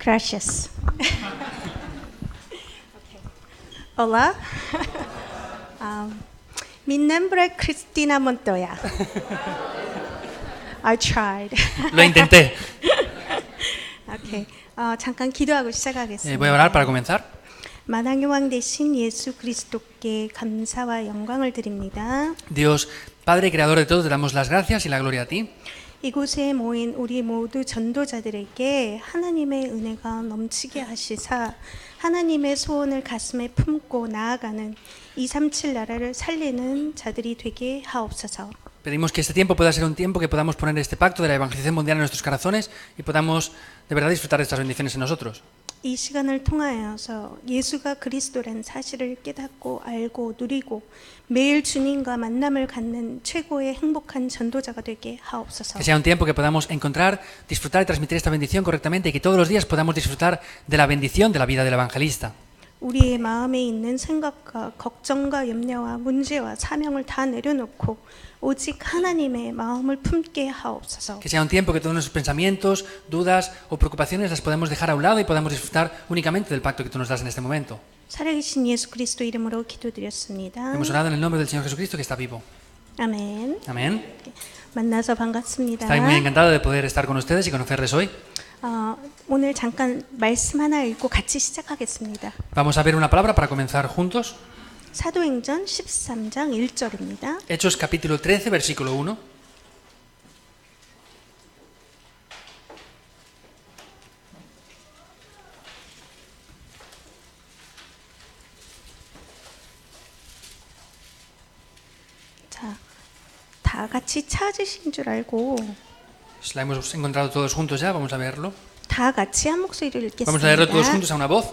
Gracias. Hola. Mi nombre es Cristina Montoya. I tried. Lo intenté. Okay. 잠깐 기도하고 시작하겠습니다. Voy a orar para comenzar. 만왕의 왕 되신 예수 그리스도께 감사와 영광을 드립니다. Dios, Padre creador de todo, te damos las gracias y la gloria a ti. 이곳에 모인 우리 모두 전도자들에게 하나님의 은혜가 넘치게 하시사 하나님의 소원을 가슴에 품고 나아가는 237 나라를 살리는 자들이 되게 하옵소서. Pedimos que este tiempo pueda ser un tiempo que podamos poner este pacto de la evangelización mundial en nuestros corazones y podamos de verdad disfrutar de estas bendiciones en nosotros. 이 시간을 통하여서 예수가 그리스도라는 사실을 깨닫고 알고 누리고 매일 주님과 만남을 갖는 최고의 행복한 전도자가 되게 하옵소서. Que sea un tiempo que podamos encontrar, disfrutar y transmitir esta bendición correctamente y que todos los días podamos disfrutar de la bendición de la vida del evangelista. 우리의 마음에 있는 생각과 걱정과 염려와 문제와 사명을 다 내려놓고 오직 하나님의 마음을 품게 하옵소서. Que sea un tiempo que todos nuestros pensamientos, dudas o preocupaciones las podemos dejar a un lado y podamos disfrutar únicamente del pacto que tú nos das en este momento. 살아계신 예수 그리스도 이름으로 기도드렸습니다. Hemos orado en el nombre del Señor Jesucristo que está vivo. 아멘. Amén. 만나서 반갑습니다. Estoy muy encantado de poder estar con ustedes y conocerles hoy. 오늘 잠깐 말씀 하나 읽고 같이 시작하겠습니다. Vamos a ver una palabra para comenzar juntos. 사도행전 13장 1절입니다. Hechos capítulo 13, versículo 1. 자, 다 같이 찾으신 줄 알고 La hemos encontrado todos juntos ya, vamos a verlo. 다 같이 한 목소리를 읽겠습니다. Vamos a leerlo todos juntos a una voz.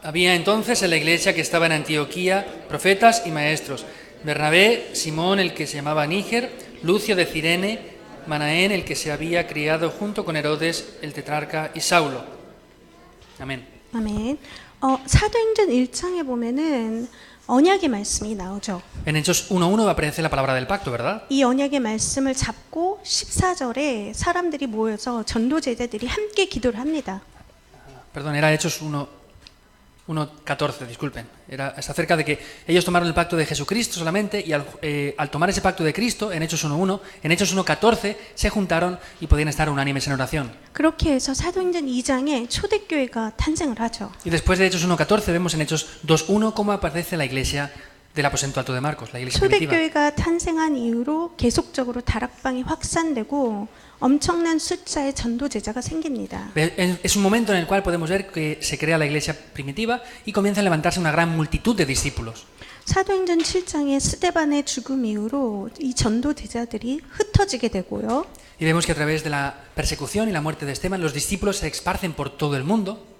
Había entonces en la iglesia que estaba en Antioquía profetas y maestros: Bernabé, Simón el que se llamaba Níger, Lucio de Cirene, Manaén el que se había criado junto con Herodes el tetrarca y Saulo. Amén. 아멘. 사도행전 1장에 보면은 언약의 말씀이 나오죠. En Hechos 1:1 aparece la palabra del pacto, ¿verdad? 이 언약의 말씀을 잡고 14절에 사람들이 모여서 전도 제자들이 함께 기도를 합니다. Perdón, era Hechos 1:14, disculpen. Es acerca de que ellos tomaron el pacto de Jesucristo solamente y al tomar ese pacto de Cristo, en Hechos 1:1, en Hechos 1:14 se juntaron y podían estar unánimes en oración. 그렇게 해서 사도행전 2장에 초대교회가 탄생을 하죠. Y después de Hechos 1:14 vemos en Hechos 2:1 cómo aparece la iglesia del aposento alto de Marcos, la iglesia primitiva. 초대교회가 탄생한 이후로 계속적으로 다락방이 확산되고 엄청난 숫자의 전도 제자가 생깁니다. Es un momento en el cual podemos ver que se crea la iglesia primitiva y comienza a levantarse una gran multitud de discípulos. 사도행전 7장의 스데반의 죽음 이후로 이 전도 제자들이 흩어지게 되고요. Y vemos que a través de la persecución y la muerte de Esteban, los discípulos se esparcen por todo el mundo.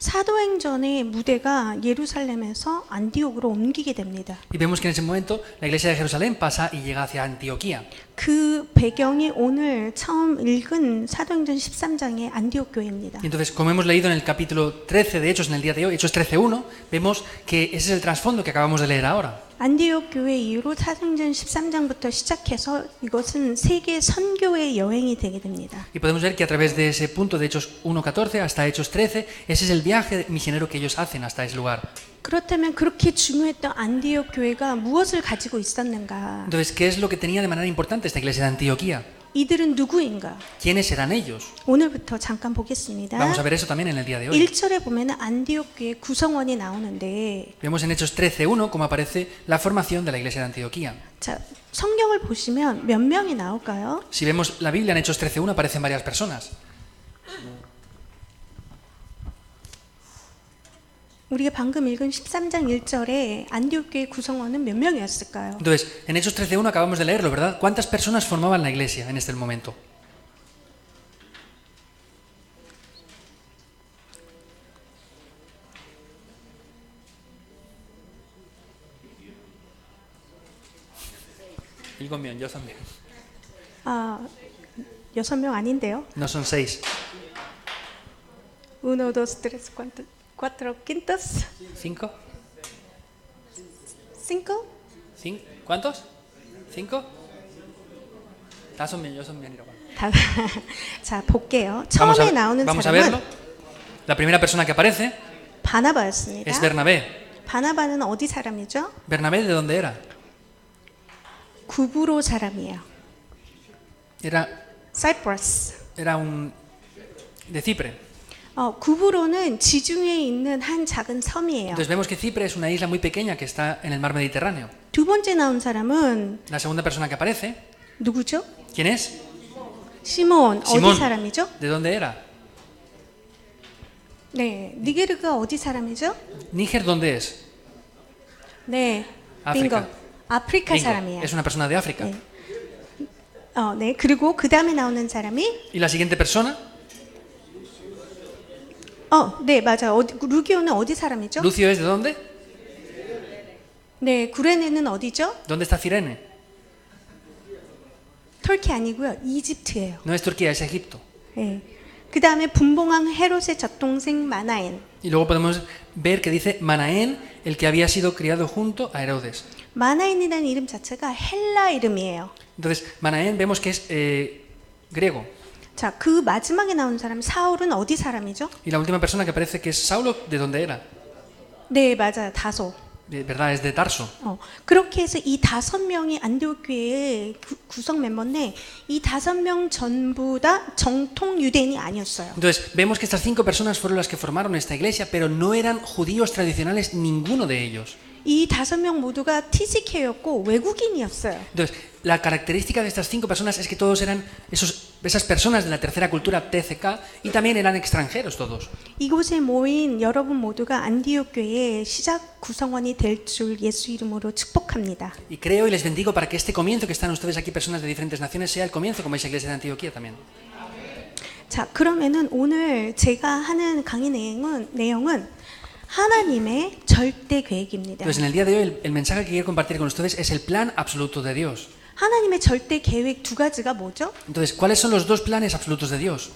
사도행전의 무대가 예루살렘에서 안디옥으로 옮기게 됩니다. Y vemos que en ese momento la iglesia de Jerusalén pasa y llega hacia Antioquía. 그 배경이 오늘 처음 읽은 사도행전 13장의 안디옥 교회입니다. Y entonces, como hemos leído en el capítulo 13 de Hechos en el día de hoy, Hechos 13:1, vemos que ese es el trasfondo que acabamos de leer ahora. 안디옥 교회 이후로 사도행전 13장부터 시작해서 이것은 세계 선교의 여행이 되게 됩니다. Y podemos ver que a través de ese punto de Hechos 1:14 hasta Hechos 13, ese es el viaje misionero que ellos hacen hasta ese lugar. 그렇다면 그렇게 중요했던 안디옥 교회가 무엇을 가지고 있었는가? Entonces, ¿qué es lo que tenía de manera importante esta iglesia de Antioquía? 이들은 누구인가? ¿Quiénes eran ellos? 오늘부터 잠깐 보겠습니다. Vamos a ver eso también en el día de hoy. 1절에 보면 안디옥 교회 구성원이 나오는데 Vemos en Hechos 13:1 cómo aparece la formación de la iglesia de Antioquía. 자, 성경을 보시면 몇 명이 나올까요? Si vemos la Biblia en Hechos 13:1 aparecen varias personas. 우리가 방금 읽은 13장 1절에 안디옥 교회 구성원은 몇 명이었을까요? Entonces, en Hechos 13:1 acabamos de leerlo, ¿verdad? ¿Cuántas personas formaban la iglesia en este momento? yo también. 6명 아닌데요? No son 6. 1, 2, 3, 4, quintos. 5. 5? ¿Cuántos? 5. 5명이라고. 자, 볼게요. 처음에 나오는 vamos a verlo. 사람은 La primera persona que aparece 바나바였습니다. es Bernabé. 바나바는 어디 사람이죠? ¿Bernabé de dónde era? 구브로 사람이에요. Era 사이프러스. de Chipre. 구브로는 지중해에 있는 한 작은 섬이에요. Entonces vemos que Chipre es una isla muy pequeña que está en el mar Mediterráneo. 두 번째 나온 사람은 La segunda persona que aparece, 누구죠? ¿quién es? 시몬. Simón. 어디 사람이죠? ¿De dónde era? 네, 니게르가 어디 사람이죠? Níger, ¿dónde es? 네, 아프리카. 빙고. 아프리카 Bingo. 사람이에요. Es una persona de África. 네. 네, 그리고 그 다음에 나오는 사람이 ¿Y la siguiente persona? 네, 맞아요. 루기오는 어디 사람이죠? ¿Lucio es de dónde? 네, 구레네는 어디죠? ¿Dónde está Cirene? 터키 아니고요. 이집트예요. No es Turquía, es Egipto. 네. 그 다음에 분봉왕 헤롯의 젖동생 마나엔. Y luego podemos ver que dice Manaén, el que había sido criado junto a Herodes. 마나엔이라는 이름 자체가 헬라 이름이에요. Entonces, Manaén vemos que es griego. 자, 그 마지막에 나온 사람 사울은 어디 사람이죠? Y la última persona que aparece que es Saulo, ¿de dónde era? 네, 맞아요. 다소. De verdad, es de Tarso. 그렇게 해서 이 5명이 안디옥 교회의 구성 멤버인데 이 5명 전부 다 정통 유대인이 아니었어요. Entonces, vemos que estas 5 personas fueron las que formaron esta iglesia, pero no eran judíos tradicionales ninguno de ellos. 이 5명 모두가 TCK였고 외국인이었어요. Entonces, la característica de estas 5 personas es que todos eran esas personas de la tercera cultura TCK y también eran extranjeros todos. 이곳에 모인 여러분 모두가 안디옥 교회의 시작 구성원이 될 줄 예수 이름으로 축복합니다. Y creo y les bendigo para que este comienzo que están ustedes aquí, personas de diferentes naciones, sea el comienzo como esa iglesia de Antioquía también. 자, 그러면은 오늘 제가 하는 강의 내용은 하나님의 절대 계획입니다. Entonces, en el día de hoy, el mensaje que quiero compartir con ustedes es el plan absoluto de Dios. 하나님의 절대 계획 두 가지가 뭐죠? Entonces, ¿cuáles son los 2 planes absolutos de Dios?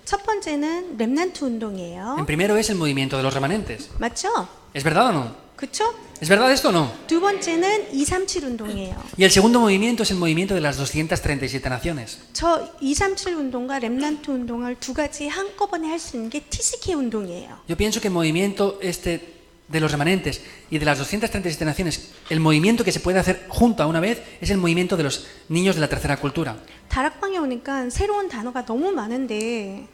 첫 번째는 렘넌트 운동이에요. En primero es el movimiento de los remanentes. 맞죠? ¿Es verdad o no? 그렇죠? ¿Es verdad esto o no? 두 번째는 237 운동이에요. Y el segundo movimiento es el movimiento de las 237 naciones. 저 237 운동과 렘넌트 운동을 두 가지 한꺼번에 할 수 있는 게 TCK 운동이에요. Yo pienso que el movimiento de los remanentes y de las 237 naciones, el movimiento que se puede hacer junto a una vez es el movimiento de los niños de la tercera cultura. 다락방에 오니까 새로운 단어가 너무 많은데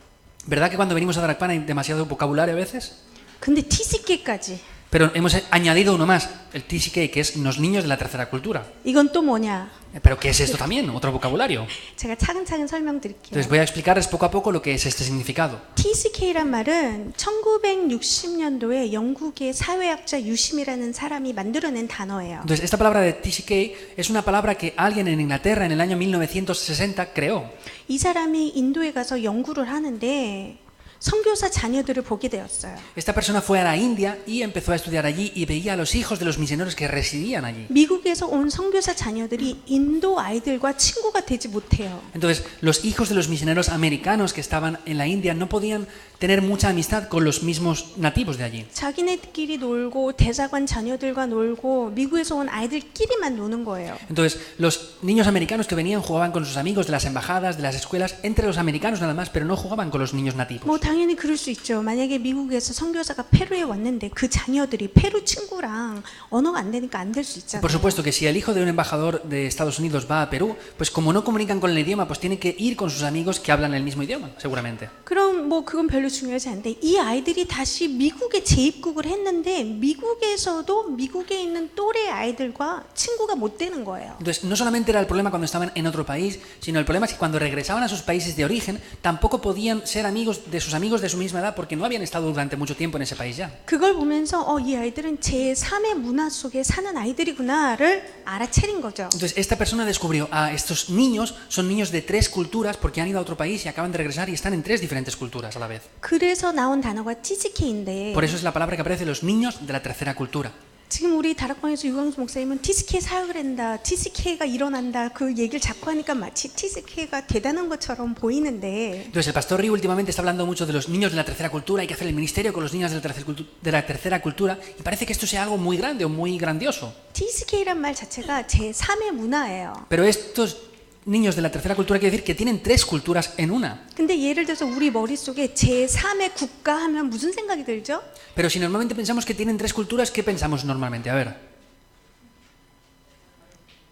¿Verdad que cuando venimos a Darakpan hay demasiado vocabulario a veces? 근데 TCK까지 Pero hemos añadido uno más, el TCK, que es los niños de la tercera cultura. 이건 또 뭐냐? ¿Pero qué es esto también? Otro vocabulario. 제가 차근차근 설명드릴게요. Entonces voy a explicarles poco a poco lo que es este significado. TCK란 말은 1960년도에 영국의 사회학자 유심이라는 사람이 만들어낸 단어예요. Entonces esta palabra de TCK es una palabra que alguien en Inglaterra en el año 1960 creó. 이 사람이 인도에 가서 연구를 하는데 선교사 자녀들을 보게 되었어요. Esta persona fue a la India y empezó a estudiar allí y veía a los hijos de los misioneros que residían allí. 미국에서 온 선교사 자녀들이 인도 아이들과 친구가 되지 못해요. Entonces, los hijos de los misioneros americanos que estaban en la India no podían tener mucha amistad con los mismos nativos de allí. 자기네들끼리 놀고 대사관 자녀들과 놀고 미국에서 온 아이들끼리만 노는 거예요. Entonces, los niños americanos que venían jugaban con sus amigos de las embajadas, de las escuelas, entre los americanos nada más, pero no jugaban con los niños nativos. 뭐 당연히 그럴 수 있죠. 만약에 미국에서 선교사가 페루에 왔는데 그 자녀들이 페루 친구랑 언어가 안 되니까 안 될 수 있잖아요. Por supuesto que si el hijo de un embajador de Estados Unidos va a Perú, pues como no comunican con el idioma, pues tiene que ir con sus amigos que hablan el mismo idioma, seguramente. 그럼 뭐 그건 별로 중요하지 않은데 이 아이들이 다시 미국에 재입국을 했는데 미국에서도 미국에 있는 또래 아이들과 친구가 못 되는 거예요. Entonces, no solamente era el problema cuando estaban en otro país, sino el problema es que cuando regresaban a sus países de origen, tampoco podían ser amigos de su misma edad porque no habían estado durante mucho tiempo en ese país ya. 그걸 보면서 이 아이들은 제3의 문화 속에 사는 아이들이구나를 알아차린 거죠. Entonces, esta persona descubrió, estos niños son niños de 3 culturas porque han ido a otro país y acaban de regresar y están en 3 diferentes culturas a la vez. 그래서 나온 단어가 TCK인데 Por eso es la palabra que aparece, los niños de la tercera cultura. 지금 우리 다락방에서 유광수 목사님은 TCK 사역을 한다, TCK가 일어난다 그 얘기를 자꾸 하니까 마치 TCK가 대단한 것처럼 보이는데 Entonces el pastor Río últimamente está hablando mucho de los niños de la tercera cultura, hay que hacer el ministerio con los niños de la tercera cultura y parece que esto sea algo muy grande o muy grandioso. TCK란 말 자체가 제3의 문화예요. Pero estos niños de la tercera cultura quiere decir que tienen tres culturas en una. 근데 예를 들어서 우리 머릿속에 제3의 국가 하면 무슨 생각이 들죠? Pero si normalmente pensamos que tienen tres culturas, ¿qué pensamos normalmente? A ver,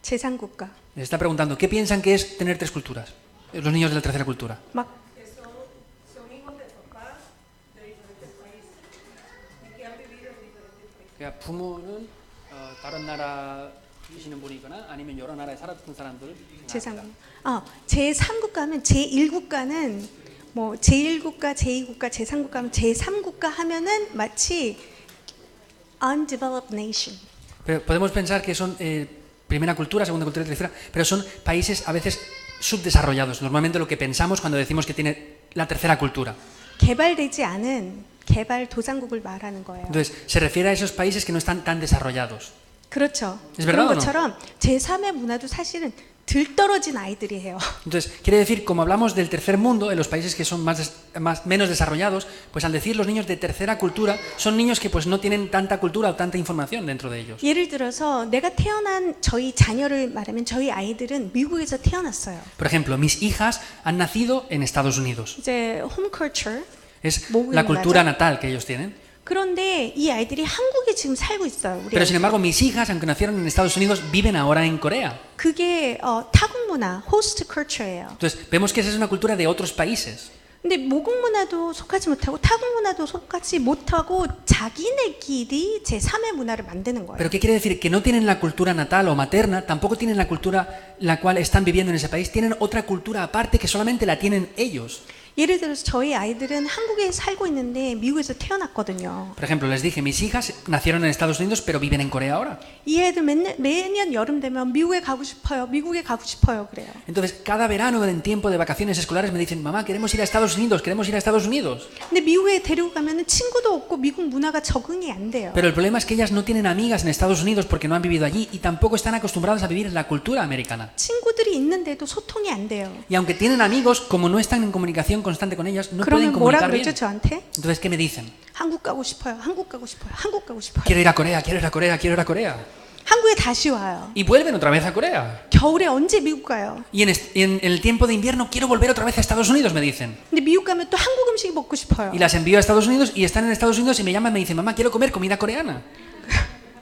제3국가. les está preguntando, ¿qué piensan que es tener tres culturas? Los niños de la tercera cultura. 막 그러니까 부모는 다른 나라 계시는 분이거나 아니면 여러 나라에 살았던 사람들. 제3국가. 제3국가 하면 제1국가는 뭐 제1국가, 제2국가, 제3국가 하면 제3국가 하면은 마치 undeveloped nation. Pero podemos pensar que son primera cultura, segunda cultura y tercera, pero son países a veces subdesarrollados. Normalmente lo que pensamos cuando decimos que tiene la tercera cultura. 개발되지 않은 개발도상국을 말하는 거예요. Entonces, se refiere a esos países que no están tan desarrollados. 그렇죠. Es 그런 verdad o no? 것처럼 제3의 문화도 사실은 들떨어진 아이들이에요. Entonces, quiere decir, como hablamos del tercer mundo, en los países que son menos desarrollados, pues al decir los niños de tercera cultura, son niños que pues no tienen tanta cultura o tanta información dentro de ellos. 예를 들어서 내가 태어난 저희 자녀를 말하면 저희 아이들은 미국에서 태어났어요. Por ejemplo, mis hijas han nacido en Estados Unidos. 이제 home culture. Es Muy la bien, cultura ¿verdad? natal que ellos tienen. 그런데 이 아이들이 한국에 지금 살고 있어요. 우리 Pero sin embargo, mis hijas, aunque nacieron en Estados Unidos, viven ahora en Corea. 그게 타국 문화, host culture예요. Entonces, vemos que esa es una cultura de otros países. 근데 모국 문화도 속하지 못하고 타국 문화도 속하지 못하고 자기네끼리 제3의 문화를 만드는 거예요. Pero ¿qué quiere decir? Que no tienen la cultura natal o materna, tampoco tienen la cultura la cual están viviendo en ese país, tienen otra cultura aparte que solamente la tienen ellos. 예를 들어서 저희 아이들은 한국에 살고 있는데 미국에서 태어났거든요. Por ejemplo, les dije, mis hijas nacieron en Estados Unidos, pero viven en Corea ahora. 이 애들 매년 여름 되면 미국에 가고 싶어요. 미국에 가고 싶어요. 그래요. Entonces, cada verano en tiempo de vacaciones escolares me dicen, mamá, queremos ir a Estados Unidos, queremos ir a Estados Unidos. 근데 미국에 데리고 가면은 친구도 없고 미국 문화가 적응이 안 돼요. Pero el problema es que ellas no tienen amigas en Estados Unidos porque no han vivido allí y tampoco están acostumbradas a vivir en la cultura americana. 친구들이 있는데도 소통이 안 돼요. Y aunque tienen amigos, como no están en comunicación constante con ellas, no pueden 그러면 뭐라 comunicar 그러죠 bien. 저한테? Entonces, ¿qué me dicen? 한국 가고 싶어요. 한국 가고 싶어요. 한국 가고 싶어요. Quiero ir a Corea, quiero ir a Corea, quiero ir a Corea. 한국에 다시 와요. Y vuelven otra vez a Corea. 겨울에 언제 미국 가요? Y en el tiempo de invierno quiero volver otra vez a Estados Unidos, me dicen. 근데 미국 가면 또 한국 음식이 먹고 싶어요. Y las envío a Estados Unidos y están en Estados Unidos y me llaman y me dicen, mamá, quiero comer comida coreana.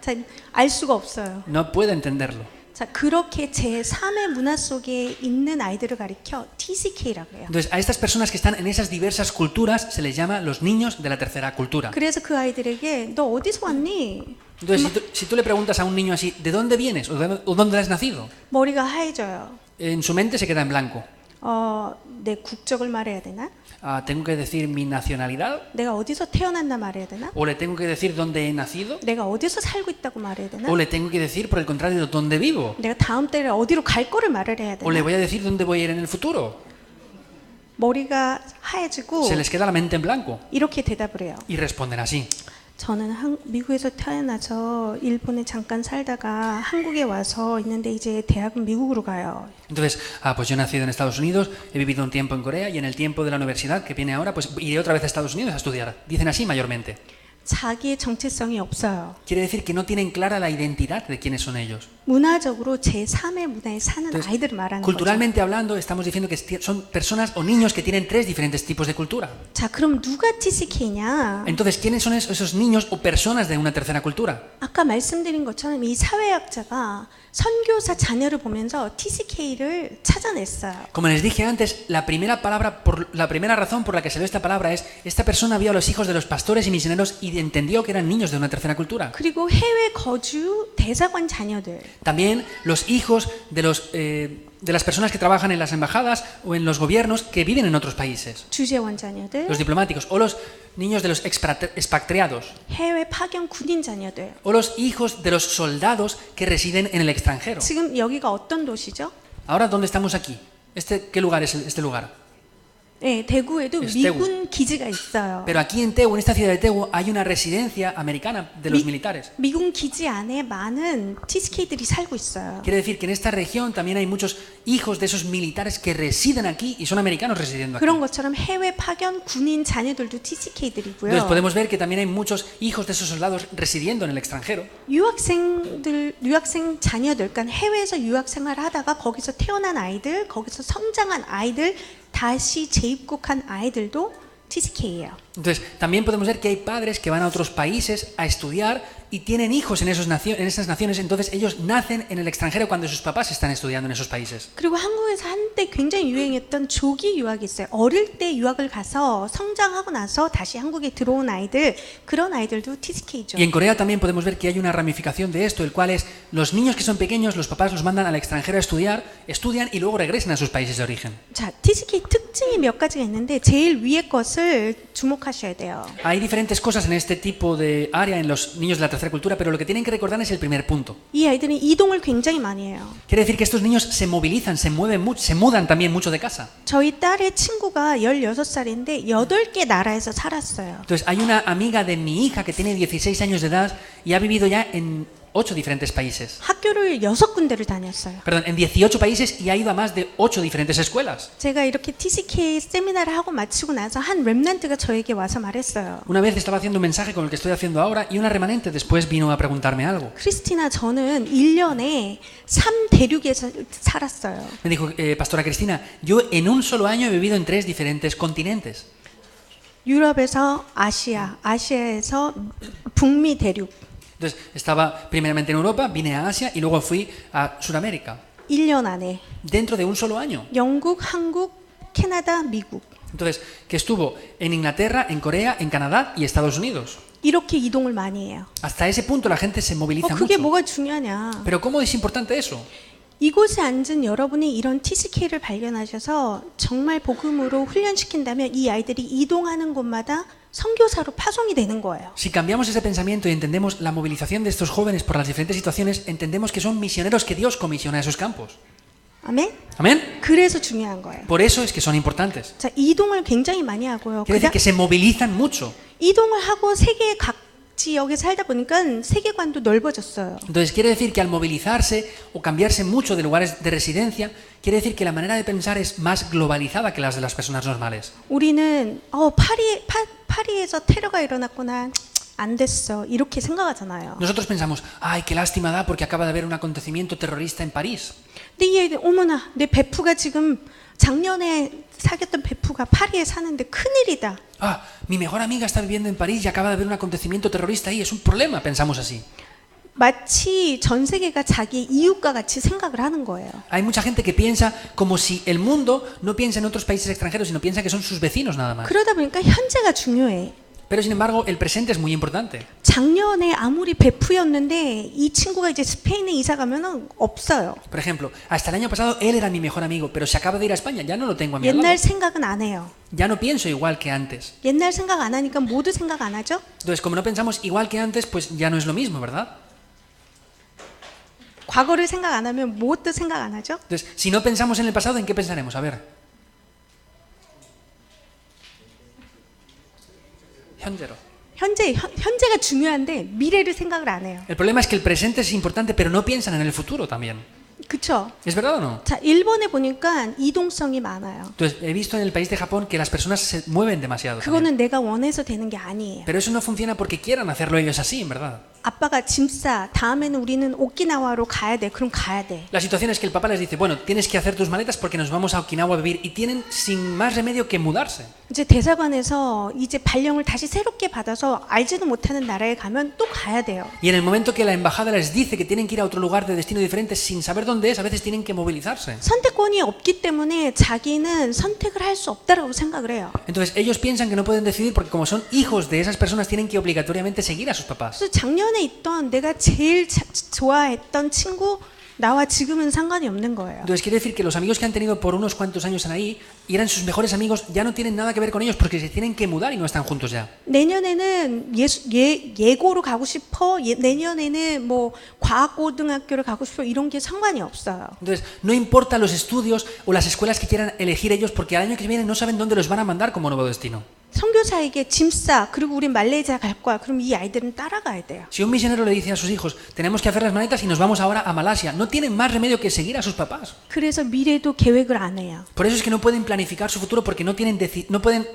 자, 알 수가 없어요. No puedo entenderlo. 자, 그렇게 제3의 문화 속에 있는 아이들을 가리켜 TCK라고 해요. Entonces, a estas personas que están en esas diversas culturas se les llama los niños de la tercera cultura. 그래서 그 아이들에게 너 어디서 왔니? Entonces, si tú le preguntas a un niño así, ¿de dónde vienes o dónde has nacido? 머리가 하얘져요. En su mente se queda en blanco. 내 국적을 말해야 되나? ¿Tengo que decir mi nacionalidad? 내가 어디서 태어났나 말해야 되나? ¿O le tengo que decir dónde he nacido? 내가 어디서 살고 있다고 말해야 되나? ¿O le tengo que decir, por el contrario, dónde vivo? 내가 다음 달에 어디로 갈 거를 말을 해야 ¿O le 되나? voy a decir dónde voy a ir en el futuro? 머리가 하얘지고 Se les queda la mente en blanco 이렇게 대답을 해요. y responden así. 저는 미국에서 태어나서 일본에 잠깐 살다가 한국에 와서 있는데 이제 대학은 미국으로 가요. Entonces, pues yo he nacido en Estados Unidos, he vivido un tiempo en Corea y en el tiempo de la universidad que viene ahora, pues iré otra vez a Estados Unidos a estudiar. Dicen así mayormente. 자기의 정체성이 없어요. Quiere decir que no tienen clara la identidad de quiénes son ellos. 문화적으로 제3의 문화에 사는 Entonces, 아이들을 말하는 거죠. culturalmente hablando, estamos diciendo que son personas o niños que tienen tres diferentes tipos de cultura. 자, 그럼 누가 TCK냐? Entonces, ¿quiénes son esos niños o personas de una tercera cultura? 아까 말씀드린 것처럼 이 사회학자가 선교사 자녀를 보면서 TCK를 찾아냈어요. Como les dije antes, la primera razón por la que salió esta palabra es esta persona vio a los hijos de los pastores y misioneros y entendió que eran niños de una tercera cultura. 그리고 해외 거주 대사관 자녀들. También los hijos de las personas que trabajan en las embajadas o en los gobiernos que viven en otros países. 주재원 자녀들. Los diplomáticos o los niños de los expatriados 해외 파견 군인 자녀들. o los hijos de los soldados que residen en el extranjero. 지금 여기가 어떤 도시죠? Ahora, ¿dónde estamos aquí? ¿Qué lugar es este lugar? 네, 대구에도 Es Tegu. 미군 기지가 있어요. Pero aquí en Tegu, en esta ciudad de Tegu, hay una residencia americana de los militares. 미군 기지 안에 많은 TCK들이 살고 있어요. Quiere decir que en esta región también hay muchos hijos de esos militares que residen aquí y son americanos residiendo aquí. 그런 것처럼 해외 파견 군인 자녀들도 TCK들이고요. Entonces podemos ver que también hay muchos hijos de esos soldados residiendo en el extranjero. 유학생 자녀들, 그러니까 해외에서 유학생활을 하다가 거기서 태어난 아이들, 거기서 성장한 아이들, 다시 재입국한 아이들도 TCK예요. Entonces también podemos ver que hay padres que van a otros países a estudiar y tienen hijos en esas naciones, entonces ellos nacen en el extranjero cuando sus papás están estudiando en esos países. 그리고 한국에서 한때 굉장히 유행했던 조기 유학이 있어요. 어릴 때 유학을 가서 성장하고 나서 다시 한국에 들어온 아이들, 그런 아이들도 TCK죠. Y en Corea también podemos ver que hay una ramificación de esto, el cual es los niños que son pequeños, los papás los mandan al extranjero a estudiar, estudian y luego regresan a sus países de origen. 자, TCK 특징이 몇 가지가 있는데 제일 위에 것을 주목하셔야 돼요. Hay diferentes cosas en este tipo de área en los niños de la tercera cultura, pero lo que tienen que recordar es el primer punto. 이 아이들은 이동을 굉장히 많이 해요. Quiere decir que estos niños se movilizan, se mueven mucho, se mudan también mucho de casa. 저희 딸의 친구가 16살인데 8개 나라에서 살았어요. Entonces hay una amiga de mi hija que tiene 16 años de edad y ha vivido ya en 8 diferentes países. 학교를 6군데를 다녔어요. Perdón, en 18 países y ha ido a más de 8 diferentes escuelas. 제가 이렇게 TCK 세미나를 하고 마치고 나서 한 랩런트가 저에게 와서 말했어요. Una vez estaba haciendo un mensaje con el que estoy haciendo ahora y una remanente después vino a preguntarme algo. 크리스티나, 저는 1년에 3대륙에서 살았어요. Me dijo, Pastora Cristina, yo en un solo año he vivido en 3 diferentes continentes. 유럽에서 아시아, 아시아에서 북미 대륙. Entonces estaba primeramente en Europa, vine a Asia y luego fui a Sudamérica. 1년 안에 Dentro de un solo año. 영국, 한국, 캐나다, 미국. Entonces, que estuvo en Inglaterra, en Corea, en Canadá y Estados Unidos. 이렇게 이동을 많이 해요. Hasta ese punto la gente se moviliza 그게 mucho. 뭐가 중요하냐. Pero ¿cómo es importante eso? 이곳에 앉은 여러분이 이런 TCK를 발견하셔서 정말 복음으로 훈련시킨다면 이 아이들이 이동하는 곳마다 선교사로 파송이 되는 거예요. Si cambiamos ese pensamiento y entendemos la movilización de estos jóvenes por las diferentes situaciones, entendemos que son misioneros que Dios comisiona a esos campos. 아멘? ¿Amén? 그래서 중요한 거예요. Por eso es que son importantes. 자, 이동을 굉장히 많이 하고요. Quiere decir que se movilizan mucho. 이동을 하고 세계 각 지역에 살다 보니까 세계관도 넓어졌어요. Entonces quiere decir que al movilizarse o cambiarse mucho de lugares de residencia, quiere decir que la manera de pensar es más globalizada que las de las personas normales. 우리는 파리에서 테러가 일어났구나. 안 됐어. 이렇게 생각하잖아요. Nosotros pensamos, ay, qué lástima da porque acaba de haber un acontecimiento terrorista en París. 근데 이 아이들, 어머나, 내 베프가 지금 작년에 사귀었던 베프가 파리에 사는데 큰일이다. Ah, mi mejor amiga está viviendo en París y acaba de haber un acontecimiento terrorista ahí, es un problema, pensamos así. 마치 전 세계가 자기 이웃과 같이 생각을 하는 거예요. Hay mucha gente que piensa como si el mundo no piensa en otros países extranjeros, sino piensa que son sus vecinos nada más. 그러다 보니까 현재가 중요해. Pero sin embargo, el presente es muy importante. 작년에 아무리 베프였는데 이 친구가 이제 스페인에 이사 가면은 없어요. Por ejemplo, hasta el año pasado él era mi mejor amigo, pero se acaba de ir a España, ya no lo tengo a mi 옛날 lado. 생각은 안 해요. Ya no pienso igual que antes. 옛날 생각 안 하니까 모두 생각 안 하죠? Entonces, como no pensamos igual que antes, pues ya no es lo mismo, ¿verdad? 과거를 생각 안 하면 무엇도 생각 안 하죠? Entonces, si no pensamos en el pasado, ¿en qué pensaremos? A ver. 현재로. 현재가 중요한데 미래를 생각을 안 해요. El problema es que el presente es importante, pero no piensan en el futuro también. 그렇죠? ¿Es verdad o no? 자, 일본에 보니까 이동성이 많아요. Entonces, he visto en el país de Japón que las personas se mueven demasiado. también. 그거는 내가 원해서 되는 게 아니에요. Pero eso no funciona porque quieran hacerlo ellos así, en verdad. 아빠가 짐 싸. 다음에는 우리는 오키나와로 가야 돼. 그럼 가야 돼. La situación es que el papá les dice, bueno, tienes que hacer tus maletas porque nos vamos a Okinawa a vivir y tienen sin más remedio que mudarse. 이제 대사관에서 이제 발령을 다시 새롭게 받아서 알지도 못하는 나라에 가면 또 가야 돼요. Y en el momento que la embajada les dice que tienen que ir a otro lugar de destino diferente sin saber dónde es, a veces tienen que movilizarse. 선택권이 없기 때문에 자기는 선택을 할 수 없다라고 생각을 해요. Entonces ellos piensan que no pueden decidir porque como son hijos de esas personas tienen que obligatoriamente seguir a sus papás. 그래서 작년에 있던 내가 제일 좋아했던 친구 나와 지금은 상관이 없는 거예요. Entonces quiere decir que los amigos que han tenido por unos cuantos años ahí y eran sus mejores amigos ya no tienen nada que ver con ellos porque se tienen que mudar y no están juntos ya. 내년에는 예고로 가고 싶어. 내년에는 뭐 과학고등학교를 가고 싶어. 이런 게 상관이 없어요. Entonces no importa los estudios o las escuelas que quieran elegir ellos porque al año que viene no saben dónde los van a mandar como nuevo destino. 선교사에게 짐 싸. 그리고 우린 말레이시아 갈 거야. 그럼 이 아이들은 따라가야 돼요. Si un misionero le dice a sus hijos, tenemos que hacer las maletas y nos vamos ahora a Malasia, no tienen más remedio que seguir a sus papás. 그래서 미래도 계획을 안 해요. Por eso es que no pueden planificar su futuro porque no pueden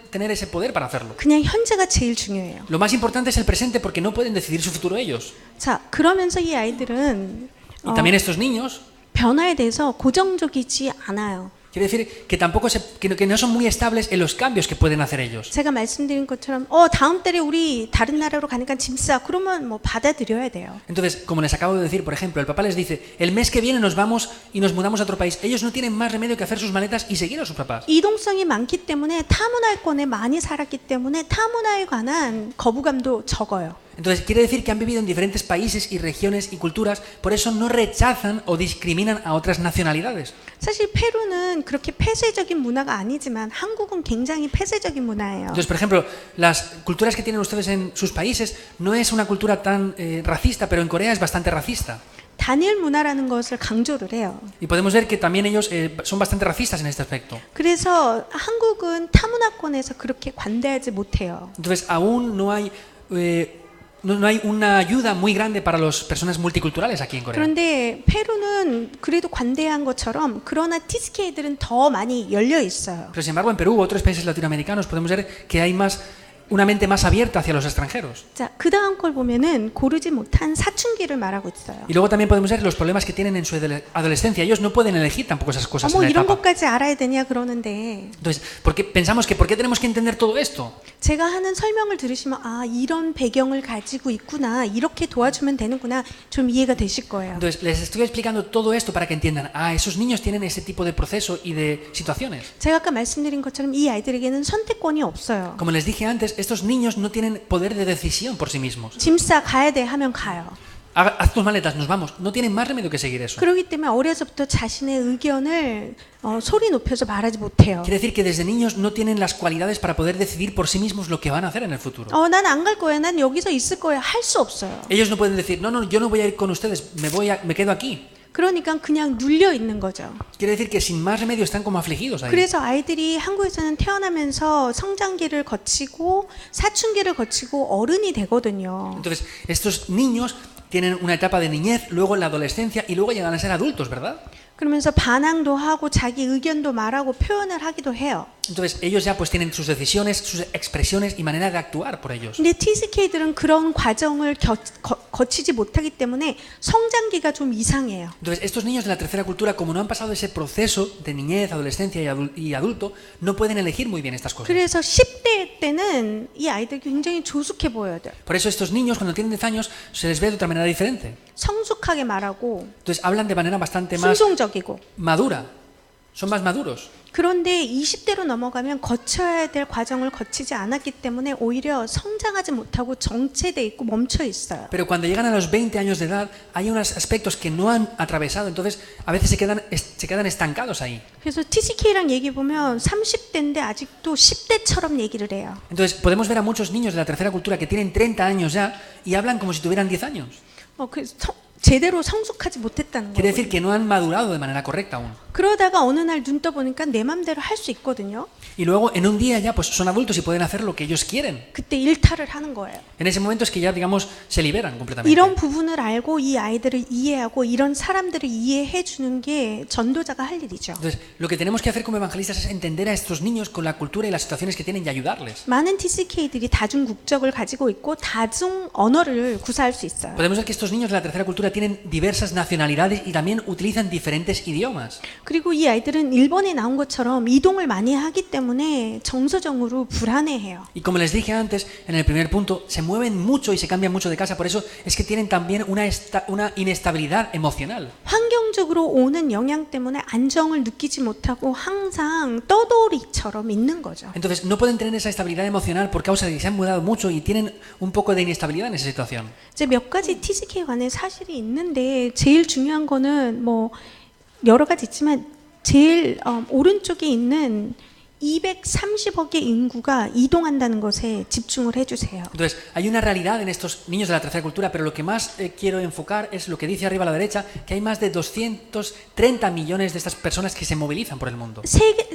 tener ese poder para hacerlo. 그냥 현재가 제일 중요해요. Lo más importante es el presente porque no pueden decidir su futuro ellos. 자, 그러면서 이 아이들은 Y también estos niños, 변화에 대해서 고정적이지 않아요. quiere decir que tampoco que no son muy estables en los cambios que pueden hacer ellos. 제가 말씀드린 것처럼 다음 달에 우리 다른 나라로 가니까 짐 싸. 그러면 뭐 받아들여야 돼요. Entonces, como les acabo de decir, por ejemplo, el papá les dice, el mes que viene nos vamos y nos mudamos a otro país. Ellos no tienen más remedio que hacer sus maletas y seguir a sus papás. 이동성이 많기 때문에 타문화권에 많이 살았기 때문에 타문화에 관한 거부감도 적어요. Entonces, quiere decir que han vivido en diferentes países y regiones y culturas, por eso no rechazan o discriminan a otras nacionalidades. 사실 페루는 그렇게 폐쇄적인 문화가 아니지만 한국은 굉장히 폐쇄적인 문화예요. Entonces, por ejemplo, las culturas que tienen ustedes en sus países no es una cultura tan racista, pero en Corea es bastante racista. 단일 문화라는 것을 강조를 해요. Y podemos ver que también ellos son bastante racistas en este aspecto. 그래서 한국은 타문화권에서 그렇게 관대하지 못해요. Entonces, aún no hay una ayuda muy grande para las personas multiculturales aquí en Corea. 그런데 페루는 그래도 관대한 것처럼 그러나 TSK들은 더 많이 열려 있어요. Pero sin embargo, en Perú u otros países latinoamericanos podemos ver que hay una mente más abierta hacia los extranjeros. 자, 그 다음 걸 보면은 고르지 못한 사춘기를 말하고 있어요. Y luego también podemos ver los problemas que tienen en su adolescencia. Ellos no pueden elegir tampoco esas cosas en 어머 la 이런 etapa. 것까지 알아야 되냐 그러는데 Entonces, pensamos que ¿por qué tenemos que entender todo esto? 제가 하는 설명을 들으시면 이런 배경을 가지고 있구나. 이렇게 도와주면 되는구나. 좀 이해가 되실 거예요. Entonces, les estoy explicando todo esto para que entiendan, esos niños tienen ese tipo de proceso y de situaciones. 제가 아까 말씀드린 것처럼 이 아이들에게는 선택권이 없어요. Como les dije antes, estos niños no tienen poder de decisión por sí mismos. 짐 싸 가야 돼 하면 가요. Haz tus maletas, nos vamos. No tienen más remedio que seguir eso. 그렇기 때문에 어려서부터 자신의 의견을 소리 높여서 말하지 못해요. Quiere decir que desde niños no tienen las cualidades para poder decidir por sí mismos lo que van a hacer en el futuro. 난 안 갈 거야. 난 여기서 있을 거야. 할 수 없어요. Ellos no pueden decir, no, yo no voy a ir con ustedes, me quedo aquí. 그러니까 그냥 눌려 있는 거죠. Quiere decir que sin más remedio están como afligidos ahí. 그래서 아이들이 한국에서는 태어나면서 성장기를 거치고 사춘기를 거치고 어른이 되거든요. Entonces, estos niños tienen una etapa de niñez, luego la adolescencia y luego llegan a ser adultos, ¿verdad? 그러면서 반항도 하고 자기 의견도 말하고 표현을 하기도 해요. Entonces, ellos ya pues tienen sus decisiones, sus expresiones y manera de actuar por ellos. 근데 TSK들은 그런 과정을 거치지 못하기 때문에 성장기가 좀 이상해요. Entonces, estos niños de la tercera cultura, como no han pasado ese proceso de niñez, adolescencia y adulto, no pueden elegir muy bien estas cosas. 그래서 10대 때는 이 아이들이 굉장히 조숙해 보여야 돼요. Por eso estos niños, cuando tienen 10 años, se les ve de otra manera diferente. 성숙하게 말하고 Entonces, hablan de manera bastante más 순종적이고. madura. Son más maduros. 그런데 20대로 넘어가면 거쳐야 될 과정을 거치지 않았기 때문에 오히려 성장하지 못하고 정체돼 있고 멈춰 있어요. Pero cuando llegan a los 20 años de edad, hay unos aspectos que no han atravesado, entonces a veces se quedan estancados ahí. 그래서 TCK랑 얘기 보면 30대인데 아직도 10대처럼 얘기를 해요. Entonces podemos ver a muchos niños de la tercera cultura que tienen 30 años ya y hablan como si tuvieran 10 años. 제대로 성숙하지 못했다는 Quiere 거예요. decir que no han madurado de manera correcta aún. 그러다가 어느 날 눈 떠보니까 내 맘대로 할 수 있거든요. Y luego en un día ya pues son adultos y pueden hacer lo que ellos quieren. 그때 일탈을 하는 거예요. En ese momento es que ya digamos se liberan completamente. 이런 부분을 알고 이 아이들을 이해하고 이런 사람들을 이해해 주는 게 전도자가 할 일이죠. Entonces, lo que tenemos que hacer como evangelistas es entender a estos niños con la cultura y las situaciones que tienen y ayudarles. 많은 TCK들이 다중 국적을 가지고 있고 다중 언어를 구사할 수 있어요. Podemos ver que estos niños de la tercera cultura tienen diversas nacionalidades y también utilizan diferentes idiomas. 그리고 이 아이들은 일본에 나온 것처럼 이동을 많이 하기 때문에 정서적으로 불안해해요. Y como les dije antes, en el primer punto, se mueven mucho y se cambian mucho de casa, por eso es que tienen también una inestabilidad emocional. 환경적으로 오는 영향 때문에 안정을 느끼지 못하고 항상 떠돌이처럼 있는 거죠. Entonces, no pueden tener esa estabilidad emocional por causa de que se han mudado mucho y tienen un poco de inestabilidad en esa situación. 이제 몇 가지 TCK 관의 사실이 있는데 제일 중요한 거는 뭐 여러 가지 있지만 제일 오른쪽에 있는 230억의 인구가 이동한다는 것에 집중을 해주세요. Entonces, hay una realidad en estos niños de la tercera cultura, pero lo que más quiero enfocar es lo que dice arriba a la derecha, que hay más de 230 millones de estas personas que se movilizan por el mundo.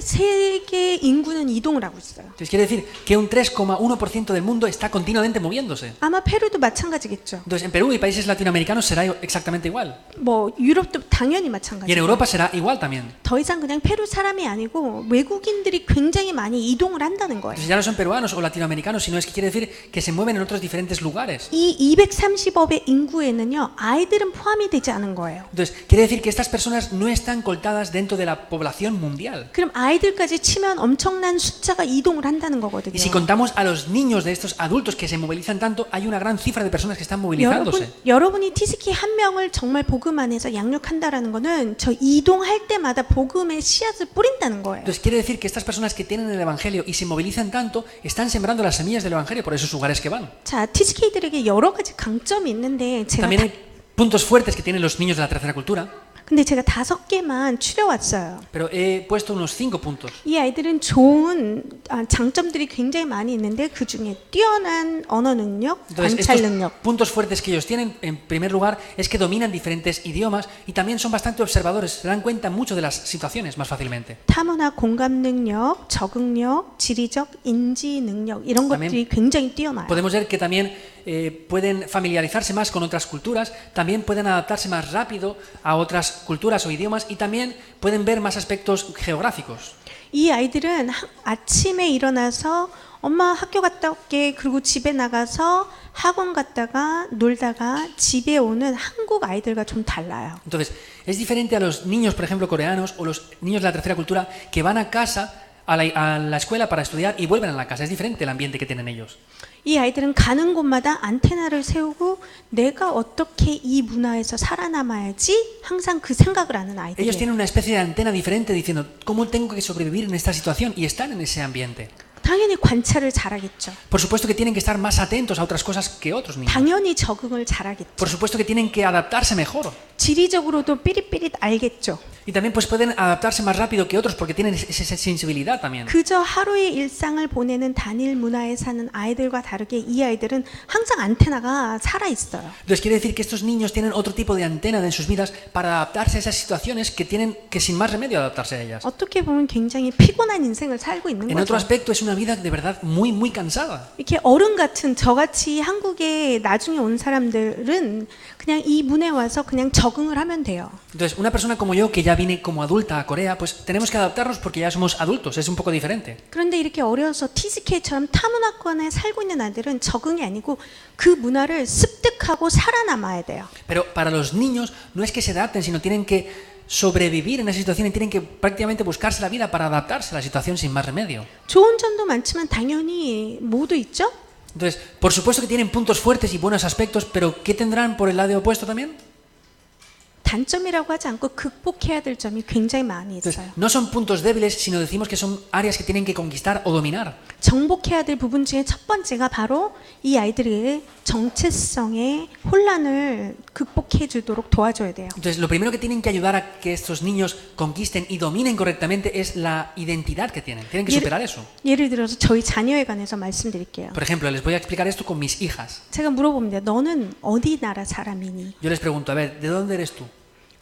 세계 인구는 이동을 하고 있어요. Entonces, quiere decir que un 3,1% del mundo está continuamente moviéndose. 아마 페루도 마찬가지겠죠. Entonces, en Perú y países latinoamericanos será exactamente igual. 뭐 유럽도 당연히 Y en 마찬가지예요. Europa será igual también. 더 이상 그냥 페루 사람이 아니고 외국인들이 굉장히 많이 이동을 한다는 거예요. Entonces, ya no son peruanos o latinoamericanos, sino es que quiere decir que se mueven en otros diferentes lugares. 이 230억의 인구에는요 아이들은 포함이 되지 않은 거예요. Entonces, quiere decir que estas personas no están coltadas dentro de la población mundial. 그럼 아이들까지 치면 엄청난 숫자가 이동을 한다는 거거든요. Y si contamos a los niños de estos adultos que se movilizan tanto, hay una gran cifra de personas que están movilizándose. 여러분이 티스키 한 명을 정말 복음 안에서 양육한다라는 거는 저 이동할 때마다 복음의 씨앗을 뿌린다는 거예요. Entonces, quiere decir que estas personas que tienen el Evangelio y se movilizan tanto, están sembrando las semillas del Evangelio por esos lugares que van. 자, TCK들에게 여러 가지 강점이 있는데 También hay puntos fuertes que tienen los niños de la tercera cultura, 근데 제가 5개만 추려왔어요. pero he puesto unos 5 puntos. 이 아이들은 좋은 장점들이 굉장히 많이 있는데 그 중에 뛰어난 언어 능력, Entonces, 관찰 estos 능력, puntos fuertes que ellos tienen, en primer lugar, es que dominan diferentes idiomas y también son bastante observadores, se dan cuenta mucho de las situaciones más fácilmente. 타문화 공감 능력, 적응력, 지리적 인지 능력 이런 것들이 굉장히 뛰어나요. Podemos ver que también pueden familiarizarse más con otras culturas, también pueden adaptarse más rápido a otras culturas o idiomas y también pueden ver más aspectos geográficos. 이 아이들은 아침에 일어나서 엄마 학교 갔다 올게 그리고 집에 나가서 학원 갔다가 놀다가 집에 오는 한국 아이들과 좀 달라요. Entonces, es diferente a los niños, por ejemplo, coreanos o los niños de la tercera cultura que van a casa, a la escuela para estudiar y vuelven a la casa. Es diferente el ambiente que tienen ellos. 이 아이들은 가는 곳마다 안테나를 세우고 내가 어떻게 이 문화에서 살아남아야지 항상 그 생각을 하는 Ellos 아이들이에요. tienen una especie de antena diferente diciendo, ¿cómo tengo que sobrevivir en esta situación? Y están en ese ambiente. 당연히 관찰을 잘하겠죠. Por supuesto que tienen que estar más atentos a otras cosas que otros niños. 당연히 적응을 잘하겠죠. Por supuesto que tienen que adaptarse mejor. 지리적으로도 삐릿삐릿 알겠죠. Y también pues pueden adaptarse más rápido que otros porque tienen esa sensibilidad también. 그저 하루의 일상을 보내는 단일 문화에 사는 아이들과 다르게 이 아이들은 항상 안테나가 살아 있어요. Entonces quiere decir que estos niños tienen otro tipo de antena en sus vidas para adaptarse a esas situaciones que tienen que sin más remedio adaptarse a ellas. 어떻게 보면 굉장히 피곤한 인생을 살고 있는 En otro 거죠. aspecto es una vida de verdad muy cansada. 이렇게 어른 같은 저같이 한국에 나중에 온 사람들은 그냥 이 문에 와서 그냥 적응을 하면 돼요. Entonces, una persona como yo que ya vine como adulta a Corea, pues tenemos que adaptarnos porque ya somos adultos, es un poco diferente. 그런데 이렇게 어려서 TCK처럼 타문화권에 살고 있는 아이들은 적응이 아니고 그 문화를 습득하고 살아남아야 돼요. Pero para los niños no es que se adapten, sino tienen que sobrevivir en esa situación y tienen que prácticamente buscarse la vida para adaptarse a la situación sin más remedio. 좋은 점도 많지만 당연히 모두 있죠. Entonces, por supuesto que tienen puntos fuertes y buenos aspectos, pero ¿qué tendrán por el lado opuesto también? 단점이라고 하지 않고 극복해야 될 점이 굉장히 많이 Entonces, 있어요. no son puntos débiles, sino decimos que son áreas que tienen que conquistar o dominar. 정복해야 될 부분 중에 첫 번째가 바로 이 아이들의 정체성의 혼란을 극복해 주도록 도와줘야 돼요. Entonces, lo primero que tienen que ayudar a que estos niños conquisten y dominen correctamente es la identidad que tienen. Tienen que superar eso. 예를 들어서 저희 자녀에 관해서 말씀드릴게요. Por ejemplo, les voy a explicar esto con mis hijas. 제가 물어봅니다. 너는 어디 나라 사람이니? Yo les pregunto, a ver, ¿de dónde eres tú?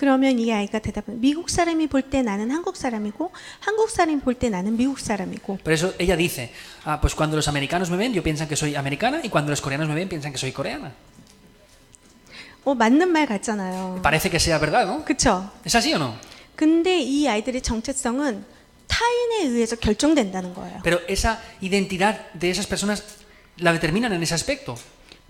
그러면 이 아이가 대답은 미국 사람이 볼 때 나는 한국 사람이고 한국 사람이 볼 때 나는 미국 사람이고. Por eso ella dice, pues cuando los americanos me ven, yo piensan que soy americana y cuando los coreanos me ven, piensan que soy coreana. 맞는 말 같잖아요. Parece que sea verdad, ¿no? 그렇죠? ¿Es así o no? 근데 이 아이들의 정체성은 타인에 의해서 결정된다는 거예요. Pero esa identidad de esas personas la determinan en ese aspecto.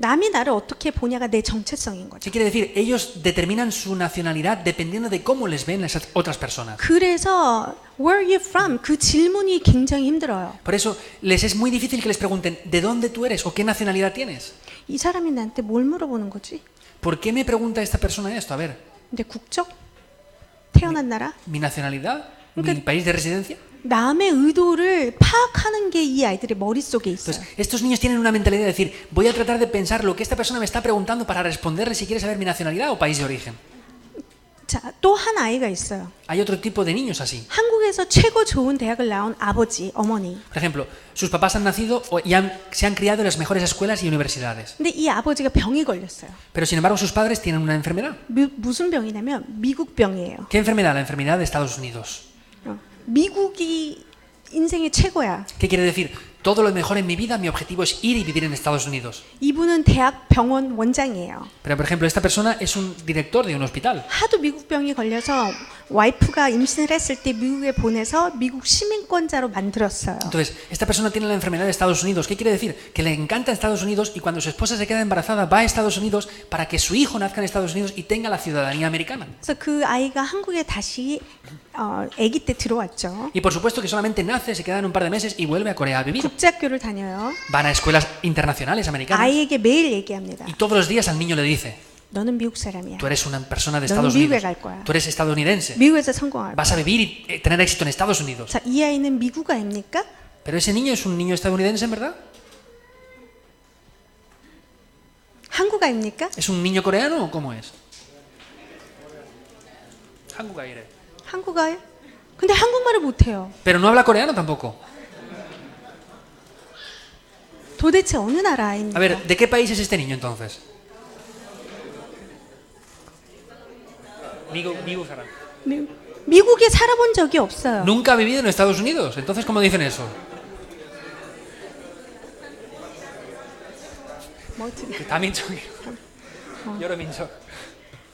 남이 나를 어떻게 보냐가 내 정체성인 거죠. ¿Qué quiere decir? Ellos determinan su nacionalidad dependiendo de cómo les ven las otras personas. 그래서 Where are you from? 그 질문이 굉장히 힘들어요. Por eso les es muy difícil que les pregunten ¿de dónde tú eres o qué nacionalidad tienes? 이 사람이 나한테 뭘 물어보는 거지? ¿Por qué me pregunta esta persona esto? A ver, 내 국적? 태어난 나라? ¿mi nacionalidad? ¿Mi Entonces- país de residencia? 남의 의도를 파악하는 게 이 아이들의 머릿속에 있어요. Entonces, estos niños tienen una mentalidad de decir, voy a tratar de pensar lo que esta persona me está preguntando para responderle si quiere saber mi nacionalidad o país de origen. 자, 또 한 아이가 있어요. Hay otro tipo de niños así. 한국에서 최고 좋은 대학을 나온 아버지, 어머니. Por ejemplo, sus papás han nacido y se han criado en las mejores escuelas y universidades. 근데 이 아버지가 병이 걸렸어요. Pero sin embargo, sus padres tienen una enfermedad. 무슨 병이냐면 미국 병이에요. ¿Qué enfermedad? La enfermedad de Estados Unidos. 미국이 인생의 최고야. ¿Qué quiere decir? Todo lo mejor en mi vida, mi objetivo es ir y vivir en Estados Unidos. 이분은 대학 병원 원장이에요. Pero, por ejemplo, esta persona es un director de un hospital. 하도 미국 병이 걸려서 와이프가 임신을 했을 때 미국에 보내서 미국 시민권자로 만들었어요. Entonces, esta persona tiene la enfermedad de Estados Unidos. ¿Qué quiere decir? Que le encanta Estados Unidos y cuando su esposa se queda embarazada va a Estados Unidos para que su hijo nazca en Estados Unidos y tenga la ciudadanía americana. 그래서 그 아이가 한국에 다시 아기 때 들어왔죠. Y por supuesto que solamente nace, se queda en un par de meses y vuelve a Corea a vivir. 국제학교를 다녀요. Van a escuelas internacionales americanas 아이에게 매일 얘기합니다. y todos los días al niño le dice, 너는 미국 사람이야. tú eres una persona de 너는 Estados 미국에 Unidos, 갈 거야. tú eres estadounidense, 미국에서 성공할 거야. vas a vivir y tener éxito en Estados Unidos. 자, 이 아이는 미국 아닙니까? Pero ese niño es un niño estadounidense, ¿en verdad? 한국 아닙니까? ¿Es un niño coreano o cómo es? 한국아이래. 한국 아이? 근데 한국말을 못해요. Pero no habla coreano tampoco. 도대체 어느 나라 A 아입니까? ver, ¿de qué país es este niño entonces? 미국 사람. 미국에 살아본 적이 없어요. Nunca ha vivido en Estados Unidos. Entonces, ¿cómo dicen eso? 뭐 어떻게- 다민족이요. 여러 민족.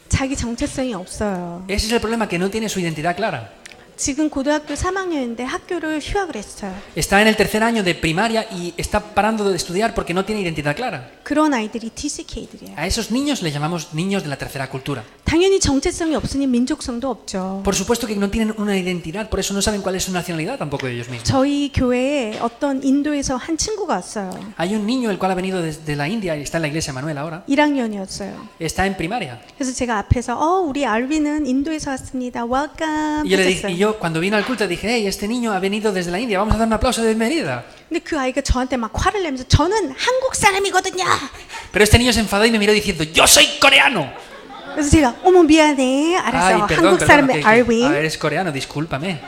자기 정체성이 없어요. Ese es el problema, que no tiene su identidad clara. 지금 고등학교 3학년인데 학교를 휴학을 했어요. Está en el tercer año de primaria y está parando de estudiar porque no tiene identidad clara. 그런 아이들이 TCK들이에요. A esos niños les llamamos niños de la tercera cultura. 당연히 정체성이 없으니 민족성도 없죠. Por supuesto que no tienen una identidad, por eso no saben cuál es su nacionalidad tampoco ellos mismos. 저희 교회에 어떤 인도에서 한 친구가 왔어요. Hay un niño el cual ha venido desde la India y está en la iglesia Manuel ahora. 1학년이었어요. Está en primaria. 그래서 제가 앞에서 우리 알비는 인도에서 왔습니다. Welcome. Y yo, le dije, y 해줬어요. yo cuando vino al culto dije, hey, este niño ha venido desde la India, vamos a dar un aplauso de bienvenida. 근데 그 아이가 저한테 막 화를 내면서 저는 한국 사람이거든요. Pero este niño se enfadó y me miró diciendo, yo soy coreano. 그래서 제가 어머 미안해. 알았어. Ay, perdón, 한국 perdón, 사람 ok, ok. 알빈. Ah, eres coreano, discúlpame.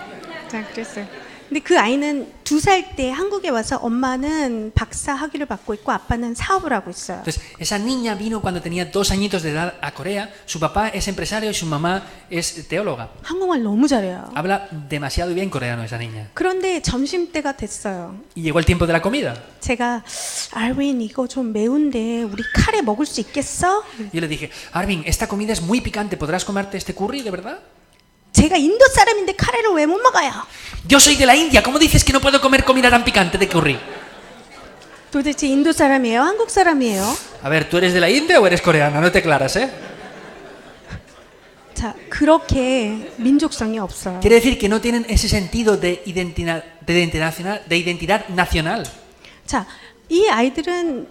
자, 그랬어요. 근데 그 아이는 2살 때 한국에 와서 엄마는 박사 학위를 받고 있고 아빠는 사업을 하고 있어요. Entonces, esa niña vino cuando tenía 2 añitos de edad a Corea, su papá es empresario y su mamá es teóloga. 한국말 너무 잘해요. Habla demasiado bien coreano esa niña. 그런데 점심때가 됐어요. Y llegó el tiempo de la comida. 제가 알빈 이거 좀 매운데 우리 카레 먹을 수 있겠어? Yo le dije, Arvin, esta comida es muy picante, ¿podrás comerte este curry de verdad? 제가 인도 사람인데 카레를 왜 못 먹어요? Yo soy de la India, ¿cómo dices que no puedo comer comida tan picante de curry? 도대체 인도 사람이에요? 한국 사람이에요? A ver, ¿tú eres de la India o eres coreana? No te aclaras, ¿eh? 자, 그렇게 민족성이 없어요. Quiere decir que no tienen ese sentido de identidad nacional. 자, 이 아이들은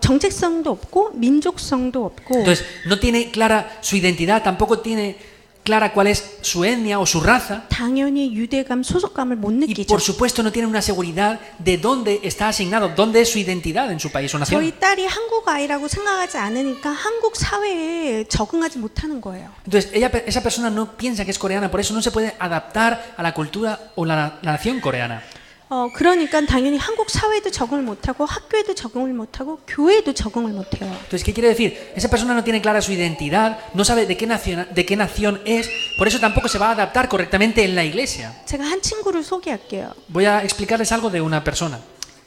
정체성도 없고 민족성도 없고 Entonces, no tiene clara su identidad, tampoco tiene clara cuál es su etnia o su raza. 당연히 유대감, 소속감을 못 Y 느끼죠. por supuesto no tienen una seguridad de dónde está asignado, dónde es su identidad en su país o nación. 저희 딸이 한국 아이라고 생각하지 않으니까 한국 사회에 적응하지 못하는 거예요. Entonces, esa persona no piensa que es coreana, por eso no se puede adaptar a la cultura o la nación coreana. 그러니까 당연히 한국 사회에도 적응을 못하고 학교에도 적응을 못하고 교회에도 적응을 못해요. Entonces, ¿qué quiere decir? Esa persona no tiene clara su identidad, no sabe de qué nación es, por eso tampoco se va a adaptar correctamente en la iglesia. 제가 한 친구를 소개할게요. Voy a explicarles algo de una persona.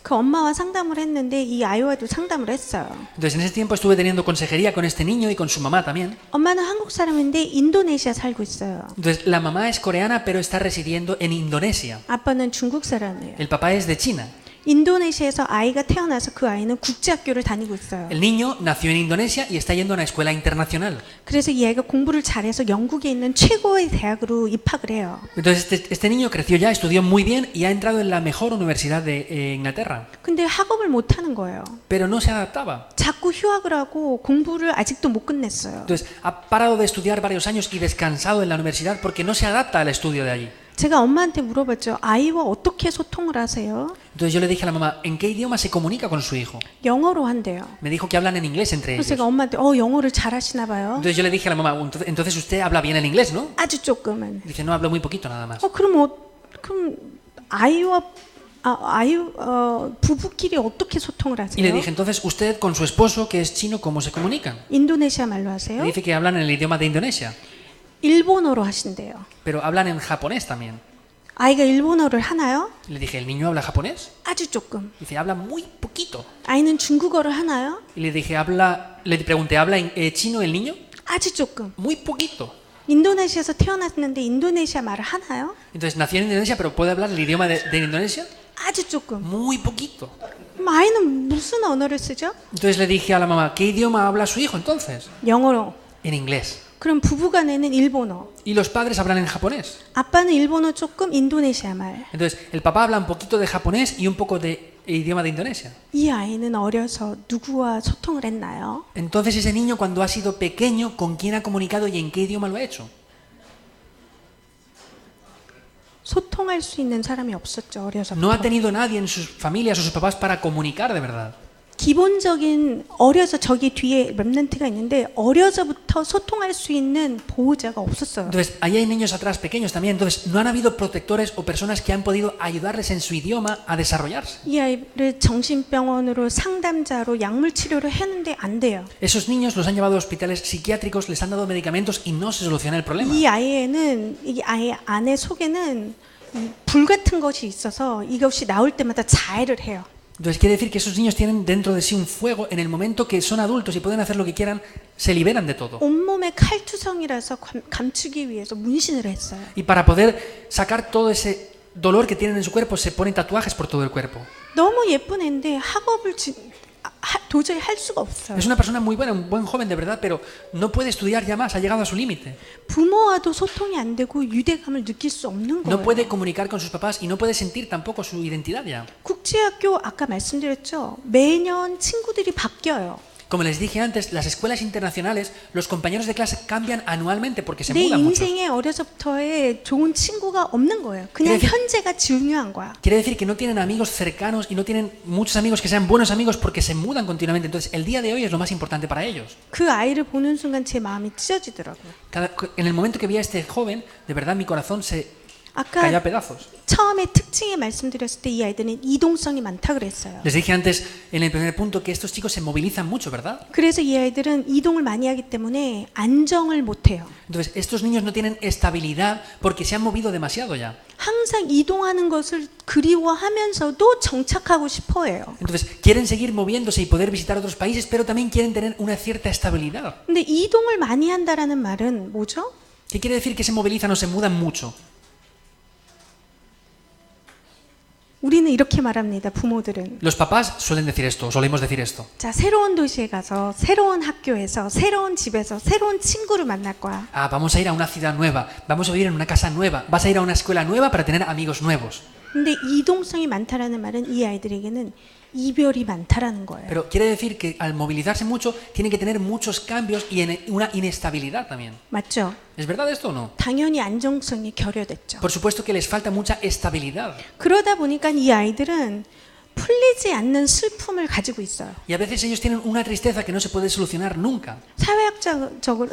그 엄마와 상담을 했는데 이 아이와도 상담을 했어요. Entonces, en ese tiempo estuve teniendo consejería con este niño y con su mamá también. 엄마는 한국 사람인데 인도네시아 살고 있어요. Entonces, la mamá es coreana, pero está residiendo en Indonesia. 아빠는 중국 사람이에요. El papá es de China. 인도네시아에서 아이가 태어나서 그 아이는 국제학교를 다니고 있어요. El niño nació en Indonesia y está yendo a una escuela internacional. 그래서 이 아이가 공부를 잘해서 영국에 있는 최고의 대학으로 입학을 해요. Entonces este niño creció ya, estudió muy bien y ha entrado en la mejor universidad de Inglaterra. 근데 학업을 못 하는 거예요. Pero no se adaptaba. 자꾸 휴학을 하고 공부를 아직도 못 끝냈어요. Entonces ha parado de estudiar varios años y descansado en la universidad porque no se adapta al estudio de allí. 제가 엄마한테 물어봤죠. 아이와 어떻게 소통을 하세요? Entonces yo le dije a la mamá, ¿en qué idioma se comunica con su hijo? 영어로 한대요. Me dijo que hablan en inglés entre 그래서 ellos. 제가 엄마한테 영어를 잘하시나 봐요. Entonces yo le dije a la mamá, entonces usted habla bien el inglés, ¿no? 아주 조금은. Dice, no, hablo muy poquito nada más. 그럼 아이와 부부끼리 어떻게 소통을 Y le 하세요? dije, entonces usted con su esposo, que es chino, ¿cómo se comunican? 인도네시아 말로 Me 하세요? dice que hablan en el idioma de Indonesia, 일본어로 하신대요. pero hablan en japonés también. 아이가 일본어를 하나요? Le dije, ¿el niño habla japonés? 아주 조금. Dice, habla muy poquito. 아이는 중국어를 하나요? Y le dije, le pregunté, ¿habla chino el niño? 아주 조금. Muy poquito. 인도네시아에서 태어났는데 인도네시아 말을 하나요? Entonces nació en Indonesia, pero ¿puede hablar el idioma de Indonesia? 아주 조금. Muy poquito. 그럼 아이는 무슨 언어를 쓰죠? Entonces le dije a la mamá, ¿qué idioma habla su hijo entonces? 영어로. En inglés. 그럼 부부간에는 일본어. Y los padres hablan en japonés. 아빠는 일본어 조금, 인도네시아 말. Entonces el papá habla un poquito de japonés y un poco de idioma de Indonesia. 이 아이는 어려서 누구와 소통을 했나요? Entonces ese niño cuando ha sido pequeño, ¿con quién ha comunicado y en qué idioma lo ha hecho? 소통할 수 있는 사람이 없었죠, 어려서부터. No ha tenido nadie en sus familias o sus papás para comunicar de verdad. 기본적인 어려서 저기 뒤에 랩런트가 있는데 어려서부터 소통할 수 있는 보호자가 없었어요. Entonces, ahí hay niños atrás pequeños también. Entonces, no han habido protectores o personas que han podido ayudarles en su idioma a desarrollarse. 이 아이를 정신병원으로 상담자로 약물 치료를 했는데 안 돼요. Esos niños los han llevado a hospitales psiquiátricos, les han dado medicamentos y no se soluciona el problema. 이 아이에는 이 아이 안에 속에는 불 같은 것이 있어서 이것이 나올 때마다 자해를 해요. Entonces quiere decir que esos niños tienen dentro de sí un fuego. En el momento que son adultos y pueden hacer lo que quieran, se liberan de todo. 온몸에 칼투성이라서 감추기 위해서 문신을 했어요. Y para poder sacar todo ese dolor que tienen en su cuerpo, se ponen tatuajes por todo el cuerpo. 너무 예쁜 애인데 학업을 도저히 할 수가 없어요. Es una persona muy buena, un buen joven de verdad, pero no puede estudiar ya más, ha llegado a su límite. 부모와도 소통이 안 되고 유대감을 느낄 수 없는 No 거예요. puede comunicar con sus papás y no puede sentir tampoco su identidad ya. 국제학교 아까 말씀드렸죠. 매년 친구들이 바뀌어요. Como les dije antes, las escuelas internacionales, los compañeros de clase cambian anualmente porque se 내 mudan mucho. 인생에 어려서부터의 좋은 친구가 없는 거예요. 그냥 그래서- 현재가 중요한 거야. Quiere decir que no tienen amigos cercanos y no tienen muchos amigos que sean buenos amigos porque se mudan continuamente. Entonces, el día de hoy es lo más importante para ellos. 그 아이를 보는 순간 제 마음이 찢어지더라고요. En el momento que vi a este joven, de verdad mi corazón se 아까 cayó a pedazos. 처음에 특징에 말씀드렸을 때 이 아이들은 이동성이 많다 그랬어요. Les dije antes en el primer punto que estos chicos se movilizan mucho, ¿verdad? 그래서 이 아이들은 이동을 많이 하기 때문에 안정을 못 해요. Entonces, estos niños no tienen estabilidad porque se han movido demasiado ya. 항상 이동하는 것을 그리워하면서도 정착하고 싶어 해요. Entonces, quieren seguir moviéndose y poder visitar otros países, pero también quieren tener una cierta estabilidad. 근데 이동을 많이 한다라는 말은 뭐죠? ¿Qué quiere decir que se movilizan o se mudan mucho? 우리는 이렇게 말합니다. 부모들은. Los papás suelen decir esto, solemos decir esto. 자, 새로운 도시에 가서 새로운 학교에서 새로운 집에서 새로운 친구를 만날 거야. Ah, vamos a ir a una ciudad nueva, vamos a vivir en una casa nueva, vas a ir a una escuela nueva para tener amigos nuevos. 근데 이동성이 많다라는 말은 이 아이들에게는 이별이 많다라는 거예요. Pero quiere decir que al movilizarse mucho, tienen que tener muchos cambios y una inestabilidad también. 맞죠? ¿Es verdad esto o no? 당연히 안정성이 결여됐죠. Por supuesto que les falta mucha estabilidad. 그러다 보니까 이 아이들은 풀리지 않는 슬픔을 가지고 있어요. Y a veces ellos tienen una tristeza que no se puede solucionar nunca.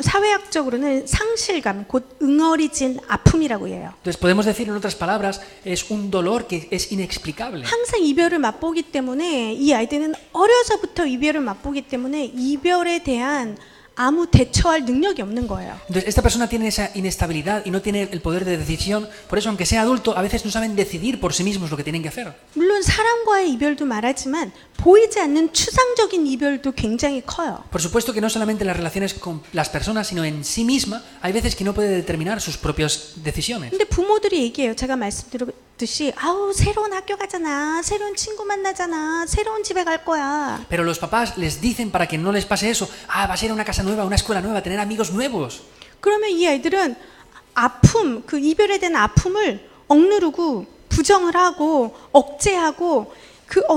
사회학적으로는 상실감, 곧 응어리진 아픔이라고 해요. Entonces podemos decir en otras palabras, es un dolor que es inexplicable. 항상 이별을 맛보기 때문에 이 아이들은 어려서부터 이별을 맛보기 때문에 이별에 대한 아무 대처할 능력이 없는 거예요. Entonces esta persona tiene esa inestabilidad y no tiene el poder de decisión. Por eso, aunque sea adulto, a veces no saben decidir por sí mismos lo que tienen que hacer. 물론 사람과의 이별도 말하지만 보이지 않는 추상적인 이별도 굉장히 커요. Por supuesto que no solamente las relaciones con las personas, sino en sí misma, hay veces que no puede determinar sus propias decisiones. 근데 부모들이 얘기해요. 제가 말씀드린 먹듯이 아우 새로운 학교 가잖아, 새로운 친구 만나잖아, 새로운 집에 갈 거야. Pero los papás les dicen para que no les pase eso, vas a ir a una casa nueva, a una escuela nueva, a tener amigos nuevos. 그러면 이 아이들은 아픔, 그 이별에 대한 아픔을 억누르고 부정을 하고 억제하고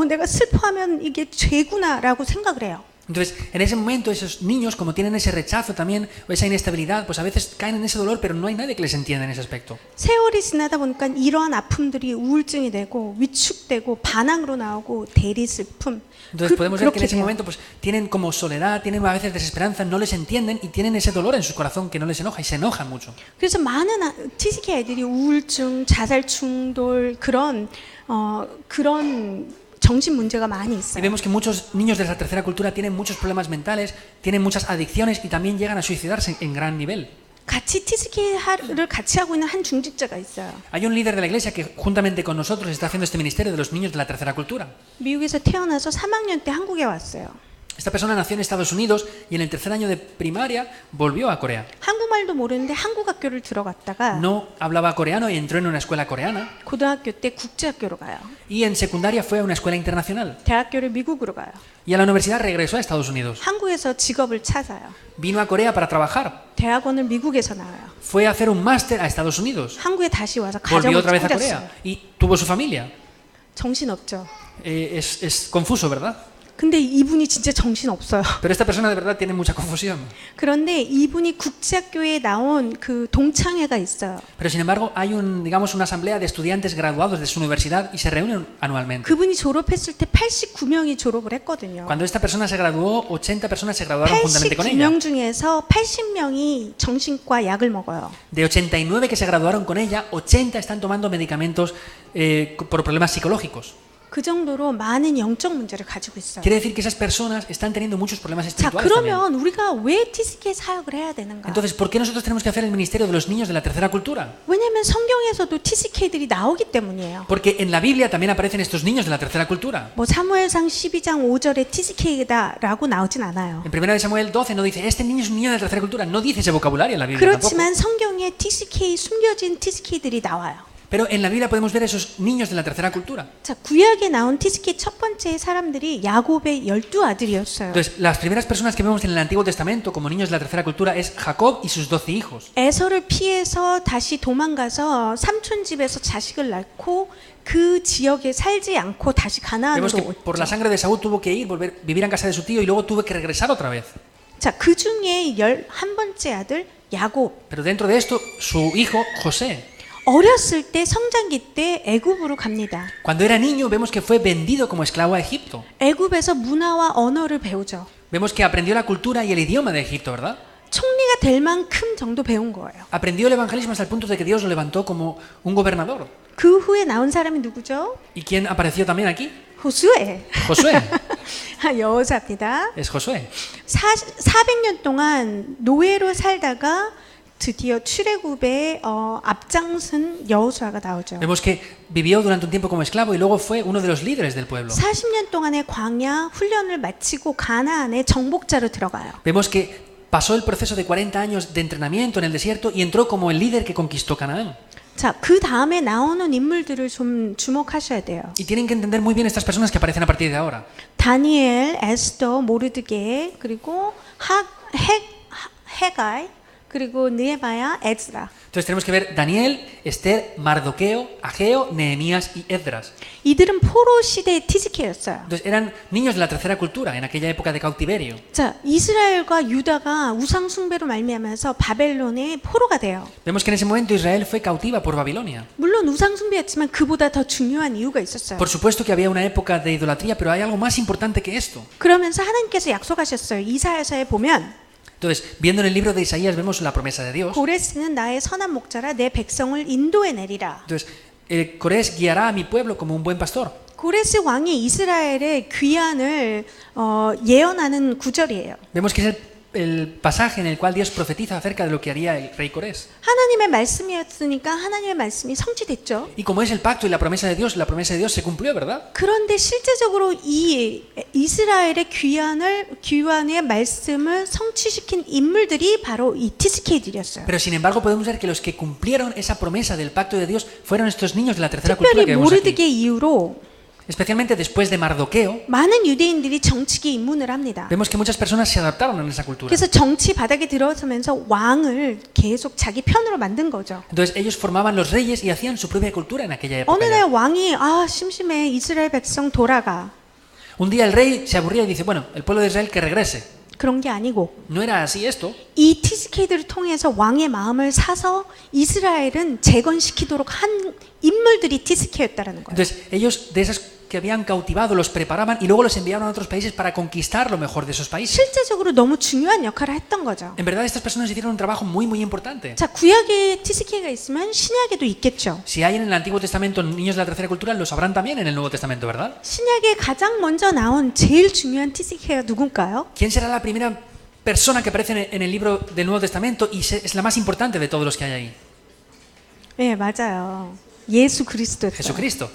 내가 슬퍼하면 이게 죄구나라고 생각을 해요. Entonces, en ese momento, esos niños, como tienen ese rechazo también, o esa inestabilidad, pues a veces caen en ese dolor, pero no hay nadie que les entienda en ese aspecto. 세월이 지나다 보니까 이러한 아픔들이 우울증이 되고 위축되고 반항으로 나오고 대리 슬픔. Entonces podemos ver que en 그렇게 ese 돼요. momento pues tienen como soledad, tienen a veces desesperanza, no les entienden y tienen ese dolor en su corazón que no les enoja y se enojan mucho. 그래서 많은 TCK 아이들이 우울증, 자살 충돌 그런 정신 문제가 많이 Y 있어요. vemos que muchos niños de la tercera cultura tienen muchos problemas mentales, tienen muchas adicciones y también llegan a suicidarse en gran nivel. 같이 TCK를 같이 하고 있는 한 중직자가 있어요. Hay un líder de la iglesia que juntamente con nosotros está haciendo este ministerio de los niños de la tercera cultura. 미국에서 태어나서 3학년 때 한국에 왔어요. Esta persona nació en Estados Unidos y en el tercer año de primaria volvió a Corea. 한국말도 모르는데 한국 학교를 들어갔다가 No hablaba coreano y entró en una escuela coreana. 고등학교 때 국제학교로 가요. Y en secundaria fue a una escuela internacional. 대학교를 미국으로 가요. Y a la universidad regresó a Estados Unidos. 한국에서 직업을 찾아요. Vino a Corea para trabajar. 대학원을 미국에서 나와요. Fue a hacer un máster a Estados Unidos. 한국에 다시 와서 Volvió 가정을 otra vez a 꾸렸어요. Corea y tuvo su familia. 정신없죠. Es confuso, ¿verdad? 근데 이분이 진짜 정신없어요. Pero esta persona de verdad tiene mucha confusión. 그런데 이분이 국제학교에 나온 그 동창회가 있어요. Pero sin embargo hay digamos, una asamblea de estudiantes graduados de su universidad y se reúnen anualmente. 그분이 졸업했을 때 89명이 졸업을 했거든요. Cuando esta persona se graduó, 80 personas se graduaron juntamente con ella. 89명 중에서 80명이 정신과 약을 먹어요. De 89 que se graduaron con ella, 80 están tomando medicamentos por problemas psicológicos. 그 정도로 많은 영적 문제를 가지고 있어요. Quiere decir que esas personas están teniendo muchos problemas 자, espirituales también. 그러면 우리가 왜 TCK 사역을 해야 되는가? Entonces, ¿por qué nosotros tenemos que hacer el ministerio de los niños de la tercera cultura? 왜냐하면 성경에서도 TCK들이 나오기 때문이에요. Porque en la Biblia también aparecen estos niños de la tercera cultura. 뭐 사무엘상 12장 5절에 TCK다라고 나오진 않아요. En 1 Samuel 12 no dice, este niño es un niño de la tercera cultura. No dice ese vocabulario en la Biblia tampoco. 그렇지만 성경에 TCK 숨겨진 TCK들이 나와요. Pero en la Biblia podemos ver esos niños de la tercera cultura. 자, 구약에 나온 TCK 첫 번째 사람들이 야곱의 12아들이었어요. Entonces, las primeras personas que vemos en el Antiguo Testamento como niños de la tercera cultura es Jacob y sus 12 hijos. 에서를 피해서 다시 도망가서 삼촌 집에서 자식을 낳고 그 지역에 살지 않고 다시 가나안으로 Vemos que por la 왔죠. sangre de Saúl tuvo que ir, vivir en casa de su tío y luego tuvo que regresar otra vez. 자, 그 중에 11번째 아들 야곱. Pero dentro de esto, su hijo José. 어렸을 때 성장기 때 애굽으로 갑니다. Cuando era niño vemos que fue vendido como esclavo a Egipto. 애굽에서 문화와 언어를 배우죠. Vemos que aprendió la cultura y el idioma de Egipto, ¿verdad? 총리가 될 만큼 정도 배운 거예요. Aprendió el evangelismo hasta el punto de que Dios lo levantó como un gobernador. 그 후에 나온 사람이 누구죠? ¿Y quién apareció también aquí? 호수에. Josué. 여호사입니다. Es Josué. 400년 동안 노예로 살다가 드디어 출애굽에 앞장선 여호수아가 나오죠. Vemos que vivió durante un tiempo como esclavo y luego fue uno de los líderes del pueblo. 40년 동안의 광야 훈련을 마치고 가나안에 정복자로 들어가요. Vemos que pasó el proceso de 40 años de entrenamiento en el desierto y entró como el líder que conquistó Canaán. 자, 그 다음에 나오는 인물들을 좀 주목하셔야 돼요. Y tienen que entender muy bien estas personas que aparecen a partir de ahora. 다니엘, 에스더, 모르드게, 그리고 헤가이, 그리고 느헤마야, 에즈라. Entonces tenemos que ver Daniel, Esther, Mardoqueo, Ageo, Nehemías y Esdras. 이들은 포로 시대의 TCK였어요. Entonces eran niños de la tercera cultura en aquella época de cautiverio. 자, 이스라엘과 유다가 우상 숭배로 말미암아서 바벨론의 포로가 돼요. Vemos que en ese momento Israel fue cautiva por Babilonia. 물론 우상 숭배였지만 그보다 더 중요한 이유가 있었어요. Por supuesto que había una época de idolatría, pero hay algo más importante que esto. 그러면서 하나님께서 약속하셨어요. 이사야서에 보면 Entonces, viendo en el libro de Isaías vemos la promesa de Dios. 고레스는 나의 선한 목자라 내 백성을 인도해 내리라. Entonces, Corés guiará a mi pueblo como un buen pastor. 고레스 왕이 이스라엘의 귀환을 예언하는 구절이에요. Vemos que es el el pasaje en el cual Dios profetiza acerca de lo que haría el rey Corés. 하나님의 말씀이었으니까 하나님의 말씀이 성취됐죠. Y como es el pacto y la promesa de Dios se cumplió, ¿verdad? 그런데 실제적으로 이 이스라엘의 귀환의 말씀을 성취시킨 인물들이 바로 이 티스케이들이었어요. Pero sin embargo podemos ver que los que cumplieron esa promesa del pacto de Dios fueron estos niños de la tercera cultura 특별히 que vemos aquí. 모르드게 이후로 Especialmente después de Mardoqueo, 많은 유대인들이 정치에 입문을 합니다. vemos que muchas personas se adaptaron a esa cultura. 그래서 정치 바닥에 들어서면서 왕을 계속 자기 편으로 만든 거죠. Entonces ellos formaban los reyes y hacían su propia cultura en aquella época. 어느 ya. 날 왕이 심심해 이스라엘 백성 돌아가. Un día el rey se aburría y dice, bueno, el pueblo de Israel que regrese. 그런 게 아니고 No era así esto. 이 티스케이들을 통해서 왕의 마음을 사서 이스라엘은 재건시키도록 한 인물들이 티스케였다라는 거예요. Entonces ellos de esas que habían cautivado los preparaban y luego los enviaban a otros países para conquistar lo mejor de esos países. 실제적으로 너무 중요한 역할을 했던 거죠. En verdad estas personas hicieron un trabajo muy muy importante. 자, 구약에 티스케이가 있으면 신약에도 있겠죠. Si hay en el Antiguo Testamento niños de la tercera cultura, los habrán también en el Nuevo Testamento, ¿verdad? 신약에 가장 먼저 나온 제일 중요한 티스케이가 누군가요? ¿Quién será la primera persona que aparece en el libro del Nuevo Testamento y es la más importante de todos los que hay ahí? 네, 맞아요. 예수 그리스도였어요. Jesucristo.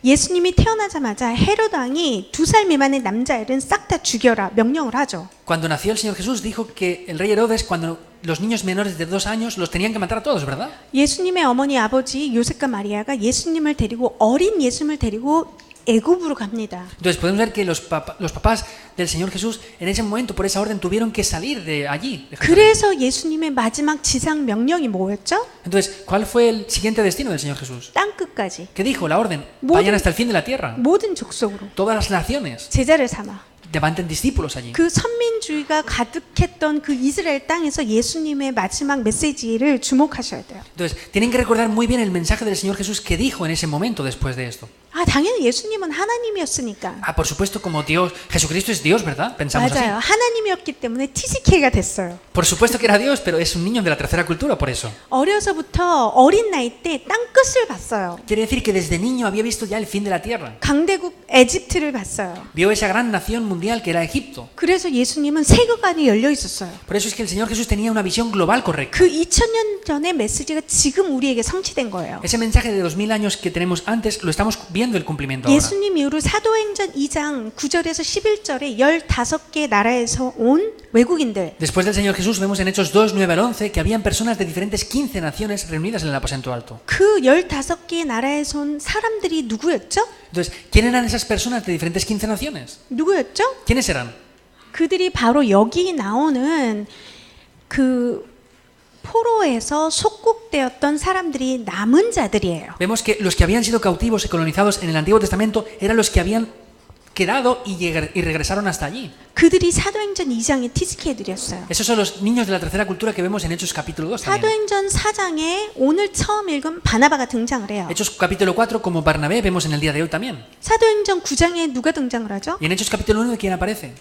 예수님이 태어나자마자 헤롯 왕이 2살 미만의 남자애는 싹 다 죽여라 명령을 하죠. Cuando nació el Señor Jesús dijo que el rey Herodes, cuando los niños menores de 2 años los tenían que matar a todos, ¿verdad? 예수님의 어머니 아버지 요셉과 마리아가 예수님을 데리고 어린 예수님을 데리고 애굽으로 갑니다. Entonces podemos ver que los papás del Señor Jesús en ese momento por esa orden tuvieron que salir de allí. De Jerusalén. 그래서 예수님의 마지막 지상 명령이 뭐였죠? Entonces, ¿cuál fue el siguiente destino del Señor Jesús? 땅 끝까지 ¿Qué dijo la orden? 모든- Vayan hasta el fin de la tierra. 모든 족속으로 Todas las naciones 제자를 삼아. levanten discípulos allí. 그 선민주의가 가득했던 그 이스라엘 땅에서 예수님의 마지막 메시지를 주목하셔야 돼요. Entonces, tienen que recordar muy bien el mensaje del Señor Jesús que dijo en ese momento después de esto. 당연히 예수님은 하나님이었으니까. Por supuesto, como Dios, Jesucristo es Dios, ¿verdad? Pensamos así. 맞아요. 하나님이었기 때문에 TCK가 됐어요. Por supuesto que era Dios, pero es un niño de la tercera cultura, por eso. 어려서부터 어린 나이 때 땅 끝을 봤어요. Quiere decir que desde niño había visto ya el fin de la tierra. 강대국 에집트를 봤어요. Vio esa gran nación mundial que era Egipto. 그래서 예수님은 세계관이 열려 있었어요. Por eso es que el Señor Jesús tenía una visión global correcta. 그 2000년 전의 메시지가 지금 우리에게 성취된 거예요. Ese mensaje de 2000 años que tenemos antes lo estamos viendo el cumplimiento ahora. 예수님 이후로 사도행전 2장 9절에서 11절에 15개 나라에서 온 외국인들 Después del Señor Jesús vemos en Hechos 2, 9 al 11 que habían personas de diferentes 15 naciones reunidas en el aposento alto. 그 15개 나라에서 온 사람들이 누구였죠? Entonces, ¿quién eran esas personas de diferentes 15 naciones? 누구였죠? ¿Quiénes eran? 그들이 바로 여기 나오는 그 포로에서 속국되었던 사람들이 남은 자들이에요. Vemos que los que habían sido cautivos y colonizados en el Antiguo Testamento eran los que habían quedado y regresaron hasta allí. 그들이 사도행전 2장의 티스케들이었어요. Esos son los niños de la tercera cultura que vemos en Hechos capítulo 2 también. 사도행전 4장에 오늘 처음 읽은 바나바가 등장을 해요. Hechos capítulo 4 como Bernabé vemos en el día de hoy también. 사도행전 9장에 누가 등장을 하죠? Y en Hechos capítulo 1 ¿quién aparece?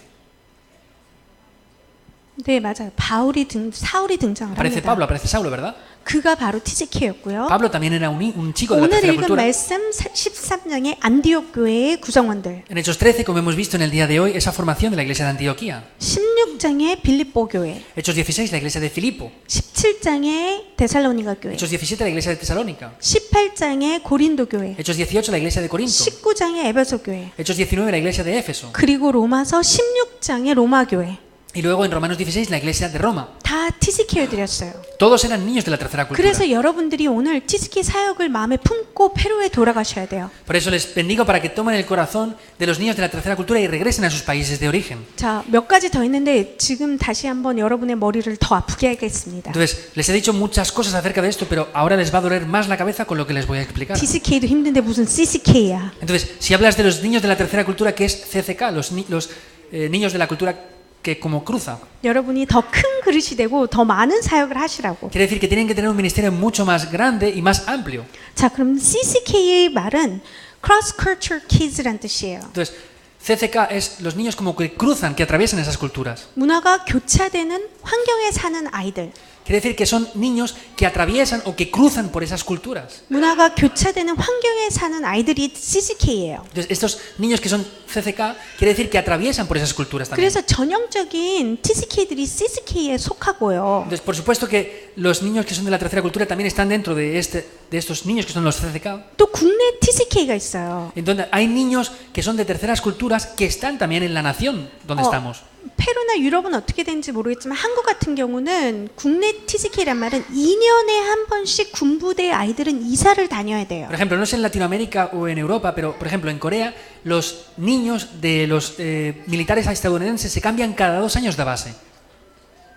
네, 맞아요. 사울이 등장을 Aparece 합니다. Pablo, aparece Saulo, ¿verdad? 그가 바로 티스케였고요. Pablo también era un chico de la 오늘 tercera 읽은 cultura. 말씀 13장의 안디옥 교회의 구성원들, En Hechos 13, como hemos visto en el día de hoy, esa formación de la iglesia de Antioquía. 16장의 빌립보 교회, Hechos 16, la iglesia de Filipo. 17장의 데살로니가 교회, Hechos 17, la iglesia de Tesalónica. 18장의 고린도 교회, Hechos 18, la iglesia de Corinto. 19장의 에베소 교회, Hechos 19, la iglesia de Éfeso. 그리고 로마서 16장의 로마 교회. Y luego en Romanos 16, la iglesia de Roma. 다 티스케어들이었어요. Todos eran niños de la tercera cultura. 그래서 여러분들이 오늘 티스케 사역을 마음에 품고 페루에 돌아가셔야 돼요. Por eso les bendigo para que tomen el corazón de los niños de la tercera cultura y regresen a sus países de origen. 자, 몇 가지 더 있는데 지금 다시 한번 여러분의 머리를 더 아프게 하겠습니다. Entonces, les he dicho muchas cosas acerca de esto, pero ahora les va a doler más la cabeza con lo que les voy a explicar. TCK도 힘든데 무슨 CCK야. Entonces, si hablas de los niños de la tercera cultura, que es CCK, los niños de la cultura que como cruza, 여러분이 더 큰 그릇이 되고 더 많은 사역을 하시라고. quiere decir que tienen que tener un ministerio mucho más grande y más amplio. 자, 그럼 CCK의 말은 Cross Culture Kids란 뜻이에요. Entonces, CCK es los niños como que cruzan, que atraviesan esas culturas. 문화가 교차되는 환경에 사는 아이들. quiere decir que son niños que atraviesan o que cruzan por esas culturas. 문화가 교차되는 환경에 사는 아이들이 CCK예요. Entonces, estos niños que son CCK quiere decir que atraviesan por esas culturas también. 그래서 전형적인 TCK들이 CCK에 속하고요. Entonces, por supuesto que los niños que son de la tercera cultura también están dentro de estos niños que son los CCK. 또 국내 TCK가 있어요. Entonces, hay niños que son de terceras culturas que están también en la nación donde estamos. 페루나 유럽은 어떻게 되는지 모르겠지만 한국 같은 경우는 국내 TCK란 말은 2년에 한 번씩 군부대 아이들은 이사를 다녀야 돼요. Por ejemplo, no sé en Latinoamérica o en Europa, pero por ejemplo en Corea, los niños de los militares estadounidenses se cambian cada 2 años de base.